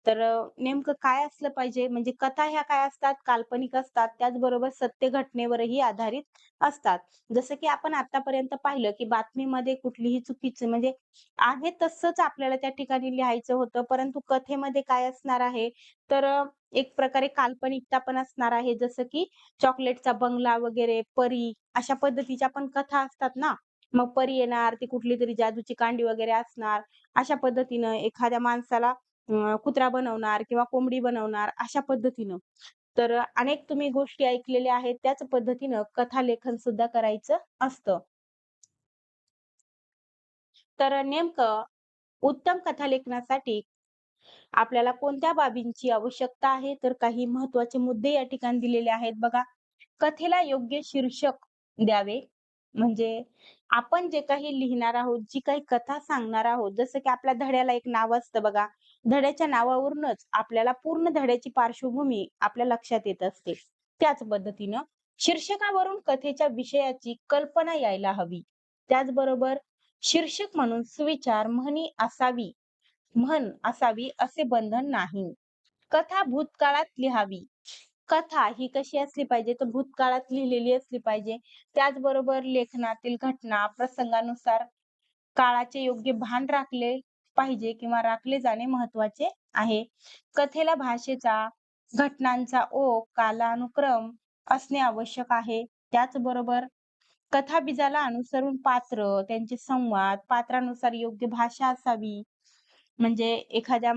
तर नेमकं काय असलं पाहिजे, म्हणजे कथा ह्या काय असतात, काल्पनिक असतात, त्याचबरोबर सत्य घटनेवरही आधारित असतात. जसं की आपण आतापर्यंत पाहिलं, की बातमीमध्ये कुठलीही चुकीचं म्हणजे आहे तसंच आपल्याला त्या ठिकाणी लिहायचं होतं. परंतु कथेमध्ये काय असणार आहे, तर एक प्रकारे काल्पनिकता पण असणार आहे. जसं की चॉकलेटचा बंगला वगैरे, परी अशा पद्धतीच्या पण कथा असतात ना. मग परी येणार, ती कुठलीतरी जादूची कांडी वगैरे असणार. अशा पद्धतीनं एखाद्या माणसाला कुत्रा बनवणार किंवा कोंबडी बनवणार अशा पद्धतीनं. तर अनेक तुम्ही गोष्टी ऐकलेल्या आहेत. त्याच पद्धतीनं कथालेखन सुद्धा करायचं असतं. तर नेमकं उत्तम कथालेखनासाठी आपल्याला कोणत्या बाबींची आवश्यकता आहे? तर काही महत्त्वाचे मुद्दे या ठिकाणी दिलेले आहेत बघा. कथेला योग्य शीर्षक द्यावे. म्हणजे आपण जे काही लिहिणार आहोत, जी काही कथा सांगणार आहोत, जसं की आपल्या धड्याला एक नाव असतं बघा. धड्याच्या नावावरूनच आपल्याला पूर्ण धड्याची पार्श्वभूमी आपल्या लक्षात येत असते. त्याच पद्धतीनं शीर्षकावरून कथेच्या विषयाची कल्पना यायला हवी. त्याचबरोबर शीर्षक म्हणून सुविचार, म्हण असावी असे बंधन नाही. कथा भूतकाळात लिहावी. कथा ही कशी असली पाहिजे, तर भूतकाळात लिहिलेली असली पाहिजे. त्याचबरोबर लेखनातील घटना, प्रसंगानुसार काळाचे योग्य भान राखले पाहिजे किंवा राखले जाणे महत्त्वाचे आहे. कथेला भाषेचा, घटनांचा ओघ, कालानुक्रम असणे आवश्यक आहे. त्याचबरोबर कथाबीजाला अनुसरून पात्र, त्यांचे संवाद, पात्रानुसार योग्य भाषा असावी. म्हणजे एखाद्या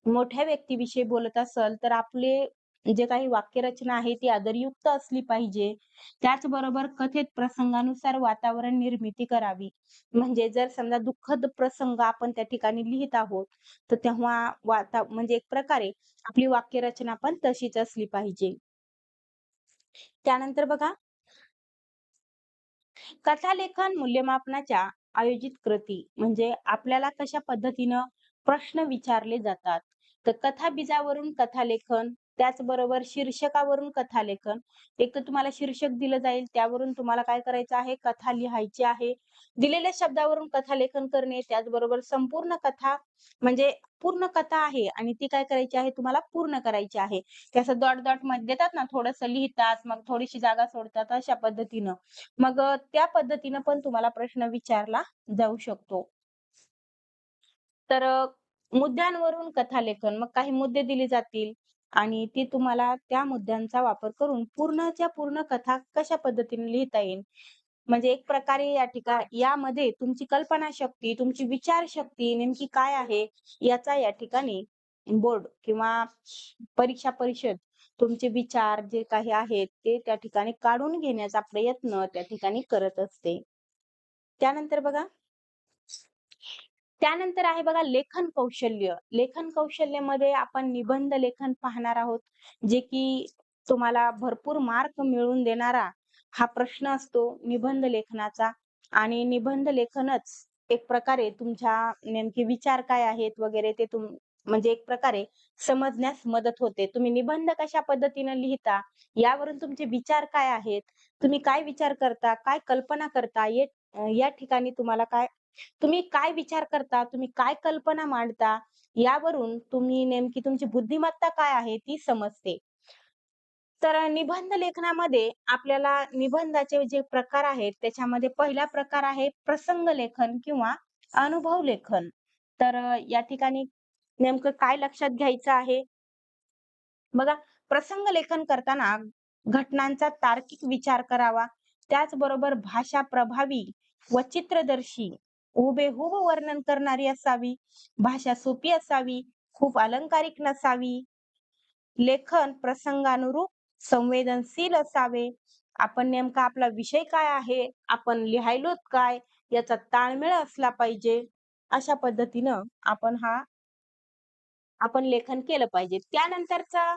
मोठ्या व्यक्तीविषयी बोलत असल, तर आपले जे काही वाक्यरचना आहे ती आदरयुक्त असली पाहिजे. त्याचबरोबर कथेत प्रसंगानुसार वातावरण निर्मिती करावी. म्हणजे जर समजा दुःखद प्रसंग आपण त्या ठिकाणी लिहीत आहोत, तर तेव्हा म्हणजे एक प्रकारे आपली वाक्यरचना पण तशीच असली पाहिजे. त्यानंतर बघा कथालेखन मूल्यमापनाच्या आयोजित कृती म्हणजे आपल्याला कशा पद्धतीनं प्रश्न विचारले जातात. तर कथाबीजावरून कथालेखन, त्याचबरोबर शीर्षकावरून कथालेखन. एक तर तुम्हाला शीर्षक दिलं जाईल, त्यावरून तुम्हाला काय करायचं आहे, कथा लिहायची आहे. दिलेल्या शब्दावरून कथालेखन करणे, त्याचबरोबर संपूर्ण कथा म्हणजे पूर्ण कथा आहे आणि ती काय करायची आहे, तुम्हाला पूर्ण करायची आहे. ते असं डॉट मध्ये देतात ना, थोडंसं लिहितात, मग थोडीशी जागा सोडतात, अशा पद्धतीनं. मग त्या पद्धतीनं पण तुम्हाला प्रश्न विचारला जाऊ शकतो. तर मुद्द्यांवरून कथालेखन मग काही मुद्दे दिले जातील आणि ते तुम्हाला त्या मुद्द्यांचा वापर करून पूर्णच्या पूर्ण कथा कशा पद्धतीने लिहिता येईल. म्हणजे एक प्रकारे यामध्ये तुमची कल्पनाशक्ती, तुमची विचारशक्ती नेमकी काय आहे, याचा या ठिकाणी बोर्ड किंवा परीक्षा परिषद तुमचे विचार जे काही आहेत, ते त्या ठिकाणी काढून घेण्याचा प्रयत्न त्या ठिकाणी करत असते. त्यानंतर बघा त्यानंतर आहे बघा लेखन कौशल्य. लेखन कौशल्यमध्ये आपण निबंध लेखन पाहणार आहोत, जे की तुम्हाला भरपूर मार्क मिळवून देणारा हा प्रश्न असतो निबंध लेखनाचा. आणि निबंध लेखनच एक प्रकारे तुमच्या नेमके विचार काय आहेत वगैरे ते म्हणजे एक प्रकारे समजण्यास मदत होते. तुम्ही निबंध कशा पद्धतीने लिहिता, यावरून तुमचे विचार काय आहेत, तुम्ही काय विचार करता, काय कल्पना करता, या ठिकाणी तुम्ही काय विचार करता, तुम्ही काय कल्पना मांडता, यावरून तुम्ही नेमकी तुमची बुद्धिमत्ता काय आहे ती समजते. तर निबंध लेखनामध्ये आपल्याला निबंधाचे जे प्रकार आहेत, त्याच्यामध्ये पहिला प्रकार आहे प्रसंग लेखन किंवा अनुभव लेखन. तर या ठिकाणी नेमकं काय लक्षात घ्यायचं आहे? बघा, प्रसंग लेखन करताना घटनांचा तार्किक विचार करावा. त्याचबरोबर भाषा प्रभावी व चित्रदर्शी, हुबेहूब वर्णन करणारी असावी. भाषा सोपी असावी, खूप अलंकारिक नसावी. लेखन प्रसंगानुरूप संवेदनशील असावे. आपण नेमका आपला विषय काय आहे, आपण लिहायलोत काय, याचा ताळमेळ असला पाहिजे. अशा पद्धतीनं आपण लेखन केलं पाहिजे. त्यानंतरचा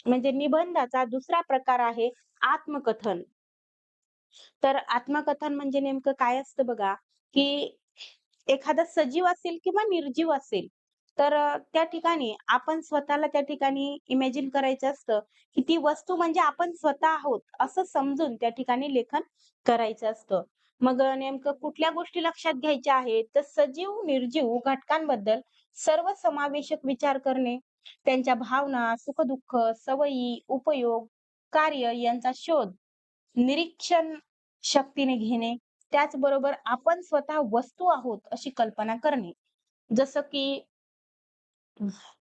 म्हणजे निबंधाचा दुसरा प्रकार आहे आत्मकथन. तर आत्मकथन म्हणजे नेमकं काय असतं बघा, की एखादा सजीव असेल किंवा निर्जीव असेल, तर त्या ठिकाणी आपण स्वतःला त्या ठिकाणी इमॅजिन करायचं असतं, की ती वस्तू म्हणजे आपण स्वतः आहोत, असं समजून त्या ठिकाणी लेखन करायचं असतं. मग नेमकं कुठल्या गोष्टी लक्षात घ्यायच्या आहेत, तर सजीव, निर्जीव घटकांबद्दल सर्वसमावेशक विचार करणे, त्यांच्या भावना, सुख-दुःख, सवयी, उपयोग, कार्य यांचा शोध निरीक्षण शक्तीने घेणे, त्याचबरोबर आपण स्वतः वस्तू आहोत अशी कल्पना करणे. जसं की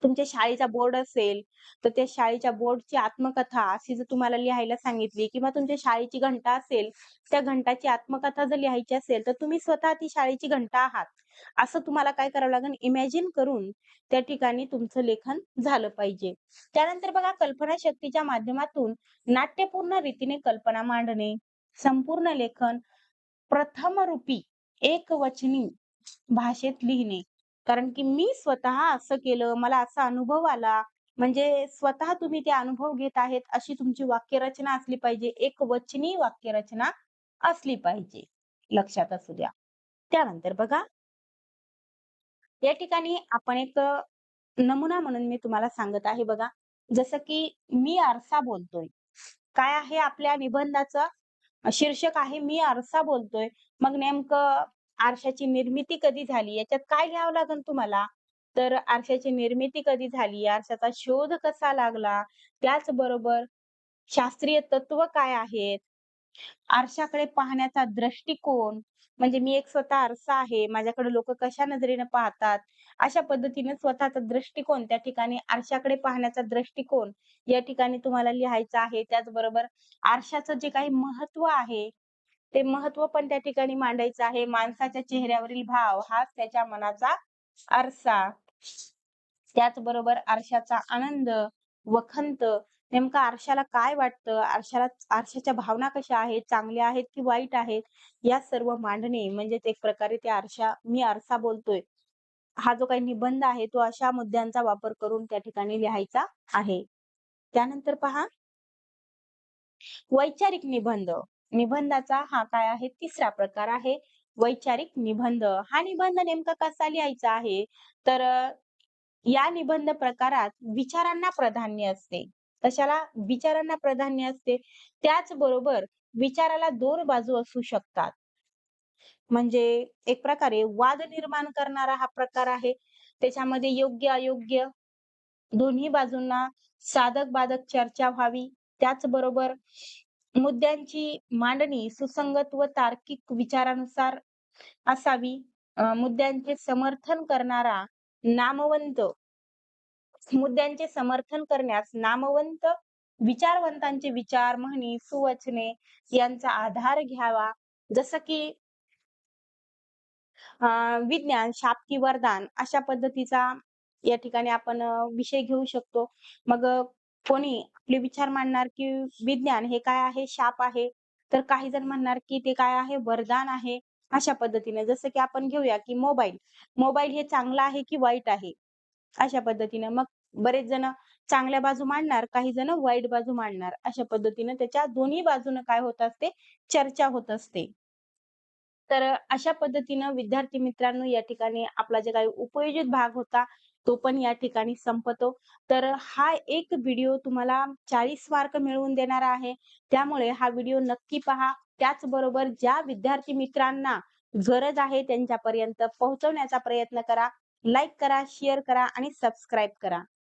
तुमच्या शाळेचा बोर्ड असेल, तर त्या शाळेच्या बोर्डची आत्मकथा अशी जर तुम्हाला लिहायला सांगितली किंवा तुमच्या शाळेची घंटा असेल, त्या घंटाची आत्मकथा जर लिहायची असेल, तर तुम्ही स्वतः ती शाळेची घंटा आहात. असं तुम्हाला काय करावं लागेल, इमॅजिन करून त्या ठिकाणी तुमचं लेखन झालं पाहिजे. त्यानंतर बघा कल्पनाशक्तीच्या माध्यमातून नाट्यपूर्ण रीतीने कल्पना मांडणे, संपूर्ण लेखन प्रथमरूपी एकवचनी भाषेत लिहिणे. कारण की मी स्वतः असं केलं, मला असा अनुभव आला. म्हणजे स्वतः तुम्ही ते अनुभव घेत आहेत, अशी तुमची वाक्यरचना असली पाहिजे. एकवचनी वाक्यरचना असली पाहिजे. लक्षात असू द्या. त्यानंतर बघा, या ठिकाणी आपण एक नमुना म्हणून मी तुम्हाला सांगत आहे बघा. जसं की मी आरसा बोलतोय. काय आहे आपल्या निबंधाचं शीर्षक आहे मी आरसा बोलतोय. मग नेमकं आरशाची निर्मिती कधी झाली याच्यात काय लिहावं लागेल तुम्हाला? तर आरशाची निर्मिती कधी झाली? आरशाचा शोध कसा लागला? त्याचबरोबर शास्त्रीय तत्व काय आहेत? आरशाकडे पाहण्याचा दृष्टिकोन, म्हणजे मी एक स्वतः आरसा आहे, माझ्याकडे लोकं कशा नजरेने पाहतात, अशा पद्धतीने स्वतःचा दृष्टिकोन त्या ठिकाणी आरशाकडे पाहण्याचा दृष्टिकोन या ठिकाणी तुम्हाला लिहायचा आहे. त्याचबरोबर आरशाचं जे काही महत्त्व आहे, ते महत्त्व पण त्या ठिकाणी मांडायचं आहे. माणसाच्या चेहऱ्यावरील भाव हाच त्याच्या मनाचा आरसा. त्याचबरोबर आरशाचा आनंद, वखंत, नेमकं आरशाला काय वाटतं? आरशाच्या भावना कशा आहेत? चांगल्या आहेत की वाईट आहेत? या सर्व मांडणे म्हणजेच एक प्रकारे ते मी आरसा बोलतोय. हा जो काही निबंध आहे तो अशा मुद्द्यांचा वापर करून त्या ठिकाणी लिहायचा आहे. त्यानंतर पहा वैचारिक निबंध. निबंधाचा हा काय आहे? तिसरा प्रकार आहे वैचारिक निबंध. हा निबंध नेमका कसा लिहायचा आहे? तर या निबंध प्रकारात विचारांना प्राधान्य असते. कशाला? विचारांना प्राधान्य असते. त्याचबरोबर विचाराला 2 बाजू असू शकतात. म्हणजे एक प्रकारे वाद निर्माण करणारा हा प्रकार आहे. त्याच्यामध्ये योग्य-अयोग्य दोन्ही बाजूंना साधक-बाधक चर्चा व्हावी. त्याचबरोबर मुद्द्यांची मांडणी सुसंगत व तार्किक विचारानुसार असावी. मुद्द्यांचे समर्थन करणारा नामवंत मुद्द्यांचे समर्थन करण्यास नामवंत विचारवंतांचे विचार, म्हणी, सुवचने यांचा आधार घ्यावा. जसं की विज्ञान, शाप की वरदान अशा पद्धतीचा या ठिकाणी आपण विषय घेऊ शकतो. मग कोणी आपले विचार मांडणार, की विज्ञान हे काय आहे? शाप आहे. तर काही जण म्हणणार, की ते काय आहे? वरदान आहे. अशा पद्धतीने जसं की आपण घेऊया, की मोबाईल. मोबाईल हे चांगलं आहे की वाईट आहे? अशा पद्धतीनं. मग बरेच जण चांगल्या बाजू मांडणार, काही जण वाईट बाजू मांडणार. अशा पद्धतीनं त्याच्या दोन्ही बाजूनं काय होत असते? चर्चा होत असते. तर अशा पद्धतीनं विद्यार्थी मित्रांनो, या ठिकाणी आपला जे काही उपयोजित भाग होता, तो पण या ठिकाणी संपतो. तर हा एक व्हिडिओ तुम्हाला 40 मार्क मिळवून देणारा आहे. त्यामुळे हा व्हिडिओ नक्की पहा. त्याचबरोबर ज्या विद्यार्थी मित्रांना गरज आहे त्यांच्यापर्यंत पोहोचवण्याचा प्रयत्न करा. लाईक करा, शेअर करा आणि सबस्क्राईब करा.